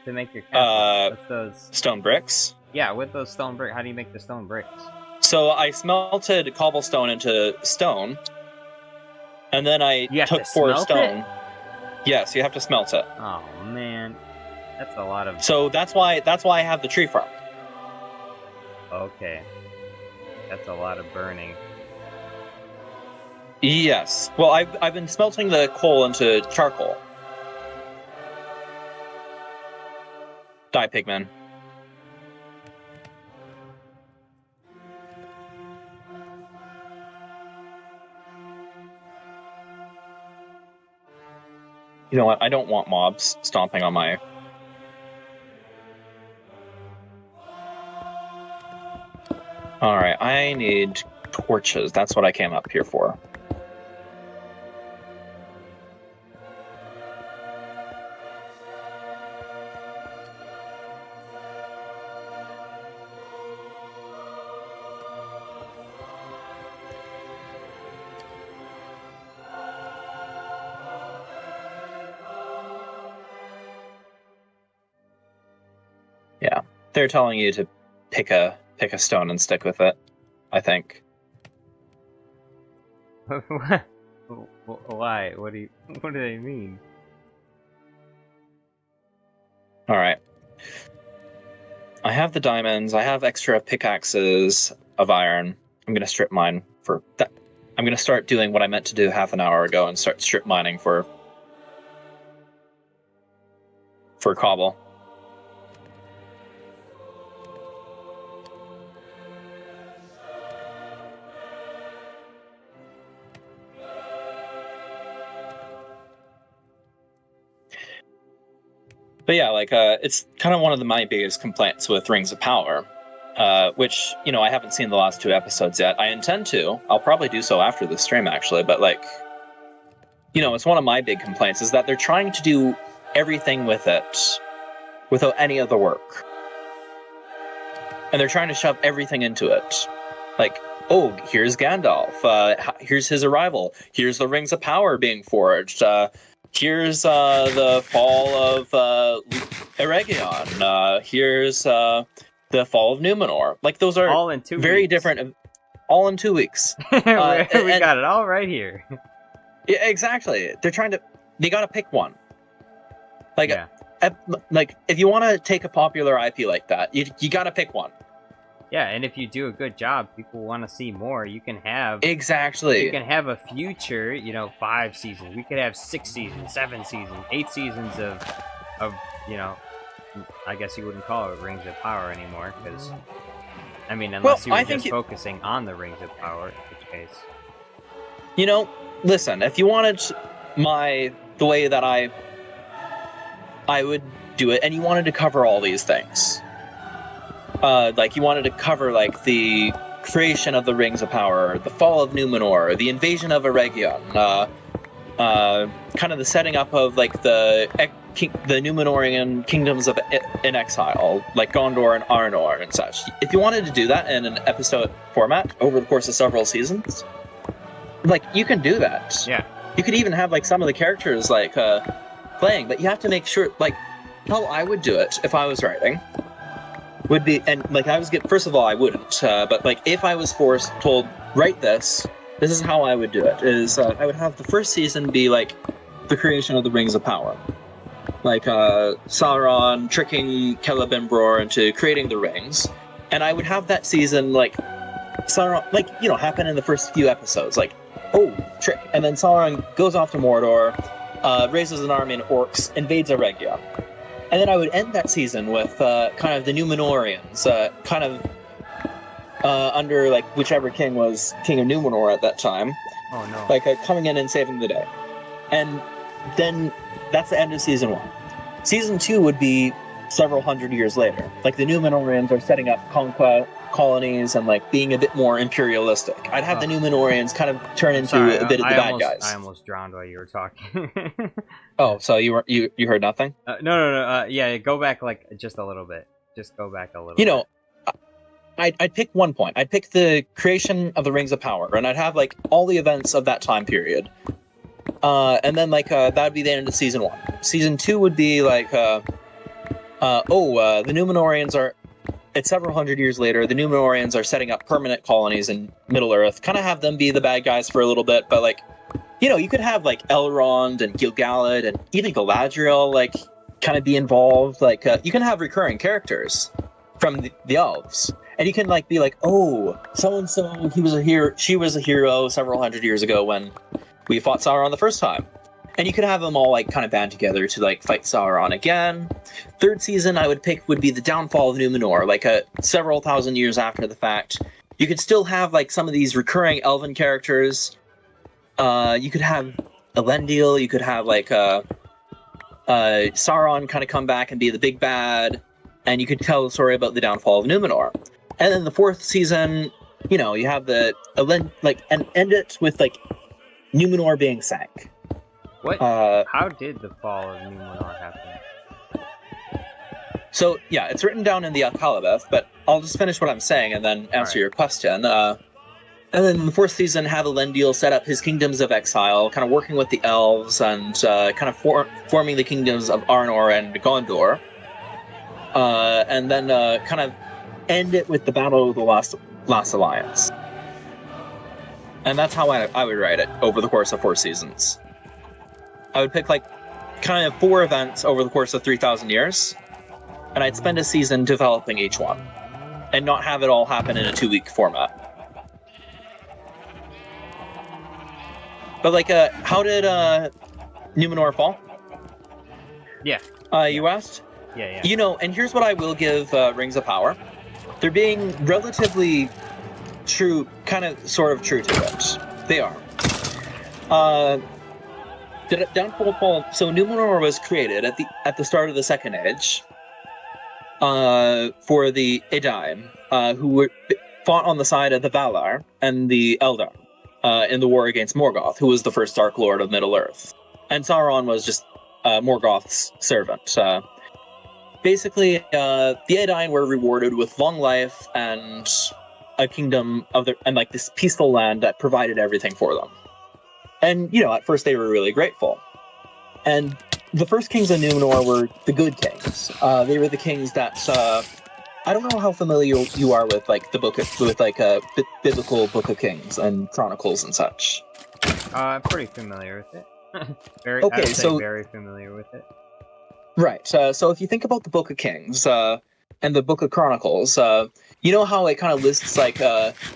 to make your castle? What's those stone bricks? Yeah, with those stone bricks. How do you make the stone bricks? So I smelted cobblestone into stone, and then I took 4 stone. Yes, you have to smelt it. Oh man, that's a lot of. So that's why I have the tree farm. Okay, that's a lot of burning. Yes. Well, I've been smelting the coal into charcoal. Die, pigman. You know what? I don't want mobs stomping on my... Alright, I need torches. That's what I came up here for. Yeah, they're telling you to pick a stone and stick with it, I think. Why? What do they mean? All right. I have the diamonds. I have extra pickaxes of iron. I'm gonna strip mine for that. I'm gonna start doing what I meant to do half an hour ago and start strip mining for cobble. But yeah, like it's kind of one of my biggest complaints with Rings of Power, which, you know, I haven't seen the last 2 episodes yet. I intend to. I'll probably do so after the stream, actually. But like, you know, it's one of my big complaints is that they're trying to do everything with it without any of the work. And they're trying to shove everything into it. Like, oh, here's Gandalf. Here's his arrival. Here's the Rings of Power being forged. Here's the fall of Eregion. Here's the fall of Numenor. Like, those are all in 2 very weeks. Different. All in 2 weeks. We got it all right here. Yeah, exactly. They got to pick one. Like, yeah. like if you want to take a popular IP like that, you got to pick one. Yeah, and if you do a good job, people want to see more. You can have exactly. You can have a future, 5 seasons. We could have 6 seasons, 7 seasons, 8 seasons of I guess you wouldn't call it Rings of Power anymore, because I mean, unless you were just focusing on the Rings of Power, in which case. Listen, if you wanted the way that I would do it, and you wanted to cover all these things. Like you wanted to cover like the creation of the Rings of Power, the fall of Numenor, the invasion of Eregion, kind of the setting up of like the Numenorian kingdoms in exile, like Gondor and Arnor and such. If you wanted to do that in an episode format over the course of several seasons, like you can do that. Yeah. You could even have like some of the characters like playing, but you have to make sure like how I would do it if I was writing. Would be, and like first of all, I wouldn't, but like if I was told, write this is how I would do it, is I would have the first season be like the creation of the Rings of Power. Like Sauron tricking Celebrimbor into creating the rings. And I would have that season like Sauron, like, happen in the first few episodes, like, oh, trick. And then Sauron goes off to Mordor, raises an army of orcs, invades Eregion. And then I would end that season with kind of the Numenorians, kind of under like whichever king was king of Numenor at that time. Oh no! Like coming in and saving the day, and then that's the end of season 1. Season 2 would be several hundred years later. Like the Numenorians are setting up conquest colonies and like being a bit more imperialistic. I'd have the Numenorians kind of turn into a bit of the bad guys. I almost drowned while you were talking. Oh, so you heard nothing? No. Yeah, go back like just a little bit. Just go back a little. bit. I'd pick one point. I'd pick the creation of the Rings of Power, and I'd have like all the events of that time period. And then like that'd be the end of season 1. Season 2 would be like, the Numenorians are. It's several hundred years later. The Numenorians are setting up permanent colonies in Middle Earth. Kind of have them be the bad guys for a little bit, but like, you could have like Elrond and Gil-galad and even Galadriel like kind of be involved. Like, you can have recurring characters from the elves, and you can like be like, oh, so and so, he was a hero. She was a hero several hundred years ago when we fought Sauron the first time. And you could have them all like kind of band together to like fight Sauron again. Third season I would pick would be the downfall of Numenor, like several thousand years after the fact. You could still have like some of these recurring elven characters. You could have Elendil. You could have like Sauron kind of come back and be the big bad, and you could tell the story about the downfall of Numenor. And then the fourth season, you have the and end it with like Numenor being sank. What? How did the fall of Numenor happen? So, yeah, it's written down in the Alcalabeth, but I'll just finish what I'm saying and then answer your question. And then in the fourth season, have Elendil set up his kingdoms of exile, kind of working with the elves and kind of forming the kingdoms of Arnor and Gondor. And then kind of end it with the Battle of the Last Alliance. And that's how I would write it over the course of 4 seasons. I would pick like kind of 4 events over the course of 3,000 years, and I'd spend a season developing each one, and not have it all happen in a 2-week format. But like, how did Numenor fall? Yeah. You asked? Yeah. And here's what I will give Rings of Power. They're being relatively true, kind of sort of true to it. They are. So Numenor was created at the start of the Second Age for the Edain, who fought on the side of the Valar and the Eldar in the war against Morgoth, who was the first Dark Lord of Middle-earth. And Sauron was just Morgoth's servant. Basically, the Edain were rewarded with long life and a kingdom and like this peaceful land that provided everything for them. And, at first they were really grateful. And the first kings of Numenor were the good kings. They were the kings that, I don't know how familiar you are with, like, biblical Book of Kings and Chronicles and such. I'm pretty familiar with it. Very familiar with it. Right. So if you think about the Book of Kings and the Book of Chronicles, you know how it kind of lists like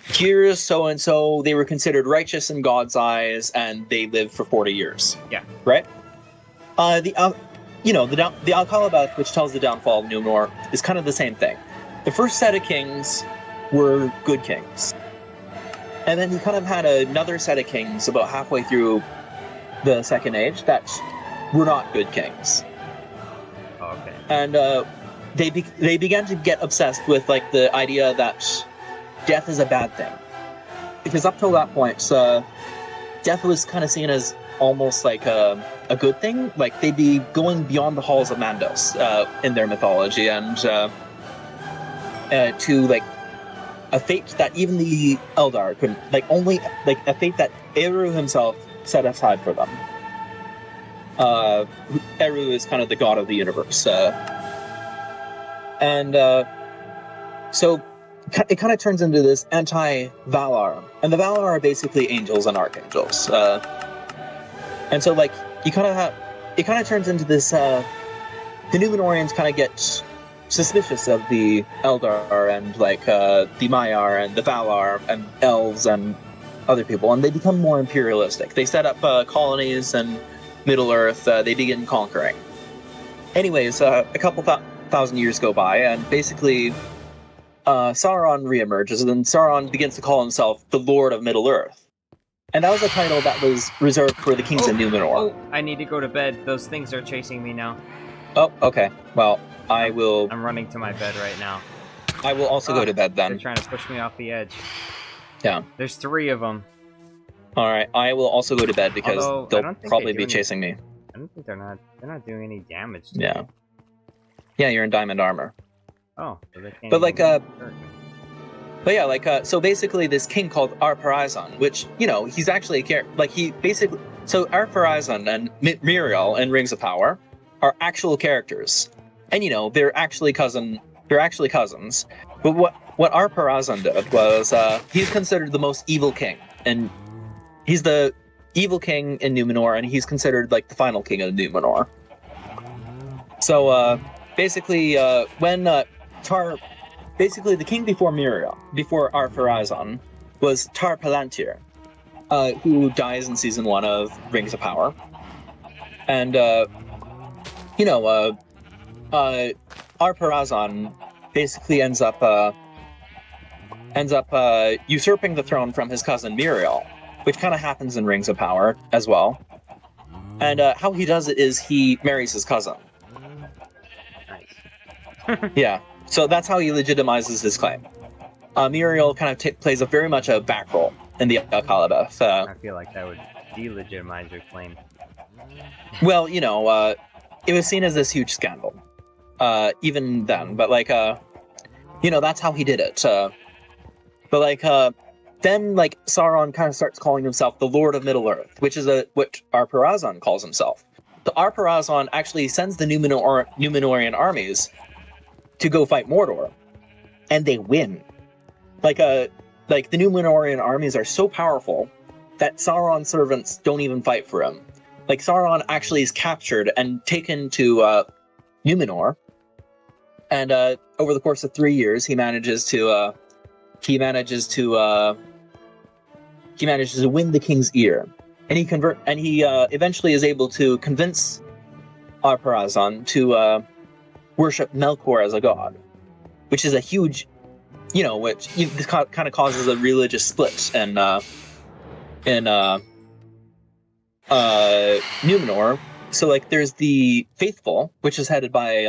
here's so and so, they were considered righteous in God's eyes and they lived for 40 years. Yeah. Right. The Al-Kalabath, which tells the downfall of Numenor, is kind of the same thing. The first set of kings were good kings, and then you kind of had another set of kings about halfway through the Second Age that were not good kings. Oh, okay. And they began to get obsessed with like the idea that death is a bad thing, because up till that point, death was kind of seen as almost like a good thing. Like they'd be going beyond the halls of Mandos in their mythology, and to like a fate that even the Eldar couldn't, like only like a fate that Eru himself set aside for them. Eru is kind of the god of the universe, so it kind of turns into this anti-Valar, and the Valar are basically angels and archangels, and so like it kind of turns into this. The Numenorians kind of get suspicious of the Eldar and like the Maiar and the Valar and elves and other people, and they become more imperialistic. They set up colonies and Middle Earth. They begin conquering. Anyways, a couple thousand years go by, and basically Sauron reemerges, and Sauron begins to call himself the Lord of Middle Earth. And that was a title that was reserved for the kings of Numenor. Oh, I need to go to bed. Those things are chasing me now. Oh, okay. Well, I will... I'm running to my bed right now. I will also go to bed then. They're trying to push me off the edge. Yeah. There's 3 of them. Alright, I will also go to bed because they'll probably be chasing me. I don't think they're not doing any damage to me. Yeah. Yeah, you're in diamond armor. Oh, so they can't but like hurt me. But yeah, like so basically this king called Ar-Pharazôn, which, you know, he's actually so Ar-Pharazôn and Miriel in Rings of Power are actual characters. And you know, they're actually cousins. But what Ar-Pharazôn did was he's considered the most evil king, and he's the evil king in Numenor, and he's considered like the final king of Numenor. So basically when basically the king before Ar-Pharazôn was Tar Palantir, who dies in season 1 of Rings of Power. And Ar-Pharazôn basically ends up usurping the throne from his cousin Miriel, which kind of happens in Rings of Power as well. And how he does it is he marries his cousin. Nice. Yeah, so that's how he legitimizes his claim. Miriel kind of plays very much a back role in the Al-Kalabath. I feel like that would delegitimize your claim. Well, you know, it was seen as this huge scandal, even then. But like, you know, that's how he did it. But like, then like Sauron kind of starts calling himself the Lord of Middle Earth, which is what Ar-Pharazôn calls himself. The Ar-Pharazôn actually sends the Numenorian armies to go fight Mordor, and they win. Like the Numenorian armies are so powerful that Sauron's servants don't even fight for him. Like Sauron actually is captured and taken to Numenor, and over the course of 3 years, he manages to win the king's ear, and he eventually is able to convince Ar-Pharazôn to worship Melkor as a god, which is a huge, you know, this kind of causes a religious split in Numenor. So like, there's the faithful, which is headed by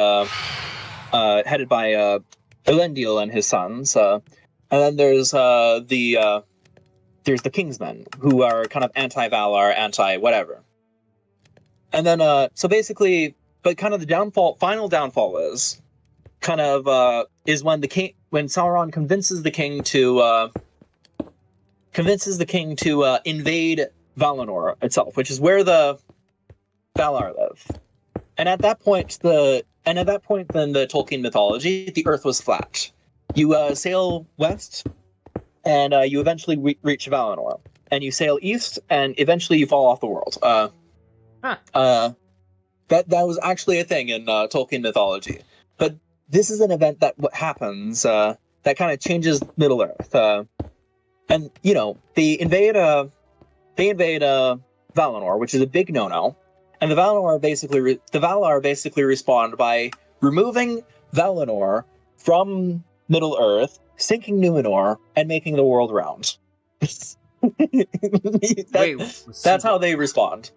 Elendil and his sons, and then there's the Kingsmen, who are kind of anti-Valar, anti-whatever. And then so basically, but kind of the final downfall is when Sauron convinces the king to invade Valinor itself, which is where the Valar live. And at that point, then the Tolkien mythology, the Earth was flat. You sail west, and you eventually reach Valinor, and you sail east, and eventually you fall off the world. That was actually a thing in Tolkien mythology. But this is an event that happens that kind of changes Middle Earth. And they invade Valinor, which is a big no-no. And the Valar basically respond by removing Valinor from Middle Earth, sinking Numenor, and making the world round. That's how they respond.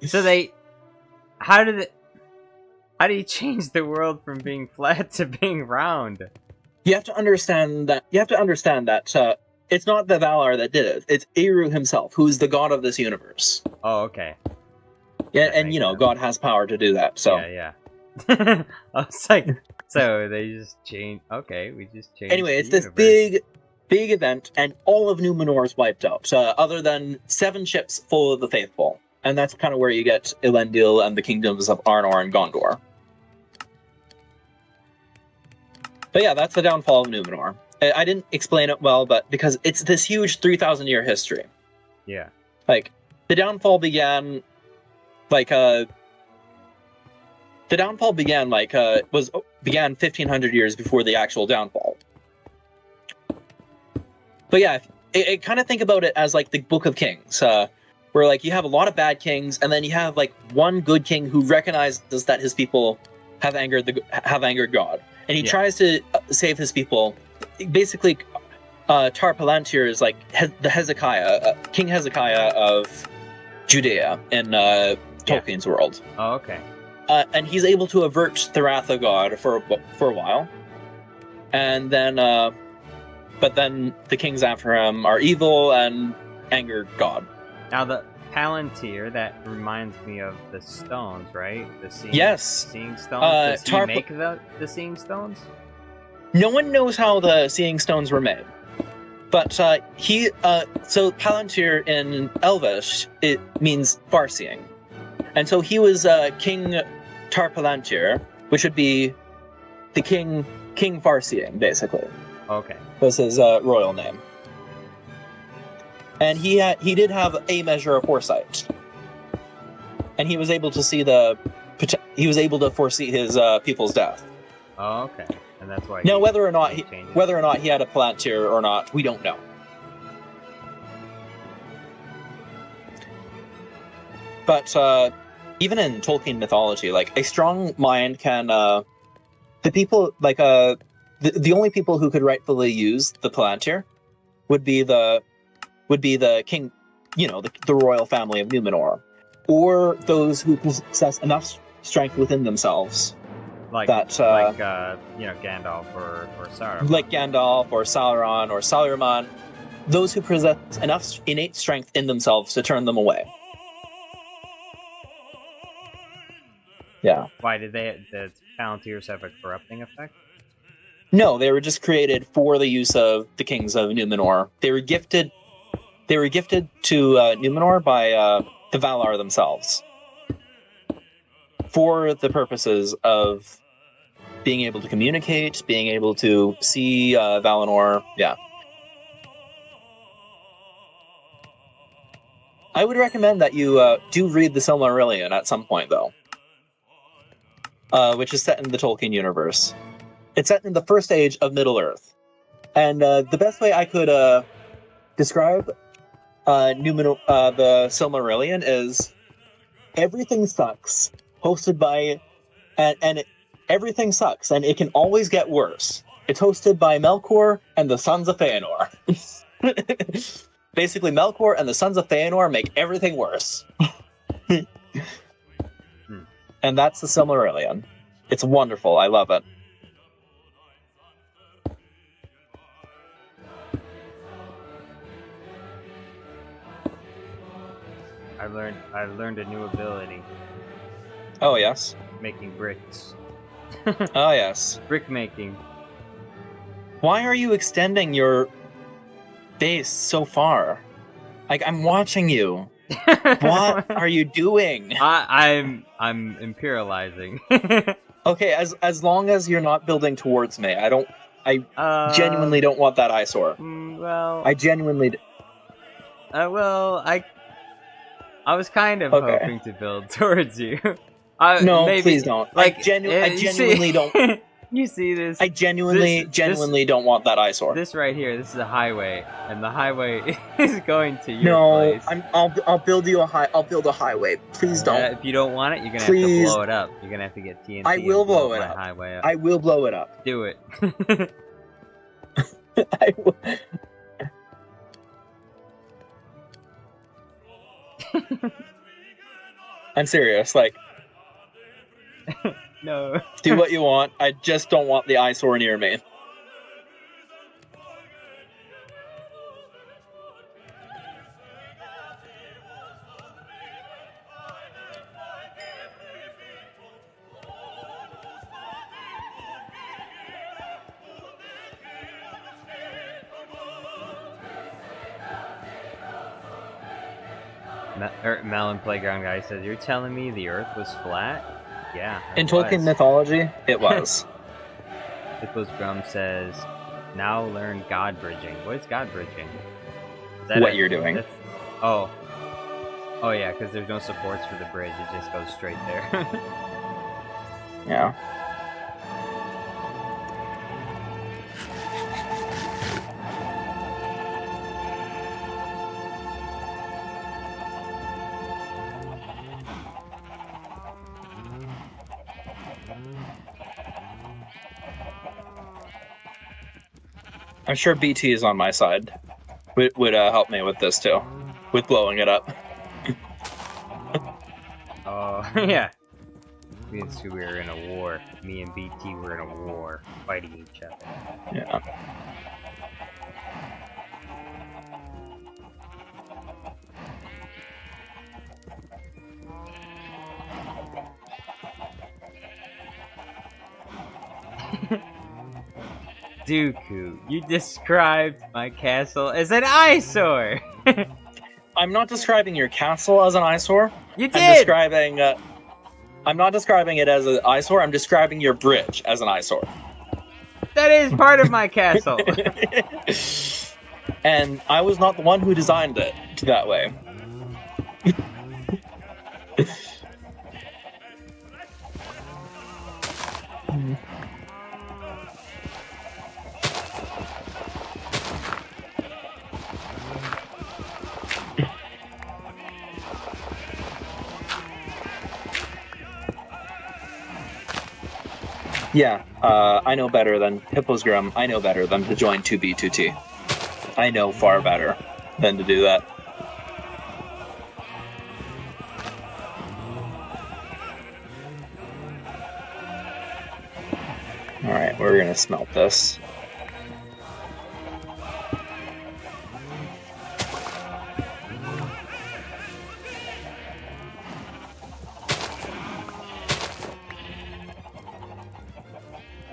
So how do you change the world from being flat to being round? You have to understand that. It's not the Valar that did it. It's Eru himself, who's the god of this universe. Oh, okay. Yeah, and God has power to do that. So yeah. I was like, so they just change. Okay, we just changed. Anyway, it's universe. this big event, and all of Numenor is wiped out, other than 7 ships full of the faithful, and that's kind of where you get Elendil and the kingdoms of Arnor and Gondor. But yeah, that's the downfall of Numenor. I didn't explain it well, but because it's this huge 3,000-year history. Yeah. Like, the downfall began, began 1,500 years before the actual downfall. But yeah, it kind of think about it as like the Book of Kings, where like you have a lot of bad kings, and then you have like one good king who recognizes that his people have angered God, and he tries to save his people. Basically, Tar Palantir is like the Hezekiah, King Hezekiah of Judea in Tolkien's world. Oh, okay. And he's able to avert the wrath of God for a while, and then, but then the kings after him are evil and anger God. Now the Palantir, that reminds me of the stones, right? The seeing stones. Does he make the seeing stones? No one knows how the seeing stones were made, but so Palantir in Elvish, it means far seeing, and so he was King Tar Palantir, which would be the King Farseeing, basically. Okay. Was his royal name. And he did have a measure of foresight. And he was able to foresee his people's death. Oh, okay. And that's why now whether or not he had a Palantir or not, we don't know. But even in Tolkien mythology, like a strong mind can the only people who could rightfully use the Palantir would be the king, the royal family of Numenor, or those who possess enough strength within themselves, Gandalf or Sauron, like Gandalf or Sauron or Saruman, those who possess enough innate strength in themselves to turn them away. Yeah. Why did the Palantirs have a corrupting effect? No, they were just created for the use of the kings of Numenor. They were gifted to Numenor by the Valar themselves for the purposes of being able to communicate, being able to see Valinor. Yeah. I would recommend that you do read the Silmarillion at some point, though, which is set in the Tolkien universe. It's set in the first age of Middle Earth. And the best way I could describe the Silmarillion is everything sucks, hosted by... everything sucks, and it can always get worse. It's hosted by Melkor and the Sons of Feanor. Basically, Melkor and the Sons of Feanor make everything worse. And that's the Silmarillion. It's wonderful. I love it. I've learned a new ability. Oh, yes? Making bricks. Oh, yes. Brick making. Why are you extending your base so far? Like, I'm watching you. What are you doing? I'm imperializing. Okay, as long as you're not building towards me, I genuinely don't want that eyesore. Well, I genuinely. I was kind of Okay. hoping to build towards you. No, maybe, please don't. Like, I genuinely don't. You see this? I genuinely don't want that eyesore. This right here, this is a highway, and the highway is going to your No, place. I'll build you a highway. Please don't. If you don't want it, you're gonna have Please. to blow it up. You're gonna have to get TNT. I will and blow it my up. Highway up. I will blow it up. Do it. I will. I'm serious. Like, No. do what you want. I just don't want the eyesore near me. Melon Playground guy says, "You're telling me the Earth was flat?" Yeah. In Tolkien mythology, it was. Pickles Grum says, "Now learn God bridging." What is God bridging? Is What you're doing. Oh. Oh yeah, because there's no supports for the bridge. It just goes straight there. Yeah. I'm sure BT is on my side. Would help me with this too, with blowing it up. Oh yeah. These two were in a war. Me and BT were in a war, fighting each other. Yeah. Dooku, you described my castle as an eyesore! I'm not describing your castle as an eyesore. You did! I'm not describing it as an eyesore, I'm describing your bridge as an eyesore. That is part of my castle! And I was not the one who designed it that way. Yeah, I know better than Hipposgrim. I know better than to join 2B2T. I know far better than to do that. Alright, we're gonna smelt this.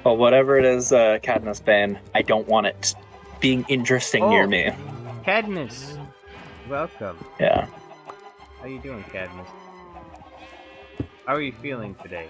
Well, whatever it is, Cadmus Bane, I don't want it being interesting near me. Cadmus! Welcome. Yeah. How you doing, Cadmus? How are you feeling today?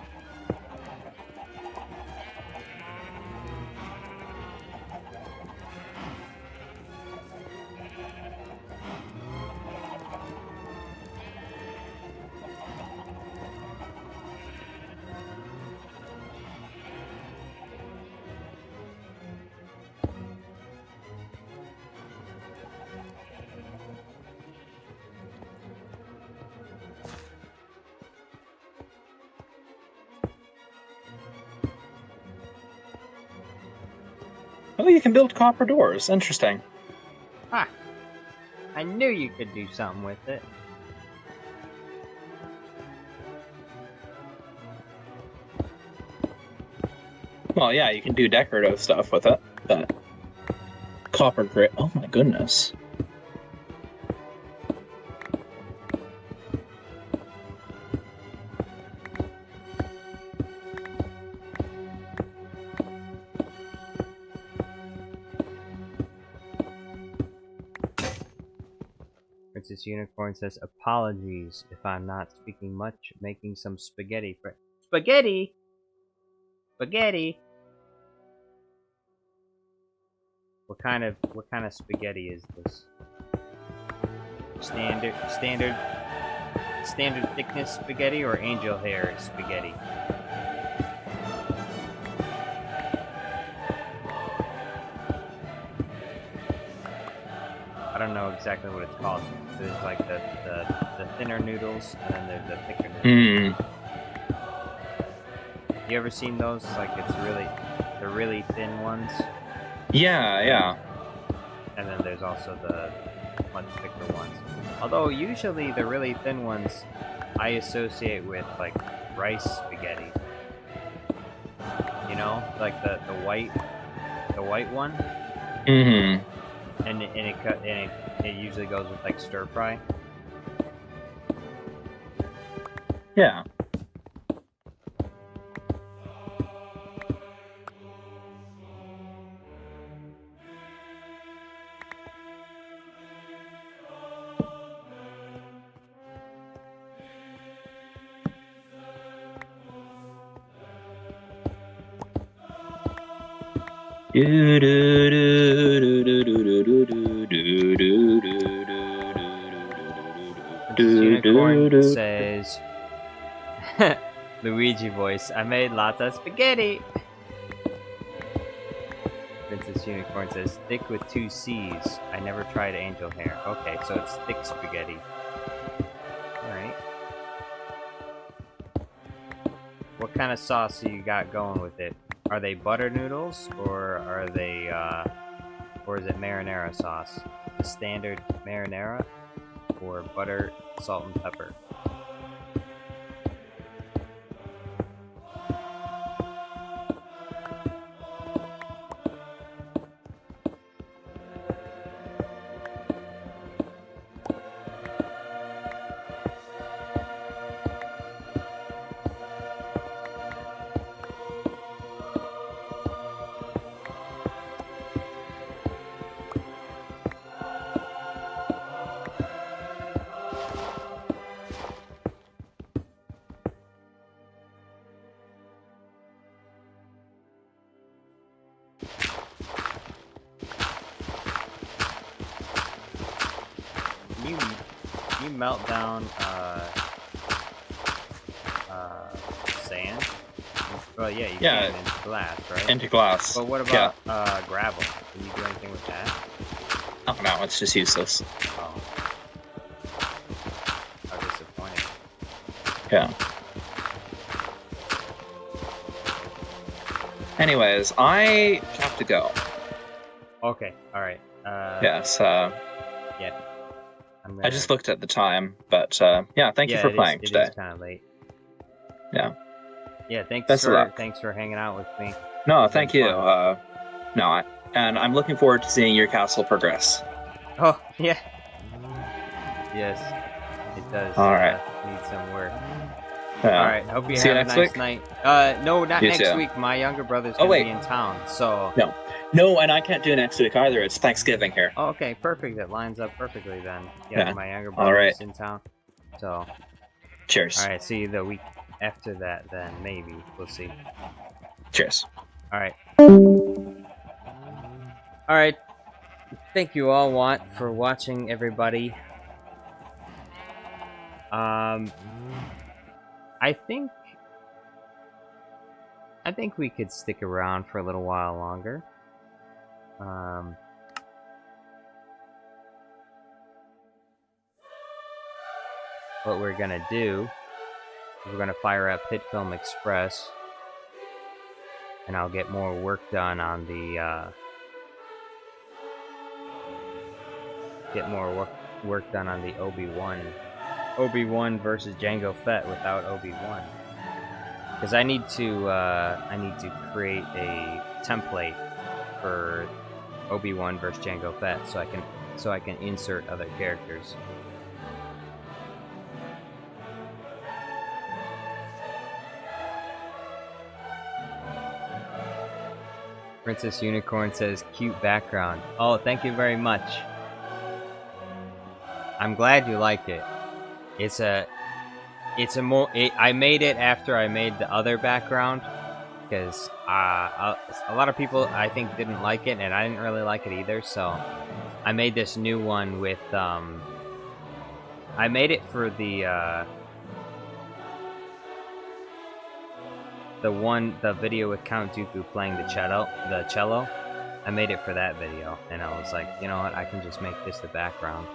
Oh, you can build copper doors. Interesting. Ah! I knew you could do something with it. Well, yeah, you can do decorative stuff with it. That copper grit. Oh my goodness. Princess Unicorn says, "Apologies if I'm not speaking much, making some spaghetti for spaghetti. Spaghetti. What kind of spaghetti is this? Standard standard thickness spaghetti or angel hair spaghetti? I don't know exactly what it's called. There's like the thinner noodles, and then there's the thicker noodles. You ever seen those? Like it's the really thin ones. Yeah. And then there's also the much thicker ones. Although usually the really thin ones I associate with like rice spaghetti. You know, like the white one. Mm-hmm. And it usually goes with like stir fry. Yeah. Unicorn says, Luigi voice, I made lots of spaghetti. Princess Unicorn says, thick with 2 C's. I never tried angel hair. Okay, so it's thick spaghetti. Alright. What kind of sauce do you got going with it? Are they butter noodles, or are they, or is it marinara sauce? The standard marinara, or butter, salt, and pepper? Can you melt down sand? Well, yeah, you can into glass, right? Into glass. But what about gravel? Can you do anything with that? Oh no, it's just useless. Oh. How disappointing. Yeah. Anyways, I have to go. Okay, alright. Yes, yeah. I just looked at the time, but yeah, thank you for playing today. It is kind of late. Yeah. Yeah, thanks for hanging out with me. No, thank you. And I'm looking forward to seeing your castle progress. Oh, yeah. Yes, it does. All right. Need some work. All right. Hope you have a nice night. No, not next week. My younger brother's gonna be in town, so. No, and I can't do next week either. It's Thanksgiving here. Oh, okay, perfect. That lines up perfectly then. Yeah, my younger All brother's right. in town, so. Cheers. All right. See you the week after that. Then maybe we'll see. Cheers. All right. All right. Thank you all for watching, everybody. I think we could stick around for a little while longer. What we're gonna do is we're gonna fire up Pit Film Express, and I'll get more work done on the work done on the Obi-Wan versus Jango Fett without Obi-Wan, because I need to create a template for Obi-Wan versus Jango Fett so I can insert other characters. Princess Unicorn says, cute background. Oh, thank you very much. I'm glad you liked it. I made it after I made the other background, because a lot of people, I think, didn't like it, and I didn't really like it either, so I made this new one with I made it for the video with Count Dooku playing the cello. I made it for that video, and I was like, you know what, I can just make this the background.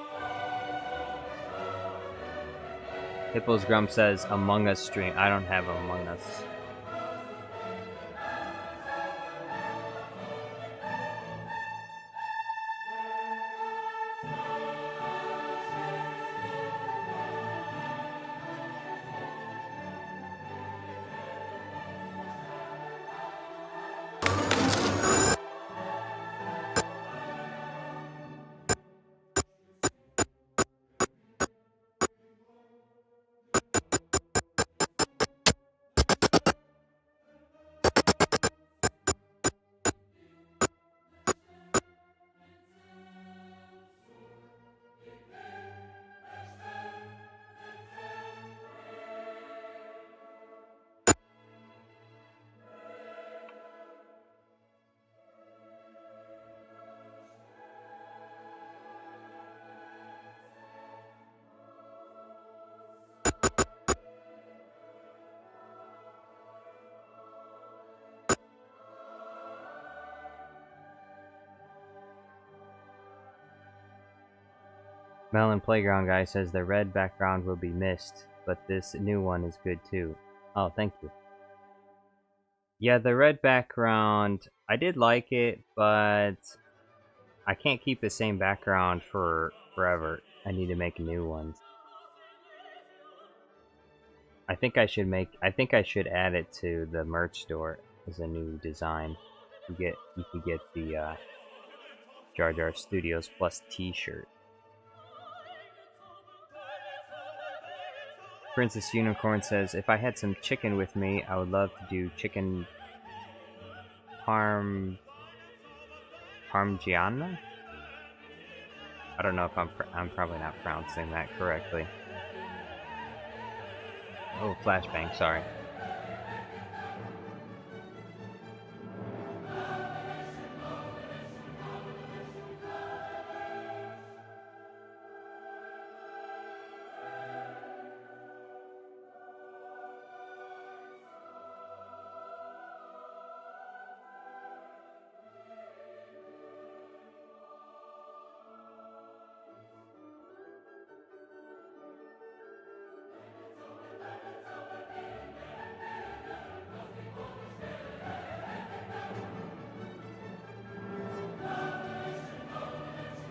Hippos Grum says Among Us stream. I don't have Among Us. Melon Playground Guy says the red background will be missed, but this new one is good too. Oh, thank you. Yeah, the red background, I did like it, but I can't keep the same background for forever. I need to make new ones. I think I should add it to the merch store as a new design. You can get the Jar Jar Studios Plus T-shirt. Princess Unicorn says, if I had some chicken with me, I would love to do chicken parmigiana? I don't know if I'm probably not pronouncing that correctly. Oh, flashbang, sorry.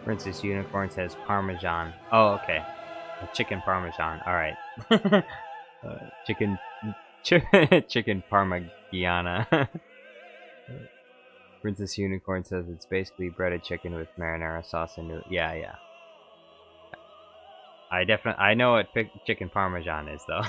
Princess Unicorn says Parmesan. Oh, okay. Chicken Parmesan. Alright. Chicken Parmigiana. Princess Unicorn says it's basically breaded chicken with marinara sauce and noodles. Yeah. I know what chicken Parmesan is, though.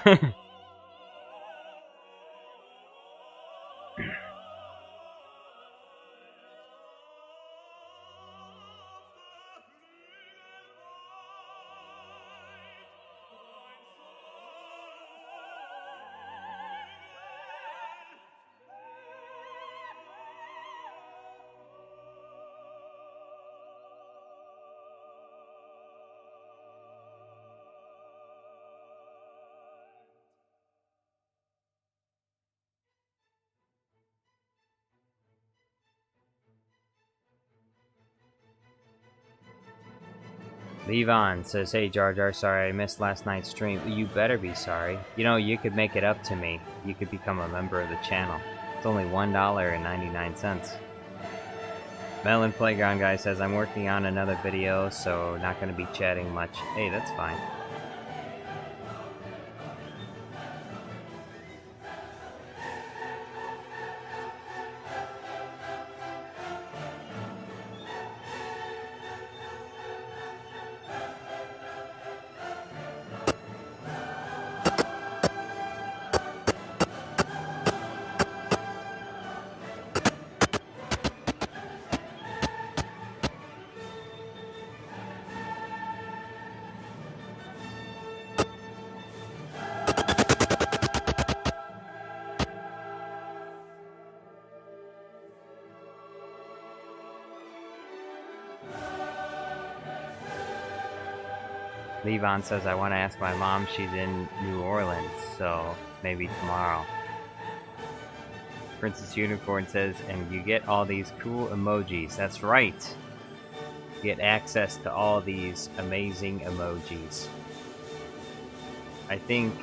Levon says, hey Jar Jar, sorry I missed last night's stream. You better be sorry. You know, you could make it up to me. You could become a member of the channel. It's only $1.99. Melon Playground Guy says, I'm working on another video, so not going to be chatting much. Hey, that's fine. Levon says, I want to ask my mom. She's in New Orleans, so maybe tomorrow. Princess Unicorn says, and you get all these cool emojis. That's right. You get access to all these amazing emojis. I think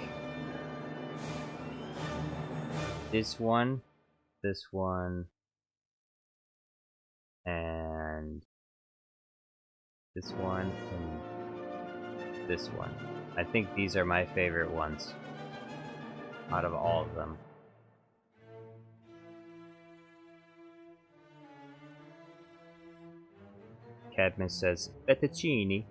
this one, and this one, and this one. I think these are my favorite ones out of all of them. Cadmus says, fettuccine.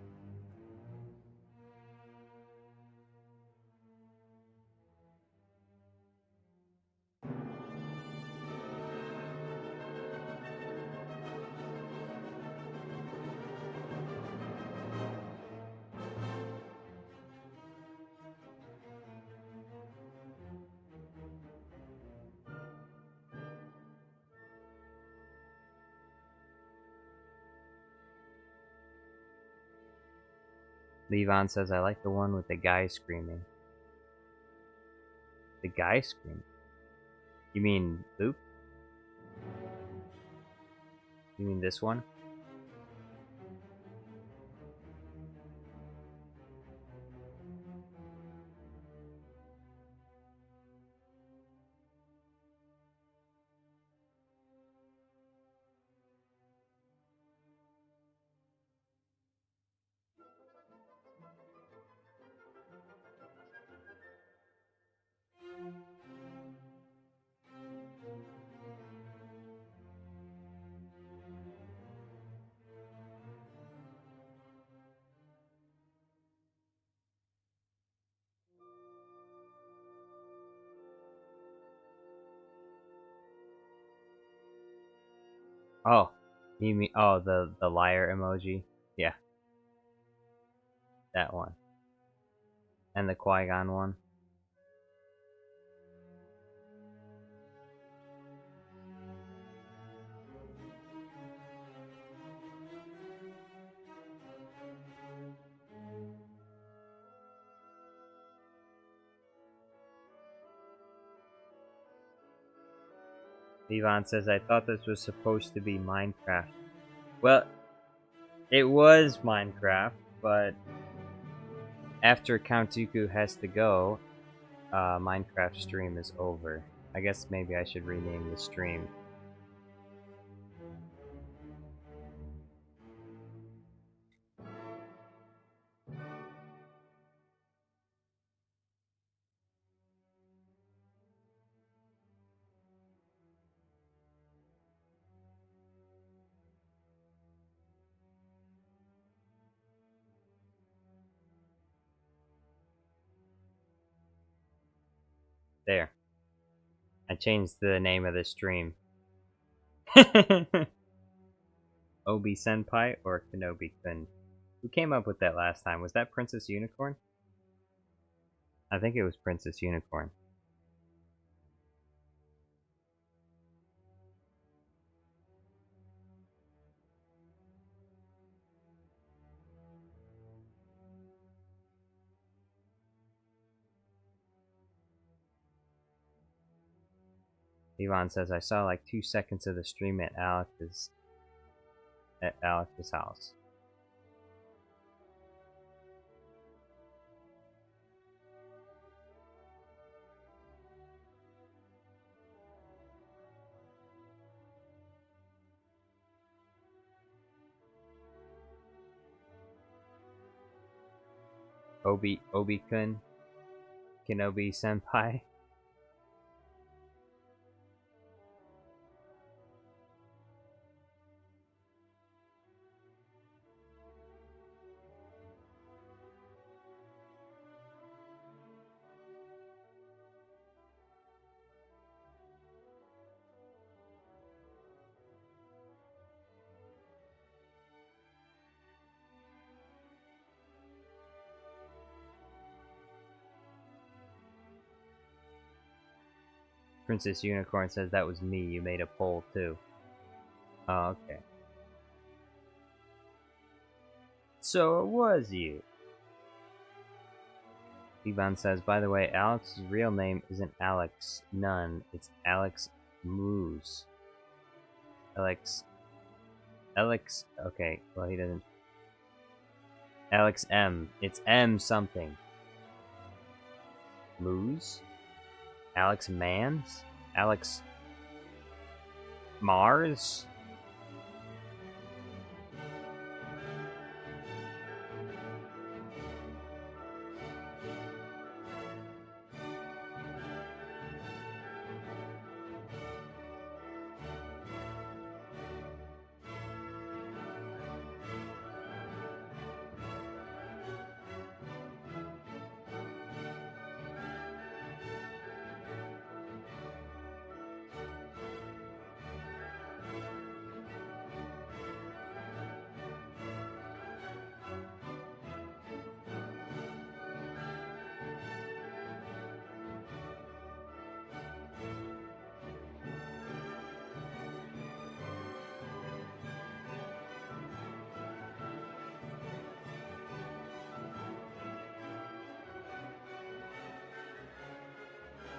Levon says, I like the one with the guy screaming. The guy screaming? You mean Luke? You mean this one? Oh, you mean the liar emoji? Yeah, that one, and the Qui-Gon one. Levon says, I thought this was supposed to be Minecraft. Well, it was Minecraft, but after Count Dooku has to go, Minecraft stream is over. I guess maybe I should rename the stream. There. I changed the name of the stream. Obi Senpai or Kenobi Kun? Who came up with that last time? Was that Princess Unicorn? I think it was Princess Unicorn. Yvonne says, I saw like 2 seconds of the stream at Alex's house. Obi-kun? Kenobi Senpai? Princess Unicorn says that was me. You made a poll too. Oh, okay. So it was you. Ivan says, by the way, Alex's real name isn't Alex Nunn, it's Alex Moose. Alex, okay, well he doesn't. Alex M, it's M something. Moose? Alex Mans? Alex Mars?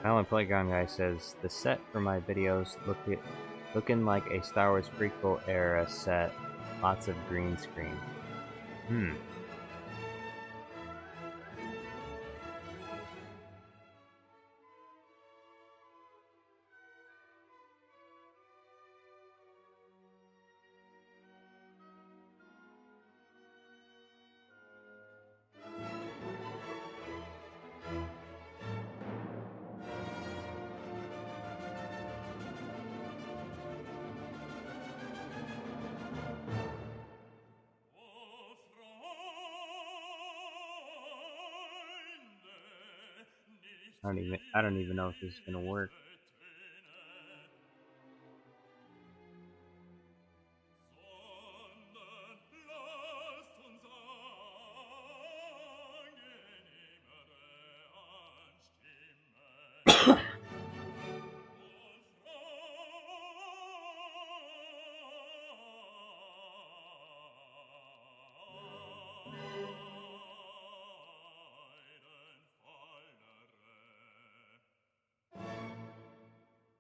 Alan Playground Guy says, the set for my videos looking like a Star Wars prequel era set. Lots of green screen. I don't even know if this is gonna work.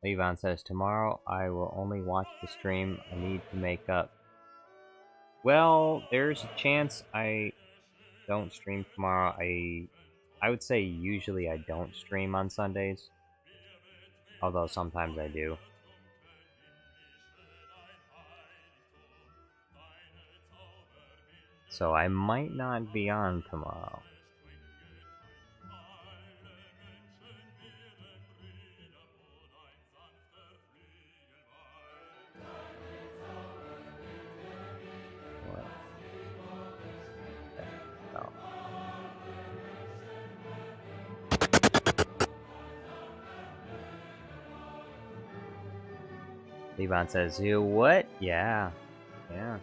Ivan says, tomorrow I will only watch the stream. I need to make up. Well, there's a chance I don't stream tomorrow. I would say usually I don't stream on Sundays. Although sometimes I do. So I might not be on tomorrow. Ivan says, you what? Yeah. Yeah.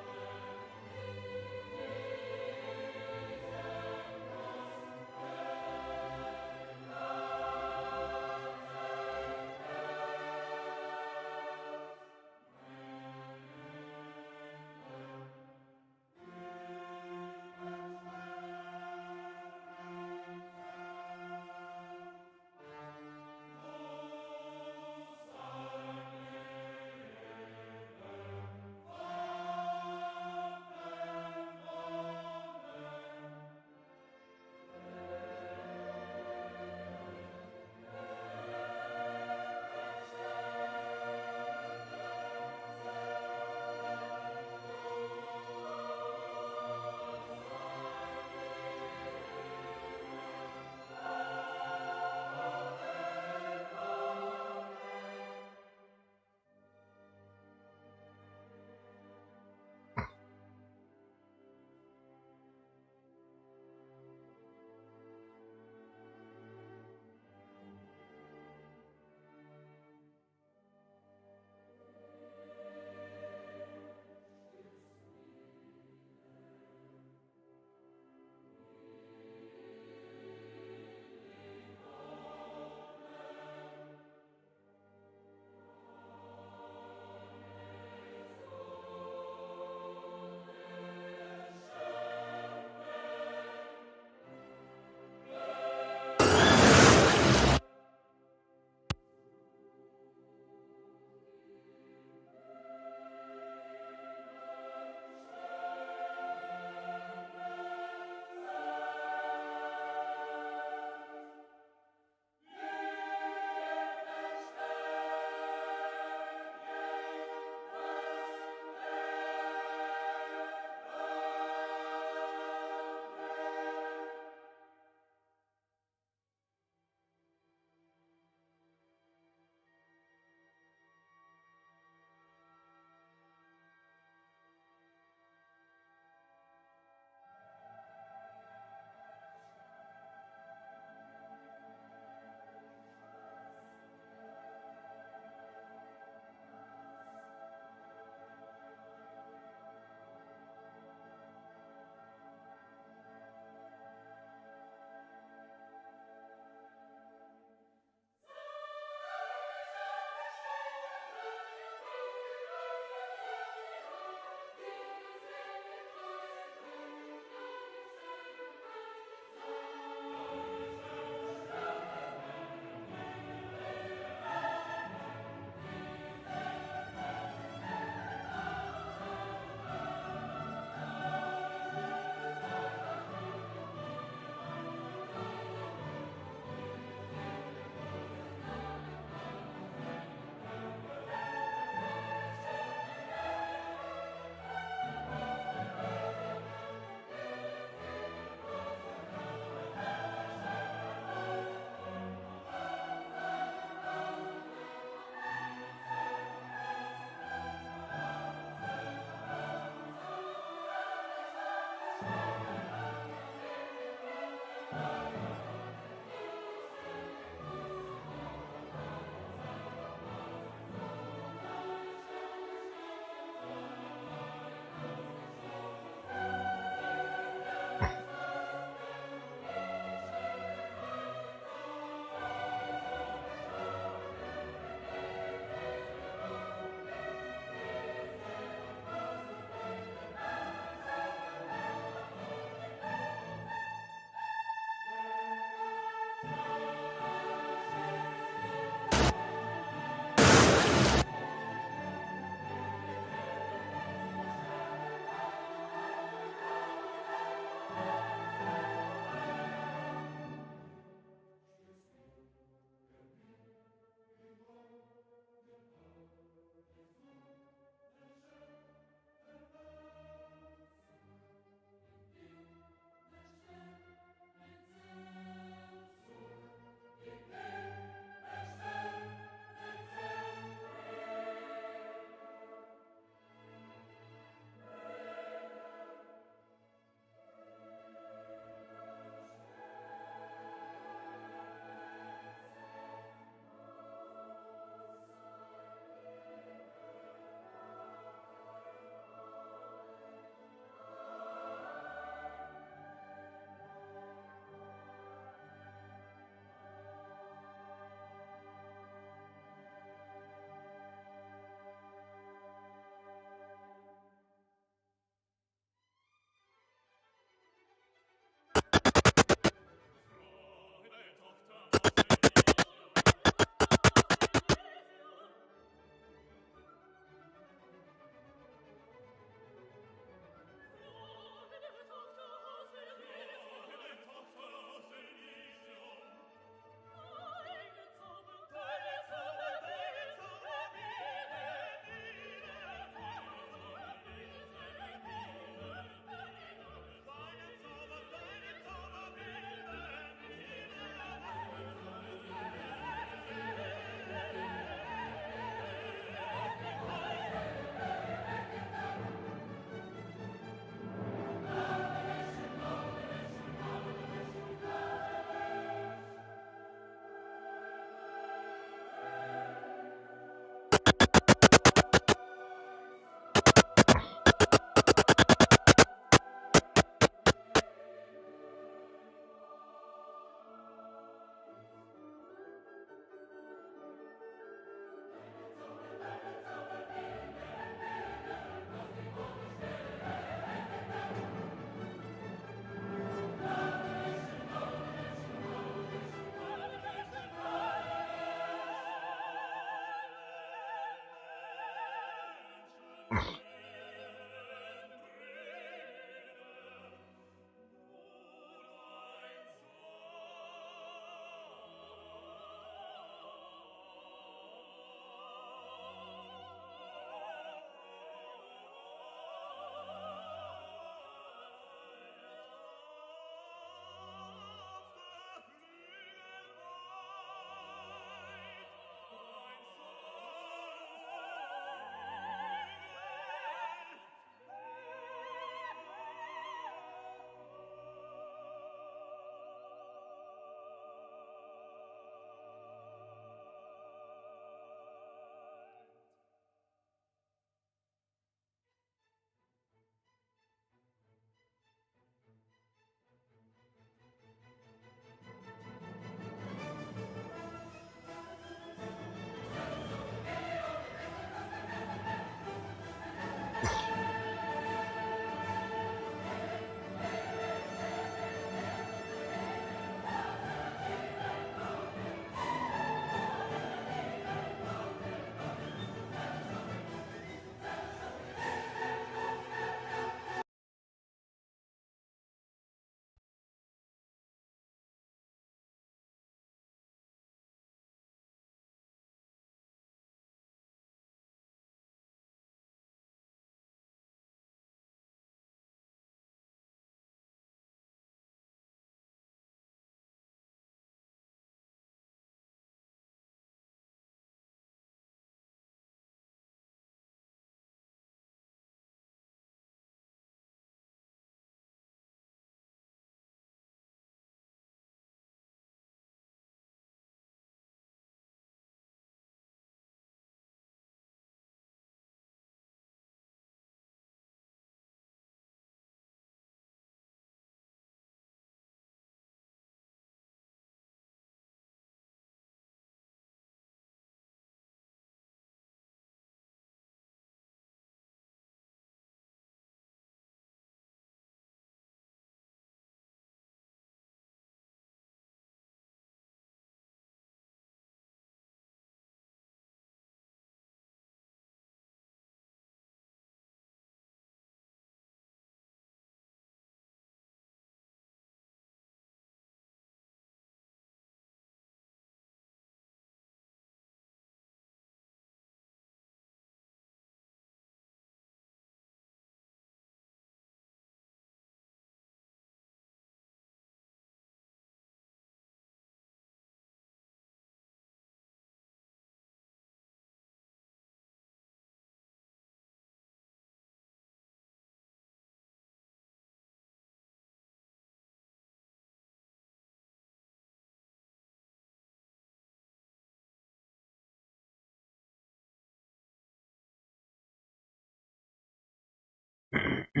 Oh,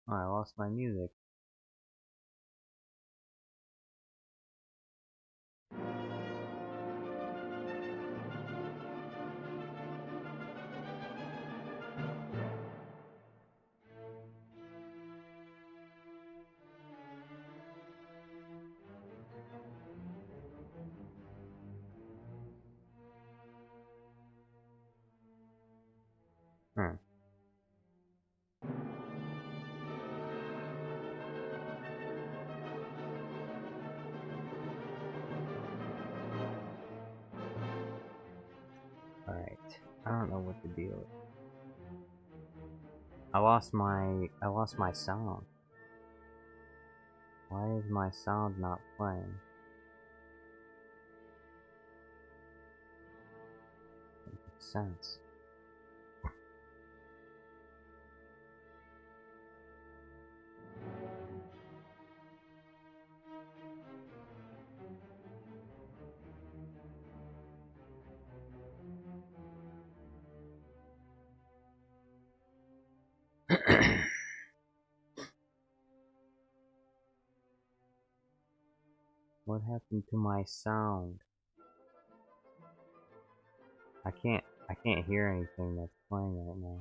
I lost my music. Hmm. Alright. I don't know what the deal is. I lost my sound. Why is my sound not playing? It makes sense. What happened to my sound? I can't hear anything that's playing right now.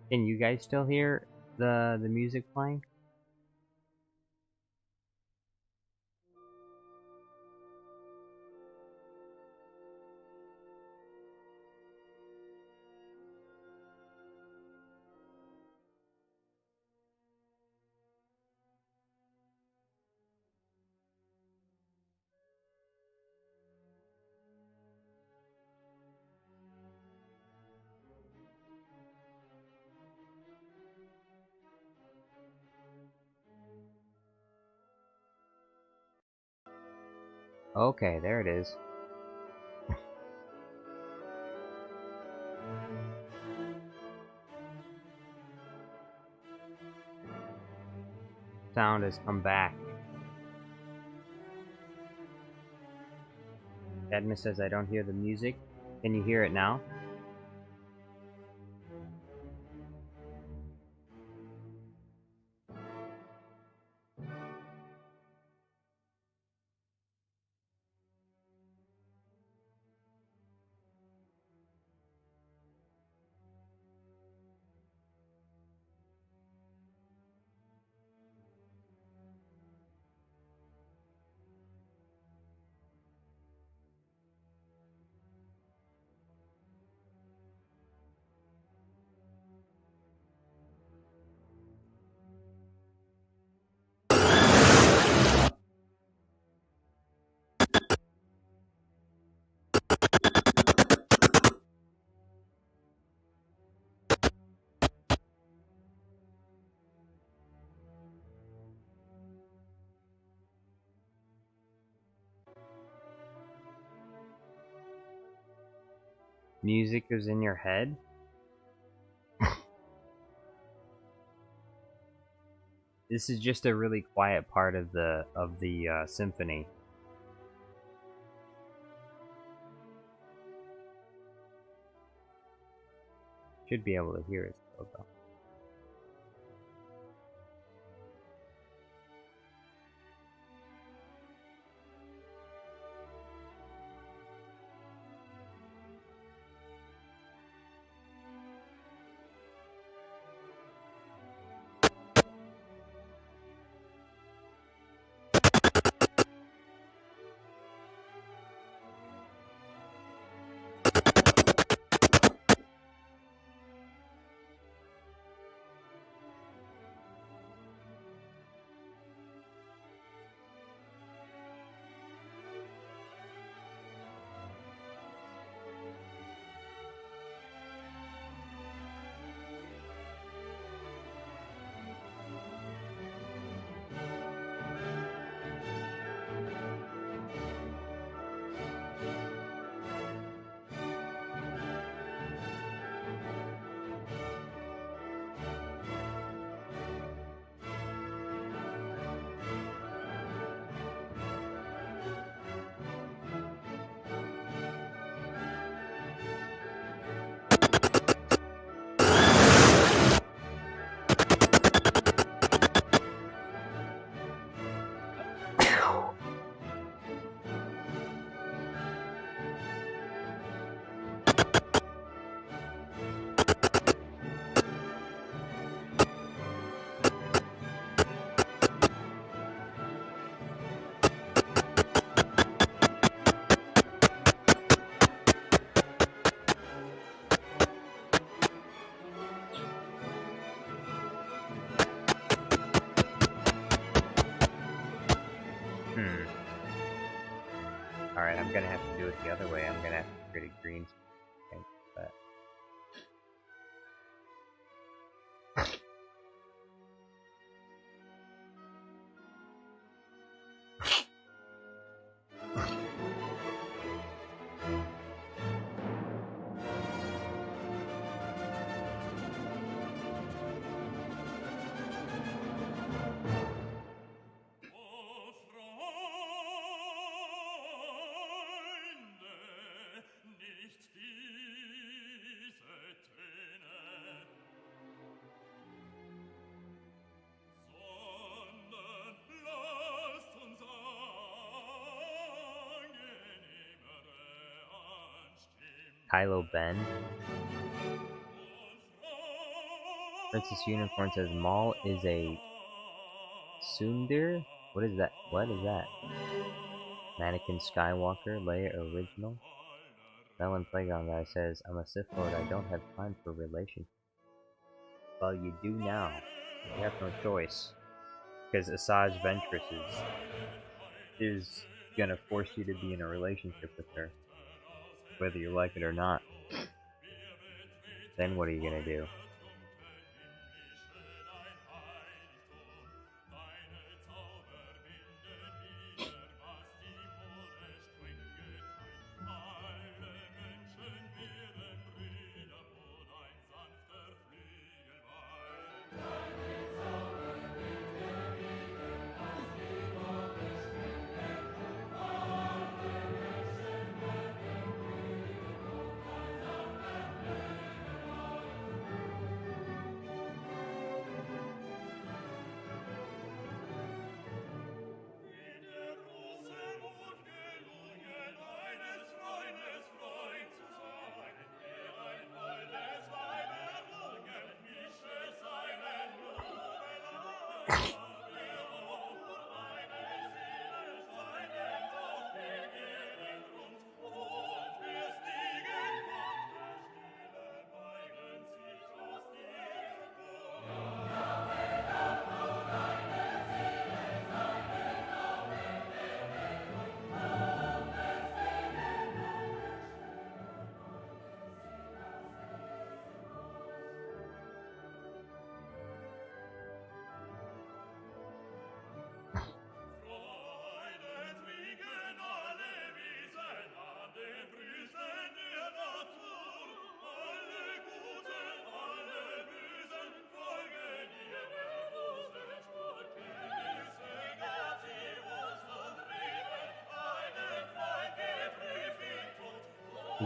Can you guys still hear the music playing? Okay, there it is. Sound has come back. Edna says I don't hear the music. Can you hear it now? Music is in your head? This is just a really quiet part of the symphony. Should be able to hear it still though. gonna have to do it the other way. I'm gonna have to create a green screen. But Kylo Ben. Princess Unicorn says Maul is a tsundere? What is that? What is that? Mannequin Skywalker, Leia original. Melon Playground guy says, I'm a Sith Lord, I don't have time for relationships. Well, you do now. You have no choice. Because Asajj Ventress is gonna force you to be in a relationship with her. Whether you like it or not. Then what are you gonna do?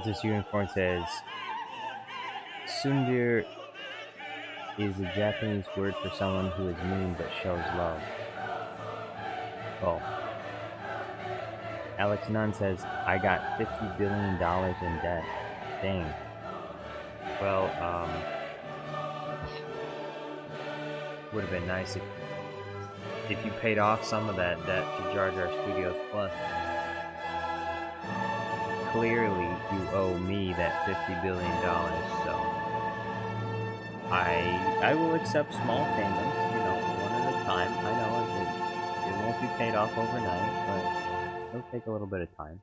This unicorn says, Tsundere is a Japanese word for someone who is mean but shows love. Oh. Alex Nunn says, I got $50 billion in debt. Dang. Well, would have been nice if you paid off some of that debt to Jar Jar Studios Plus. Clearly, you owe me that $50 billion, so I will accept small payments, one at a time. I know it won't be paid off overnight, but it'll take a little bit of time.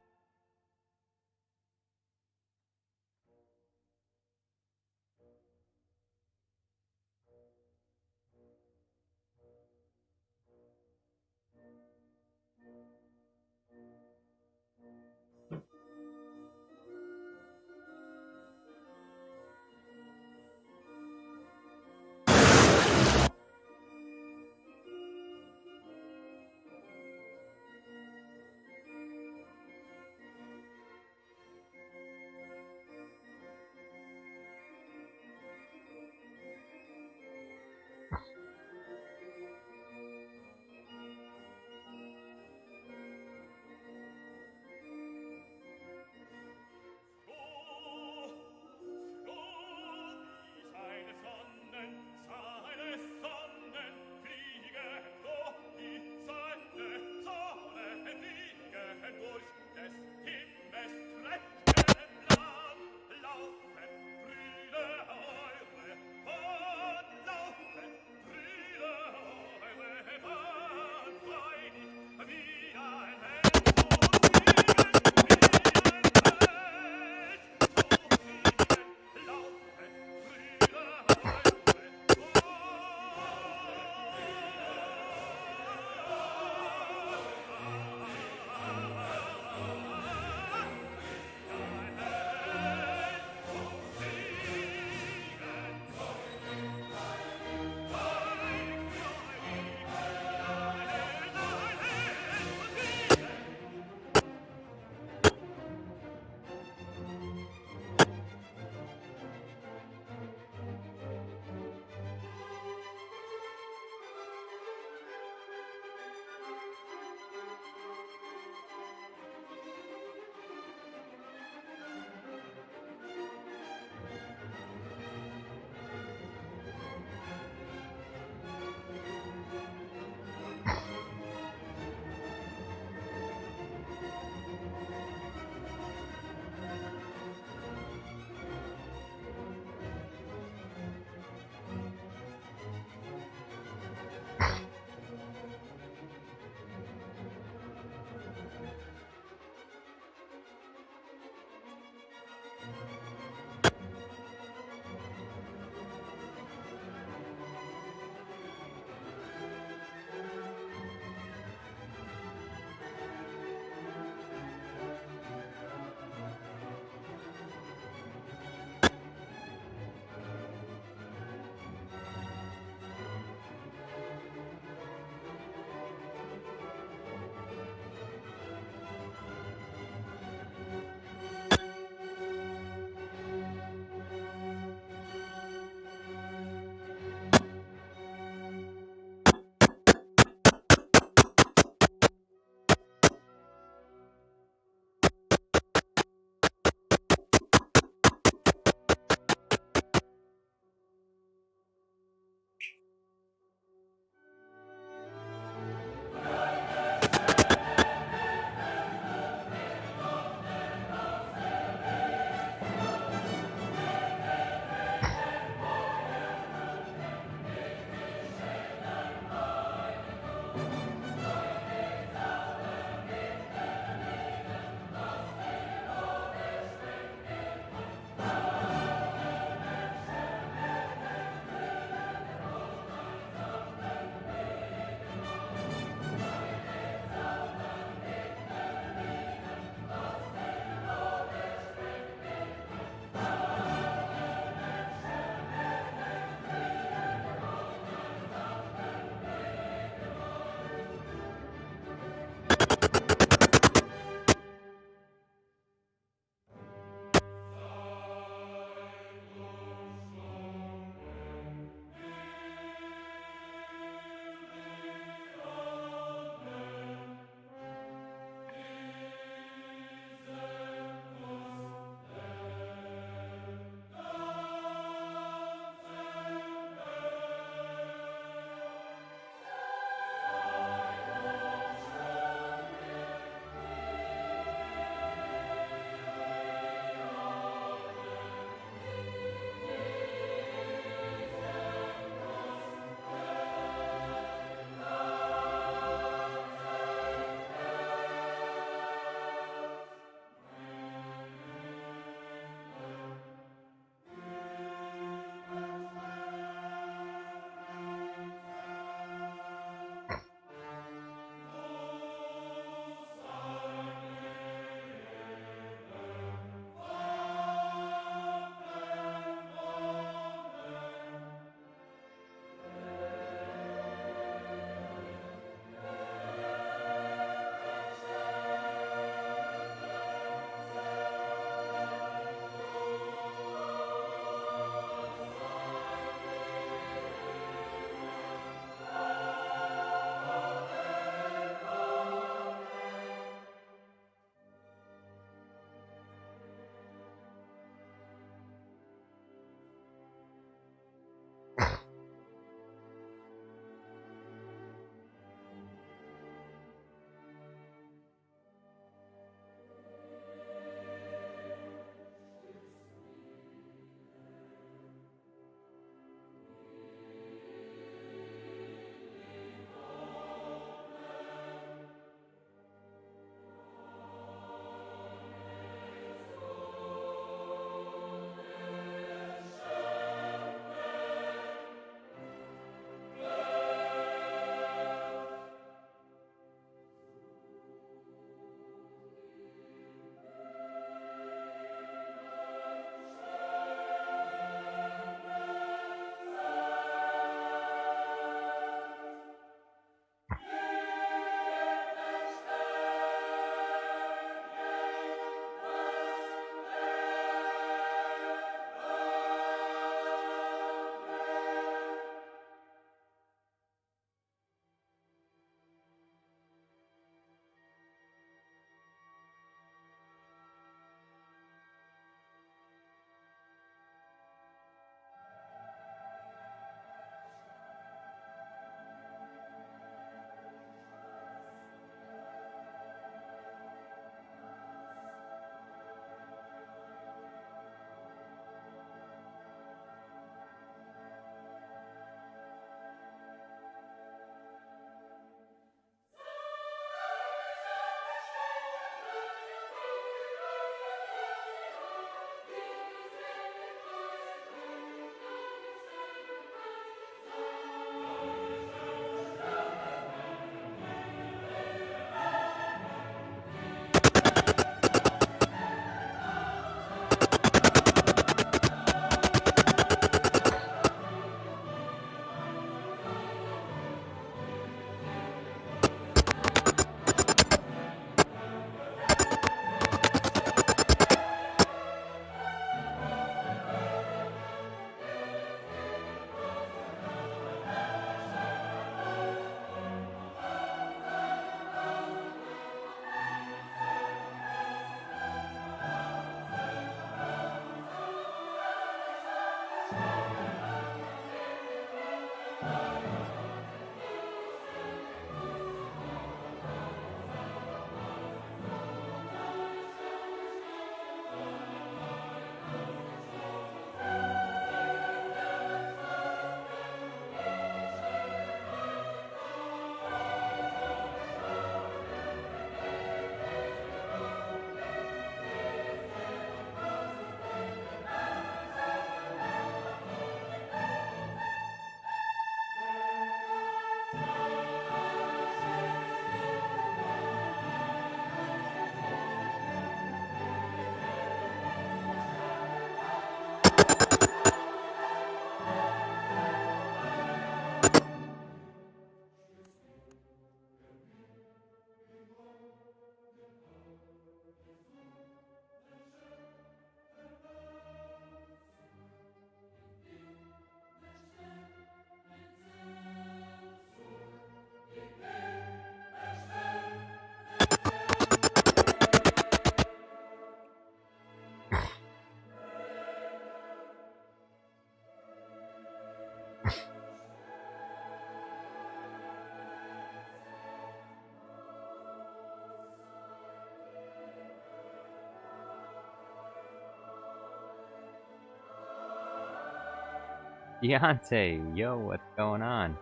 Deontay, yo, what's going on?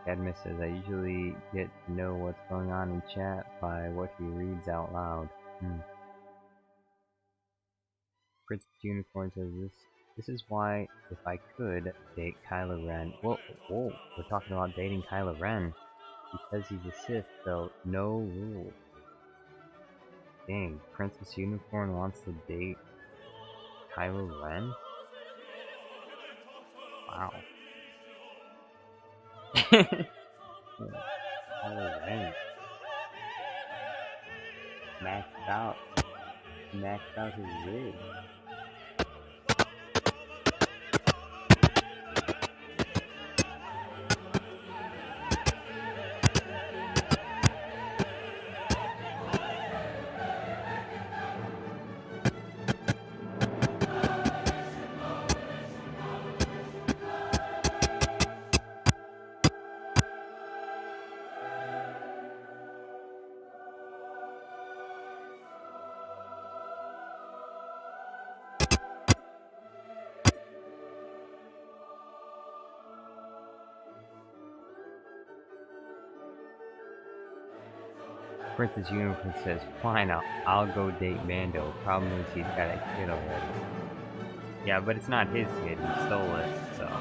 Cadmus says, I usually get to know what's going on in chat by what he reads out loud. Prince Unicorn says, this is why, if I could date Kylo Ren. Whoa, we're talking about dating Kylo Ren. Because he's a Sith, so no rules. Dang, Princess Unicorn wants to date Kylo Ren? Wow. Kylo Ren. Maxed out. Maxed out his rig. Princess Unicorn says, fine, I'll go date Mando. Problem is he's got a kid already. Yeah, but it's not his kid, he stole it, so...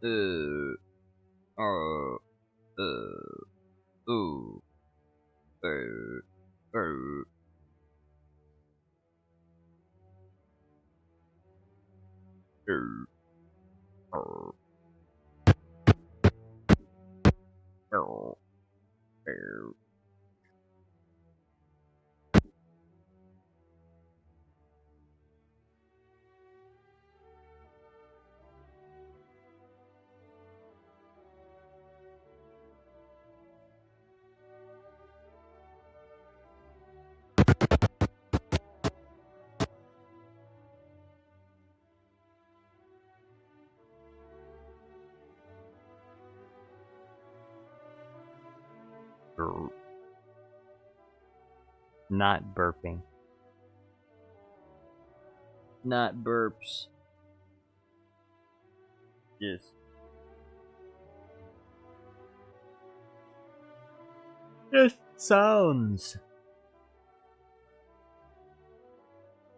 uh, uh, ooh, uh, Not burping. Not burps. Just sounds.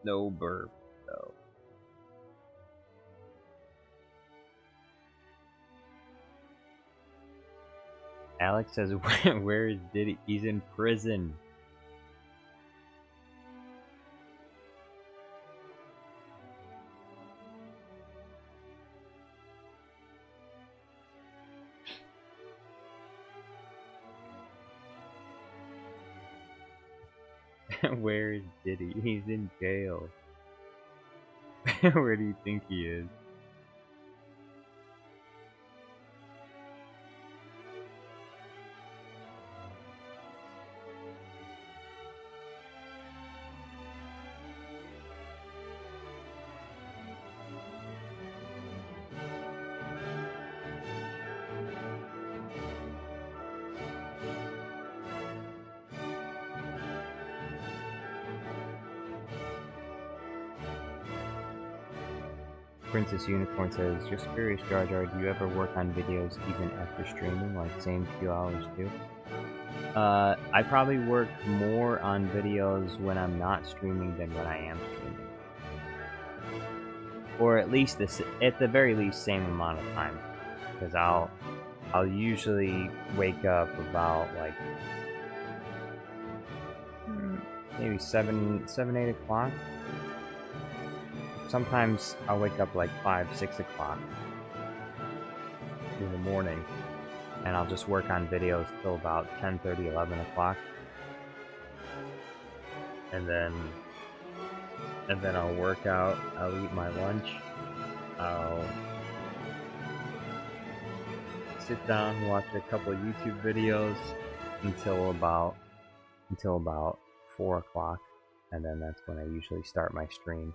No burp, though. Alex says, where is Diddy? He's in prison. Where is Diddy? He's in jail. Where do you think he is? Princess Unicorn says, just curious, Jar Jar, do you ever work on videos even after streaming, like same few hours too? I probably work more on videos when I'm not streaming than when I am streaming. Or at least at the very least, same amount of time. Because I'll usually wake up about like maybe 7, 8 o'clock. Sometimes I'll wake up like 5, 6 o'clock in the morning, and I'll just work on videos till about 10:30, 11 o'clock, and then I'll work out. I'll eat my lunch. I'll sit down, watch a couple of YouTube videos until about 4 o'clock, and then that's when I usually start my stream.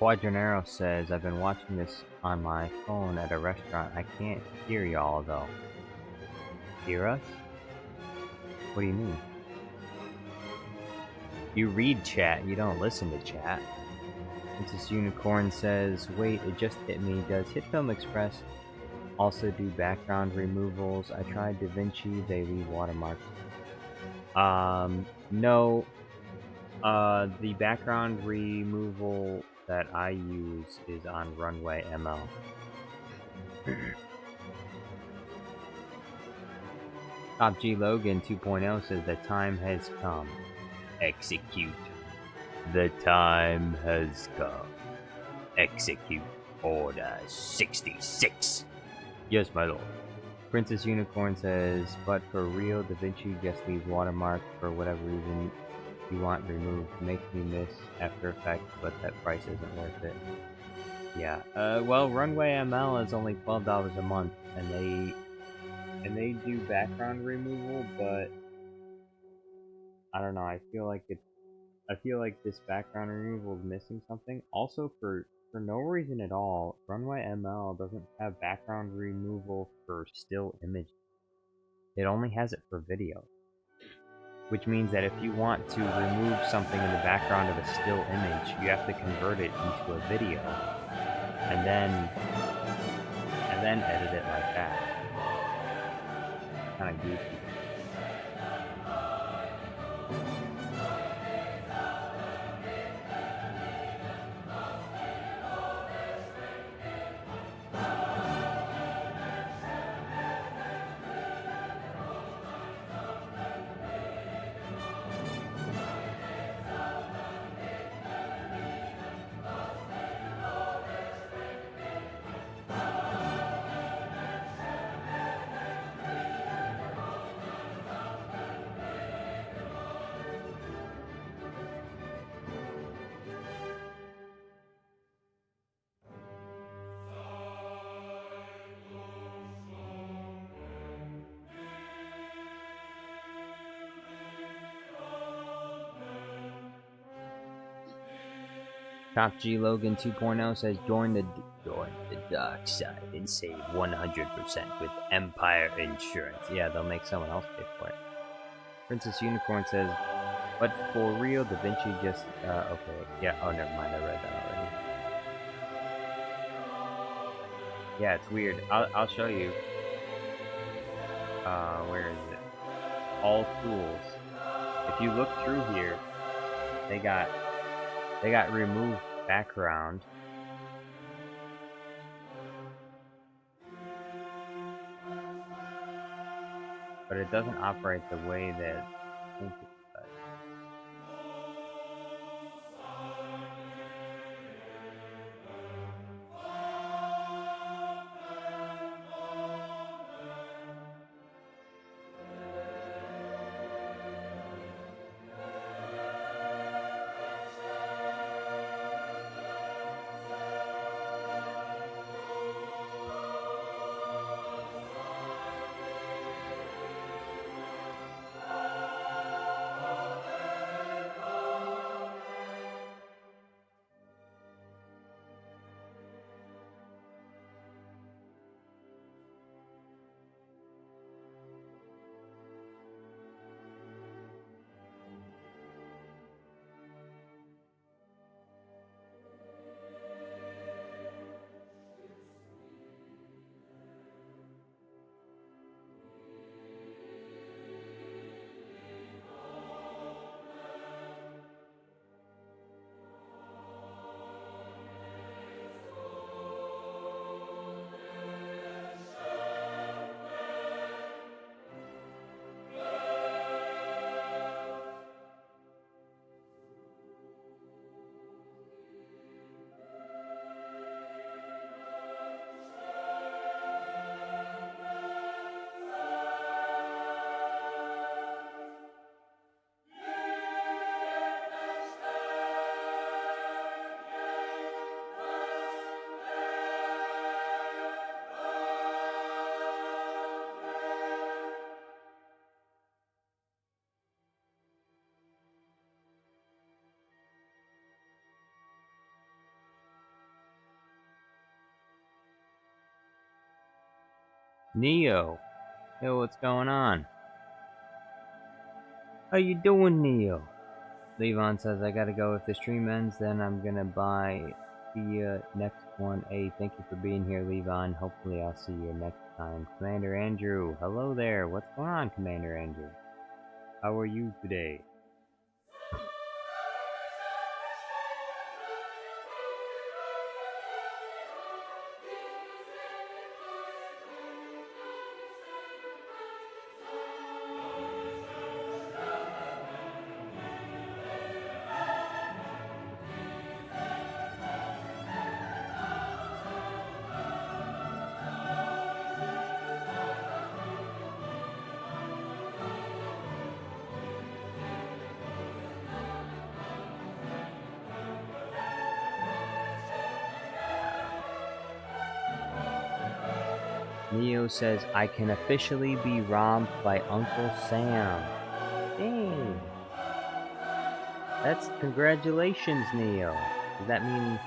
Quadranero says, I've been watching this on my phone at a restaurant. I can't hear y'all though. Hear us? What do you mean? You read chat, you don't listen to chat. Princess Unicorn says, wait, it just hit me. Does HitFilm Express also do background removals? I tried DaVinci, they leave watermarks. No. The background removal that I use is on Runway ML. Top G Logan 2.0 says the time has come. Execute. The time has come. Execute Order 66. Yes, my lord. Princess Unicorn says, but for real, DaVinci just leaves watermark for whatever reason you want removed. Makes me miss After Effects, but that price isn't worth it. Yeah. Well, Runway ML is only $12 a month, and they do background removal, but I don't know. I feel like it's I feel like this background removal is missing something. Also, for no reason at all, Runway ML doesn't have background removal for still images. It only has it for video. Which means that if you want to remove something in the background of a still image, you have to convert it into a video. And then edit it like that. Kinda goofy. Top G Logan 2.0 says join the dark side and save 100% with Empire Insurance. Yeah, they'll make someone else pay for it. Princess Unicorn says, but for real, Da Vinci just okay. Yeah, oh never mind, I read that already. Yeah, it's weird. I'll show you. Where is it? All tools. If you look through here, they got remove background. But it doesn't operate the way that I think it does. Neo. Yo, what's going on? How you doing, Neo? Levon says, I gotta go. If the stream ends, then I'm gonna buy the next one. Hey, thank you for being here, Levon. Hopefully I'll see you next time. Commander Andrew, hello there. What's going on, Commander Andrew? How are you today? Neo says, I can officially be robbed by Uncle Sam. Dang. That's congratulations, Neo. Does that mean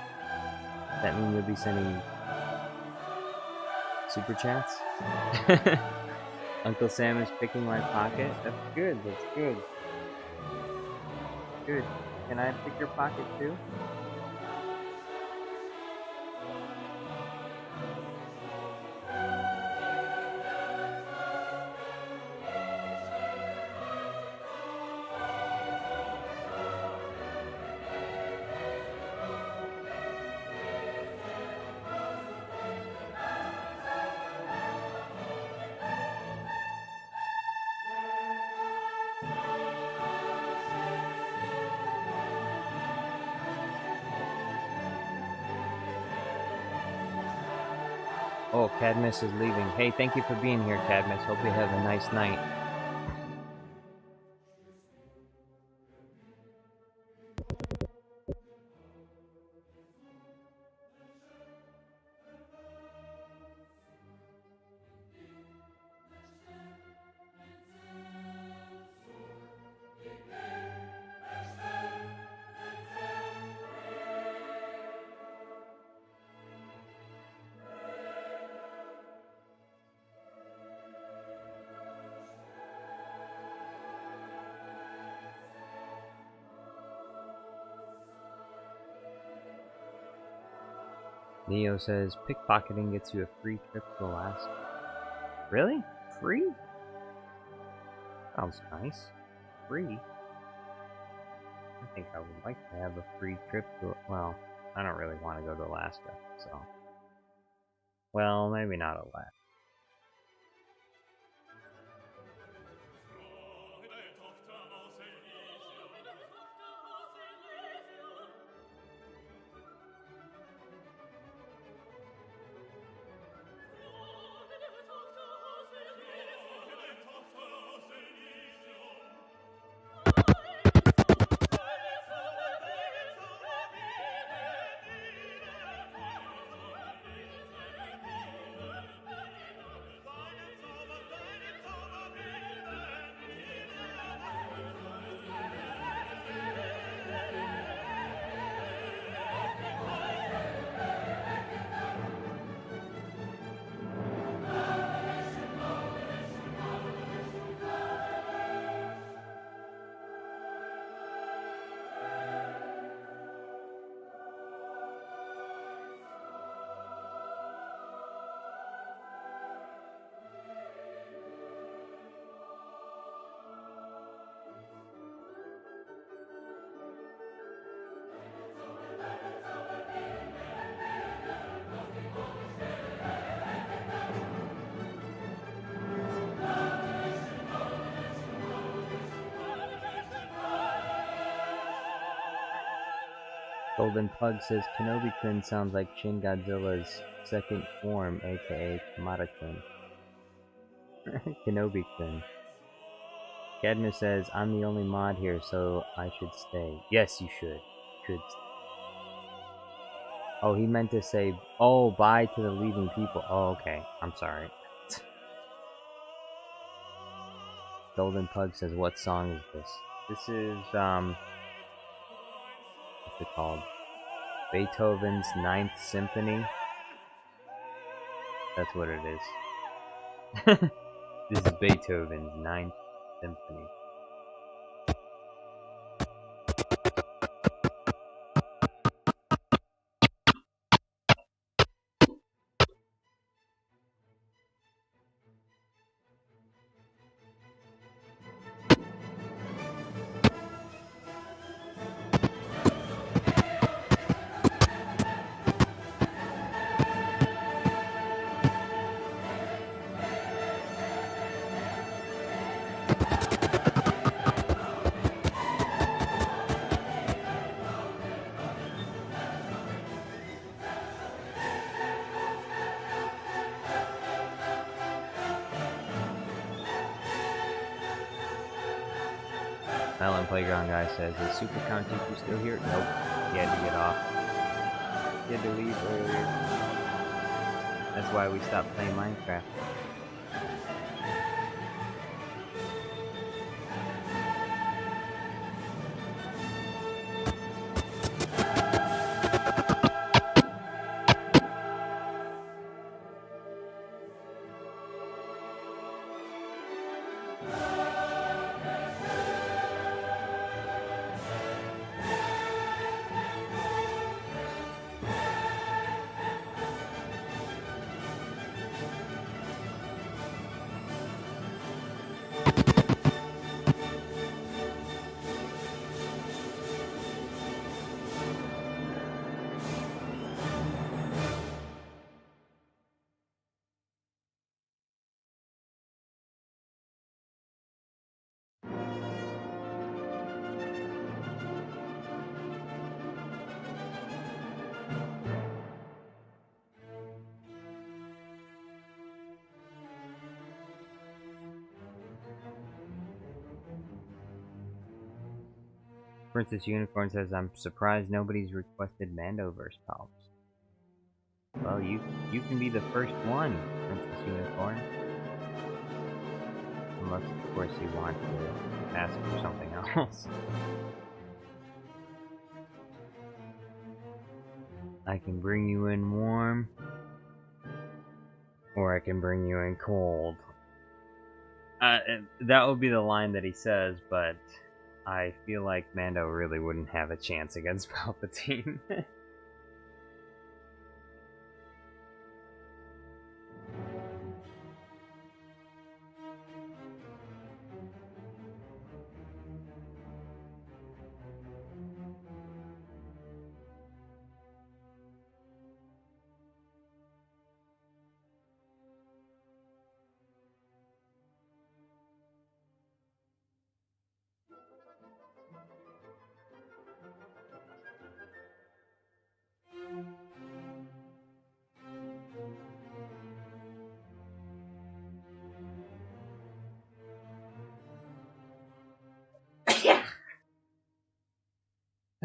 you'll be sending super chats? Uncle Sam is picking my pocket. That's good. That's good. Good. Can I pick your pocket too? Oh, Cadmus is leaving. Hey, thank you for being here, Cadmus. Hope you have a nice night. Neo says, pickpocketing gets you a free trip to Alaska. Really? Free? Sounds nice. Free? I think I would like to have a free trip to, well, I don't really want to go to Alaska, so. Well, maybe not Alaska. Golden Pug says Kenobi Kun sounds like Shin Godzilla's second form, aka Kamada Kun. Kenobi Kun. Cadmus says, I'm the only mod here, so I should stay. Yes, you should. Should. Oh, he meant to say, oh, bye to the leaving people. Oh, okay. I'm sorry. Golden Pug says, what song is this? This is, what's it called? Beethoven's Ninth Symphony. That's what it is. This is Beethoven's Ninth Symphony. Melon Playground guy says, is Super Count Dooku still here? Nope. He had to get off. He had to leave earlier. That's why we stopped playing Minecraft. Princess Unicorn says, I'm surprised nobody's requested Mandoverse Palps. Well, you can be the first one, Princess Unicorn. Unless, of course, you want to ask for something else. I can bring you in warm, or I can bring you in cold. That would be the line that he says, but I feel like Mando really wouldn't have a chance against Palpatine.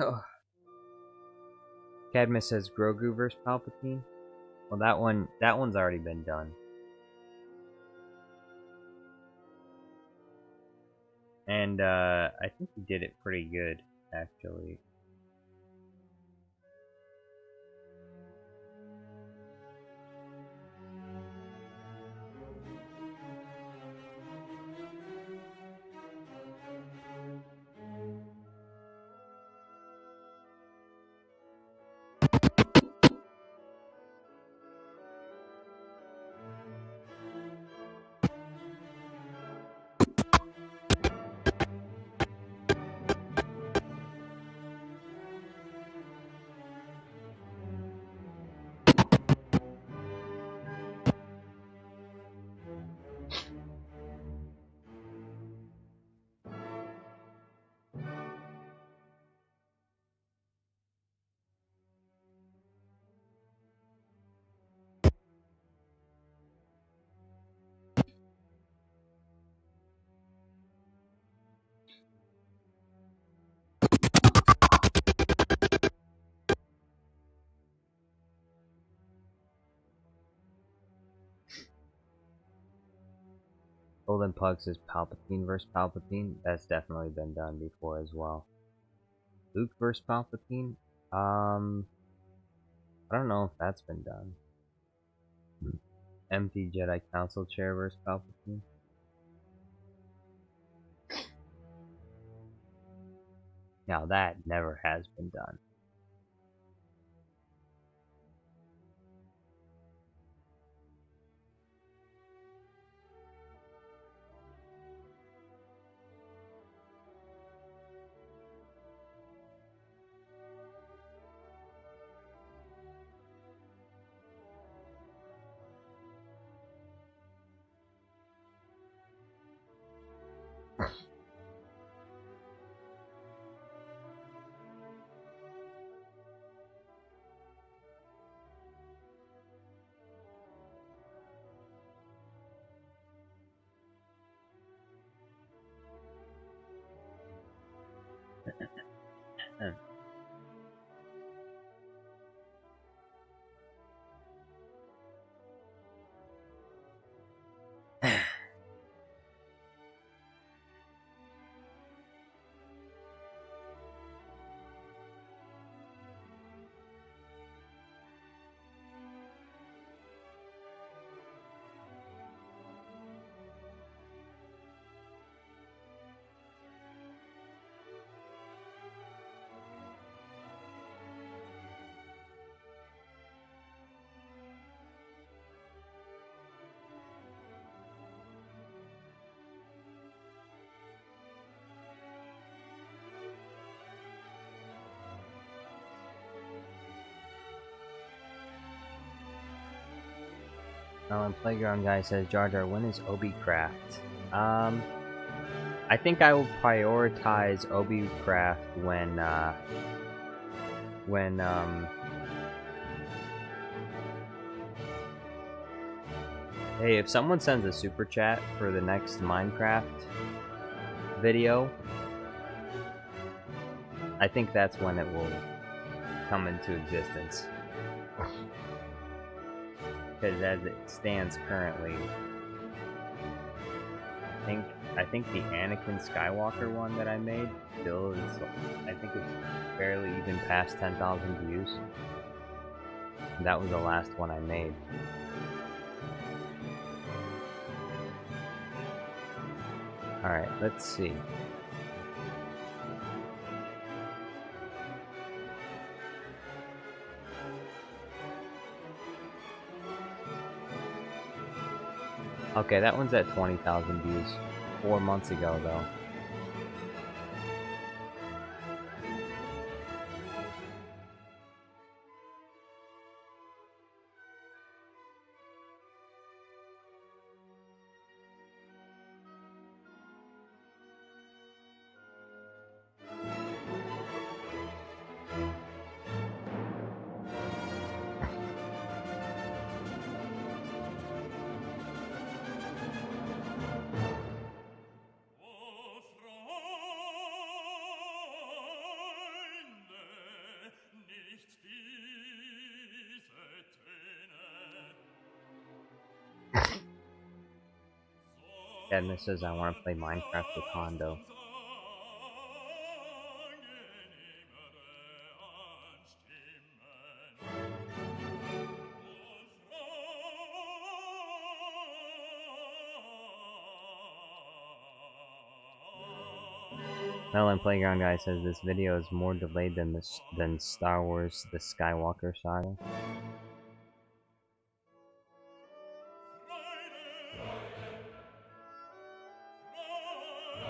Oh. Cadmus says Grogu vs Palpatine. Well, that one's already been done. And I think he did it pretty good, actually. Golden Pug says Palpatine vs Palpatine. That's definitely been done before as well. Luke vs Palpatine. I don't know if that's been done. Empty Jedi Council chair vs Palpatine. Now that never has been done. And Playground Guy says, Jar Jar, when is Obi Craft? I think I will prioritize Obi Craft when hey, if someone sends a super chat for the next Minecraft video, I think that's when it will come into existence. Because as it stands currently, I think the Anakin Skywalker one that I made still is, I think it's barely even past 10,000 views. That was the last one I made. Alright, let's see. Okay, that one's at 20,000 views. 4 months ago, though. Cadmus says I want to play Minecraft with Hondo. Melon Playground Guy says this video is more delayed than Star Wars: The Skywalker Saga.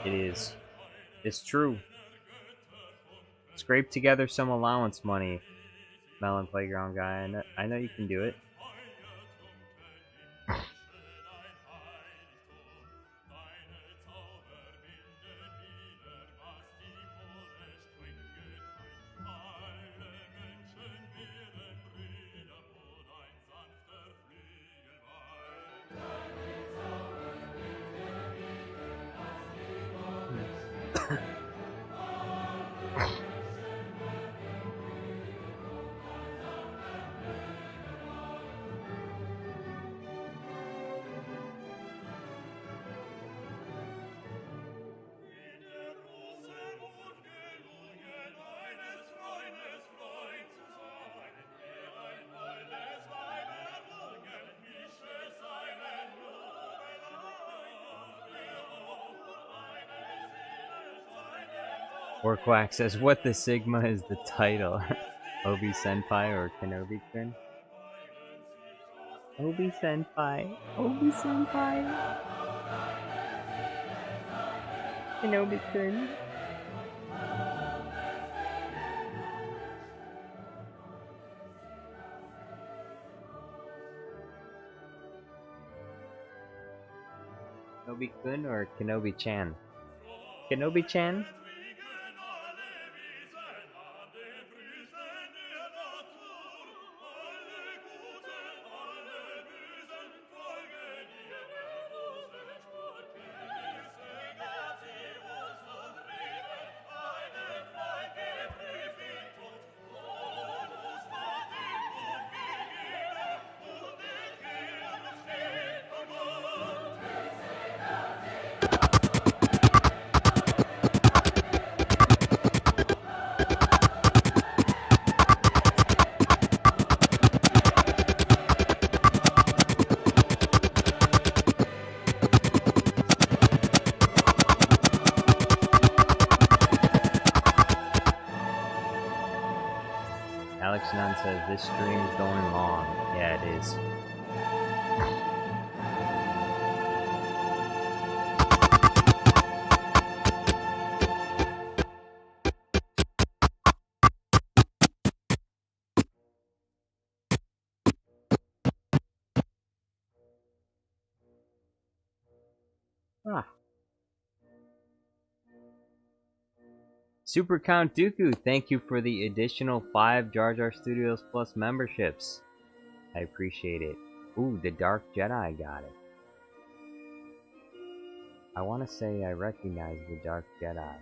It is. It's true. Scrape together some allowance money, Melon Playground Guy. I know you can do it. Orquack says, what the Sigma is the title? Obi Senpai or Kenobi Kun? Obi Senpai. Obi Senpai. Kenobi Kun. Kenobi Kun or Kenobi Chan? Kenobi Chan? Alex Nunn says this stream is going long. Yeah, it is. Ah. Super Count Dooku, thank you for the additional 5 Jar Jar Studios Plus memberships. I appreciate it. Ooh, the Dark Jedi got it. I want to say I recognize the Dark Jedi.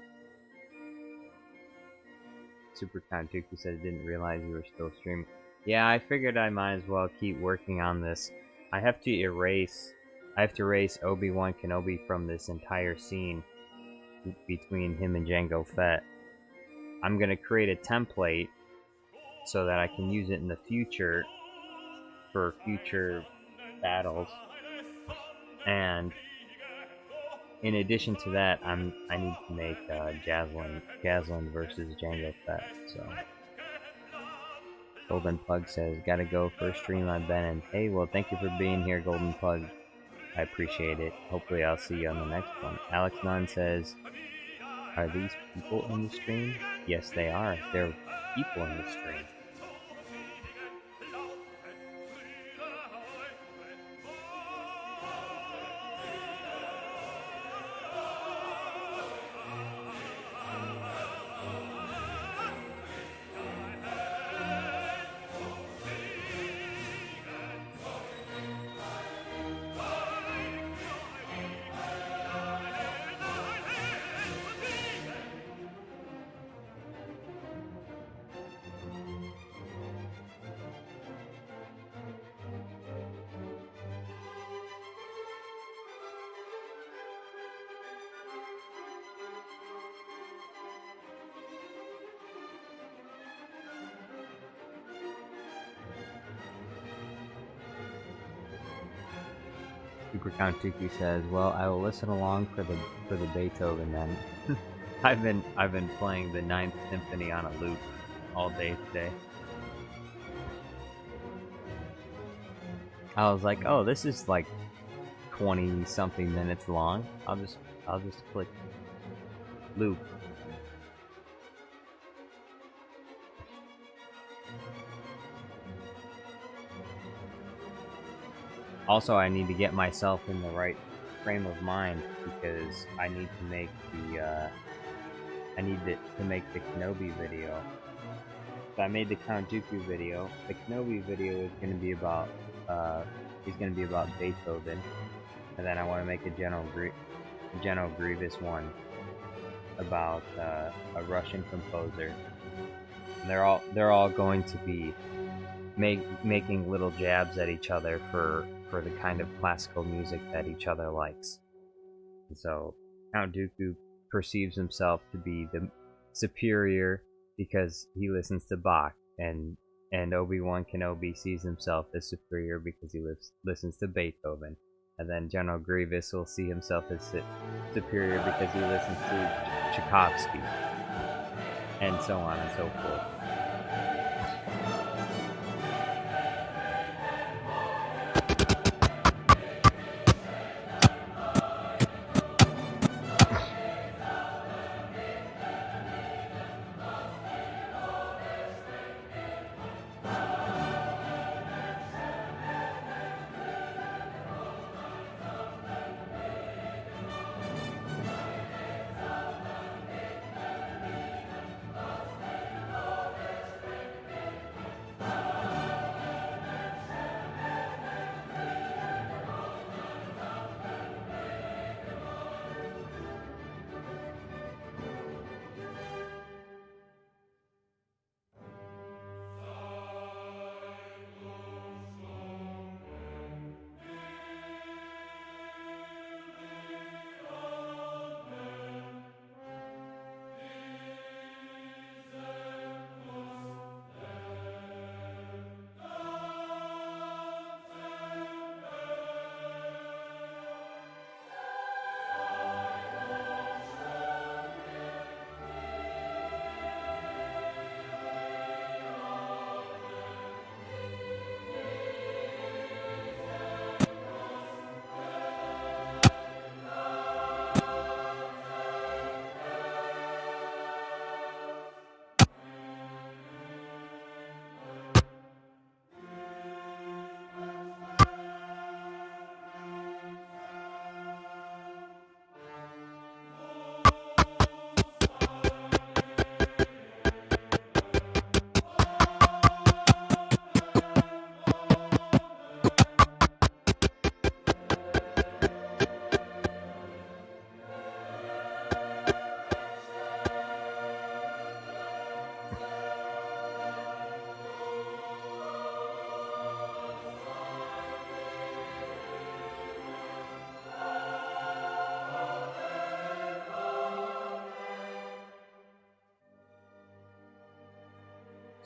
Super Kantuku says, didn't realize you were still streaming. Yeah, I figured I might as well keep working on this. I have to erase Obi-Wan Kenobi from this entire scene between him and Jango Fett. I'm gonna create a template so that I can use it in the future for future battles. And in addition to that, I need to make Jaslyn versus Jango Fett. So Golden Pug says, gotta go for a stream I've been in. Hey, well, thank you for being here, Golden Pug. I appreciate it. Hopefully I'll see you on the next one. Alex Nunn says, are these people in the stream? Yes, they are. They're people in the stream. Super Count Tiki says, well, I will listen along for the Beethoven then. I've been playing the Ninth Symphony on a loop all day today. I was like, oh, this is like 20 something minutes long. I'll just click loop. Also, I need to get myself in the right frame of mind because I need to make the Kenobi video. So I made the Count Dooku video. The Kenobi video is going to be about Beethoven, and then I want to make a General Grievous one about a Russian composer. And they're all going to be making little jabs at each other for the kind of classical music that each other likes. And so Count Dooku perceives himself to be the superior because he listens to Bach, and Obi-Wan Kenobi sees himself as superior because he listens to Beethoven. And then General Grievous will see himself as superior because he listens to Tchaikovsky, and so on and so forth.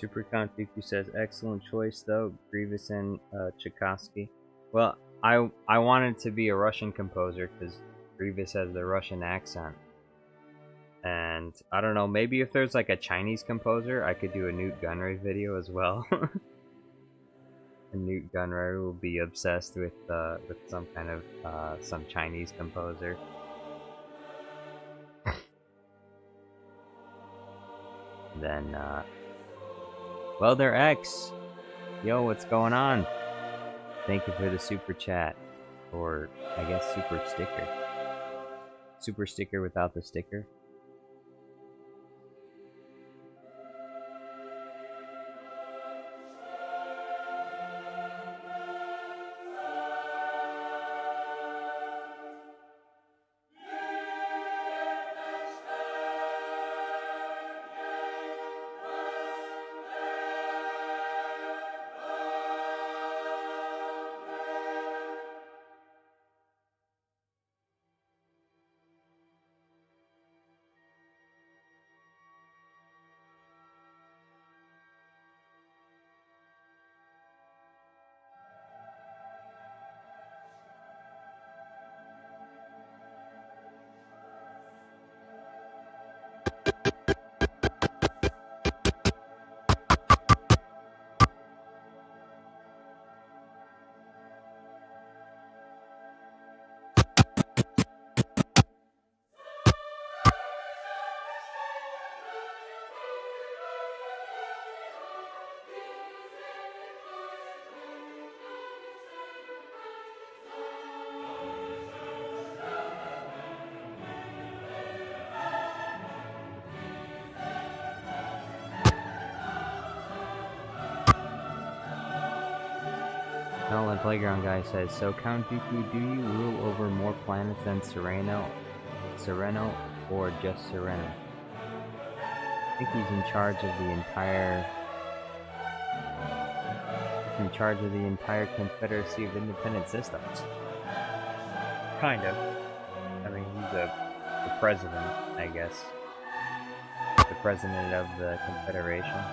Super Confuku says, excellent choice though, Grievous and Tchaikovsky. Well, I wanted to be a Russian composer because Grievous has the Russian accent. And I don't know, maybe if there's like a Chinese composer, I could do a Newt Gunray video as well. And Newt Gunray will be obsessed with some kind of some Chinese composer. Then well, they're X. Yo, what's going on? Thank you for the super chat, or I guess super sticker. Super sticker without the sticker. Talent Playground guy says, so Count Dooku, do you rule over more planets than Sereno, or just Sereno? I think he's in charge of the entire... He's in charge of the entire Confederacy of Independent Systems. Kind of. I mean, he's the president, I guess. The president of the Confederation.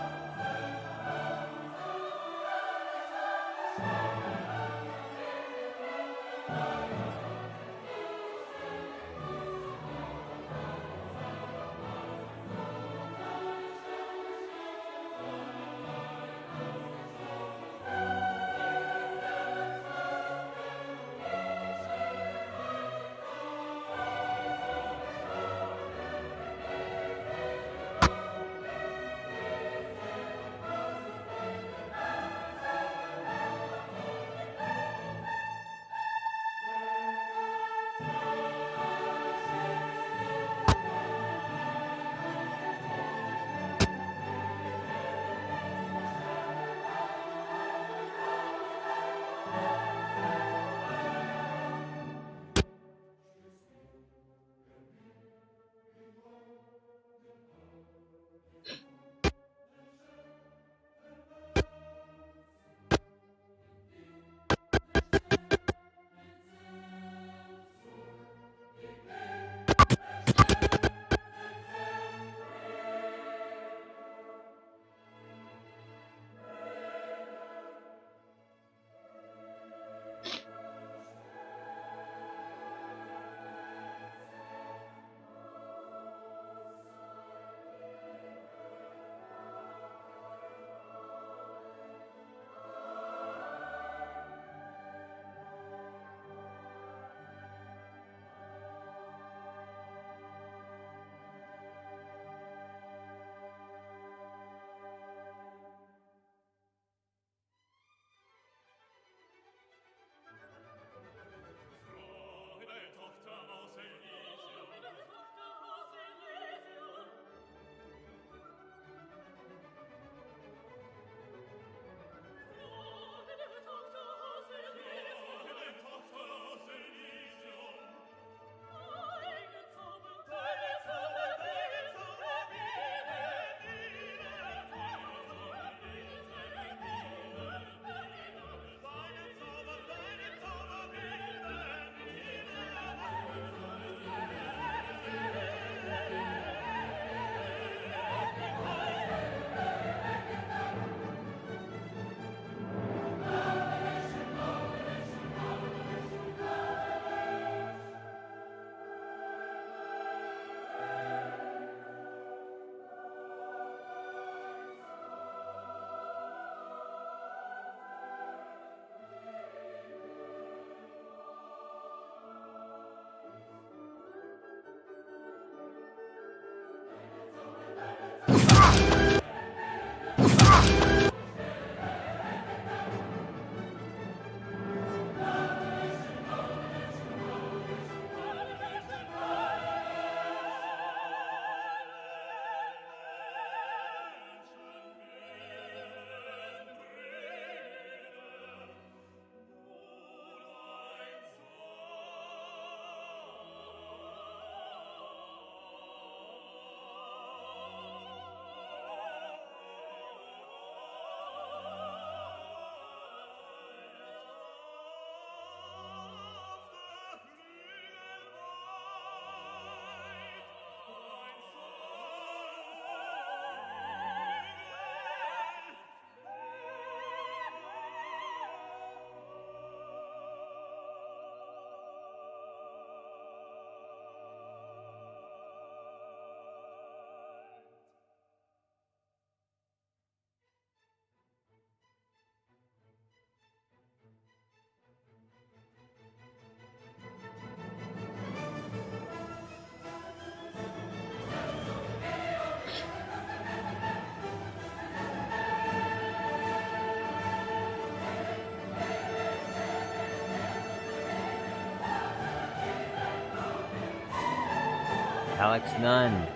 Alex Nunn.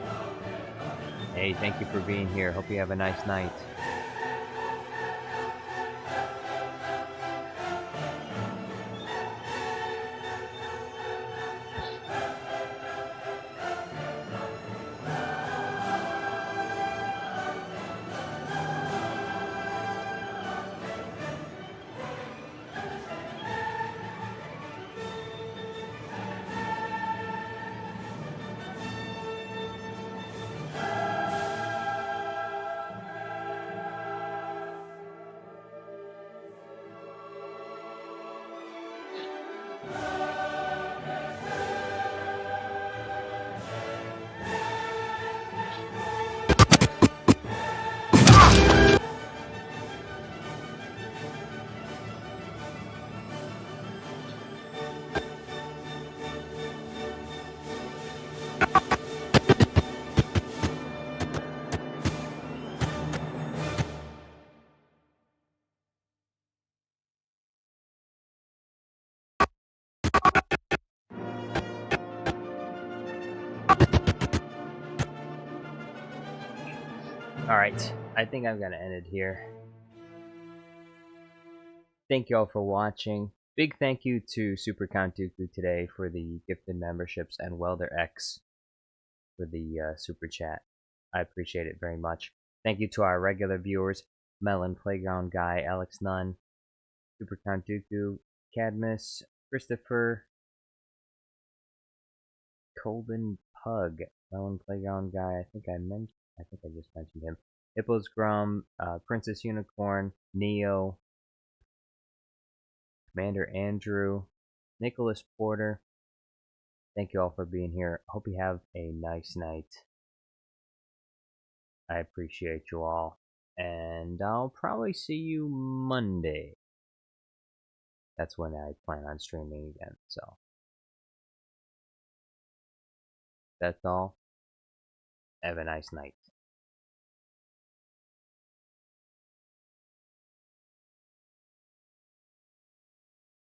Hey, thank you for being here. Hope you have a nice night. Alright, I think I'm gonna end it here. Thank you all for watching. Big thank you to Super Count Dooku today for the gifted memberships and Welder X for the super chat. I appreciate it very much. Thank you to our regular viewers, Melon Playground Guy, Alex Nunn, Super Count Dooku, Cadmus, Christopher, Colvin Pug, Melon Playground Guy, I think I just mentioned him. Hippos Grum, Princess Unicorn, Neo, Commander Andrew, Nicholas Porter. Thank you all for being here. Hope you have a nice night. I appreciate you all. And I'll probably see you Monday. That's when I plan on streaming again. So that's all. Have a nice night.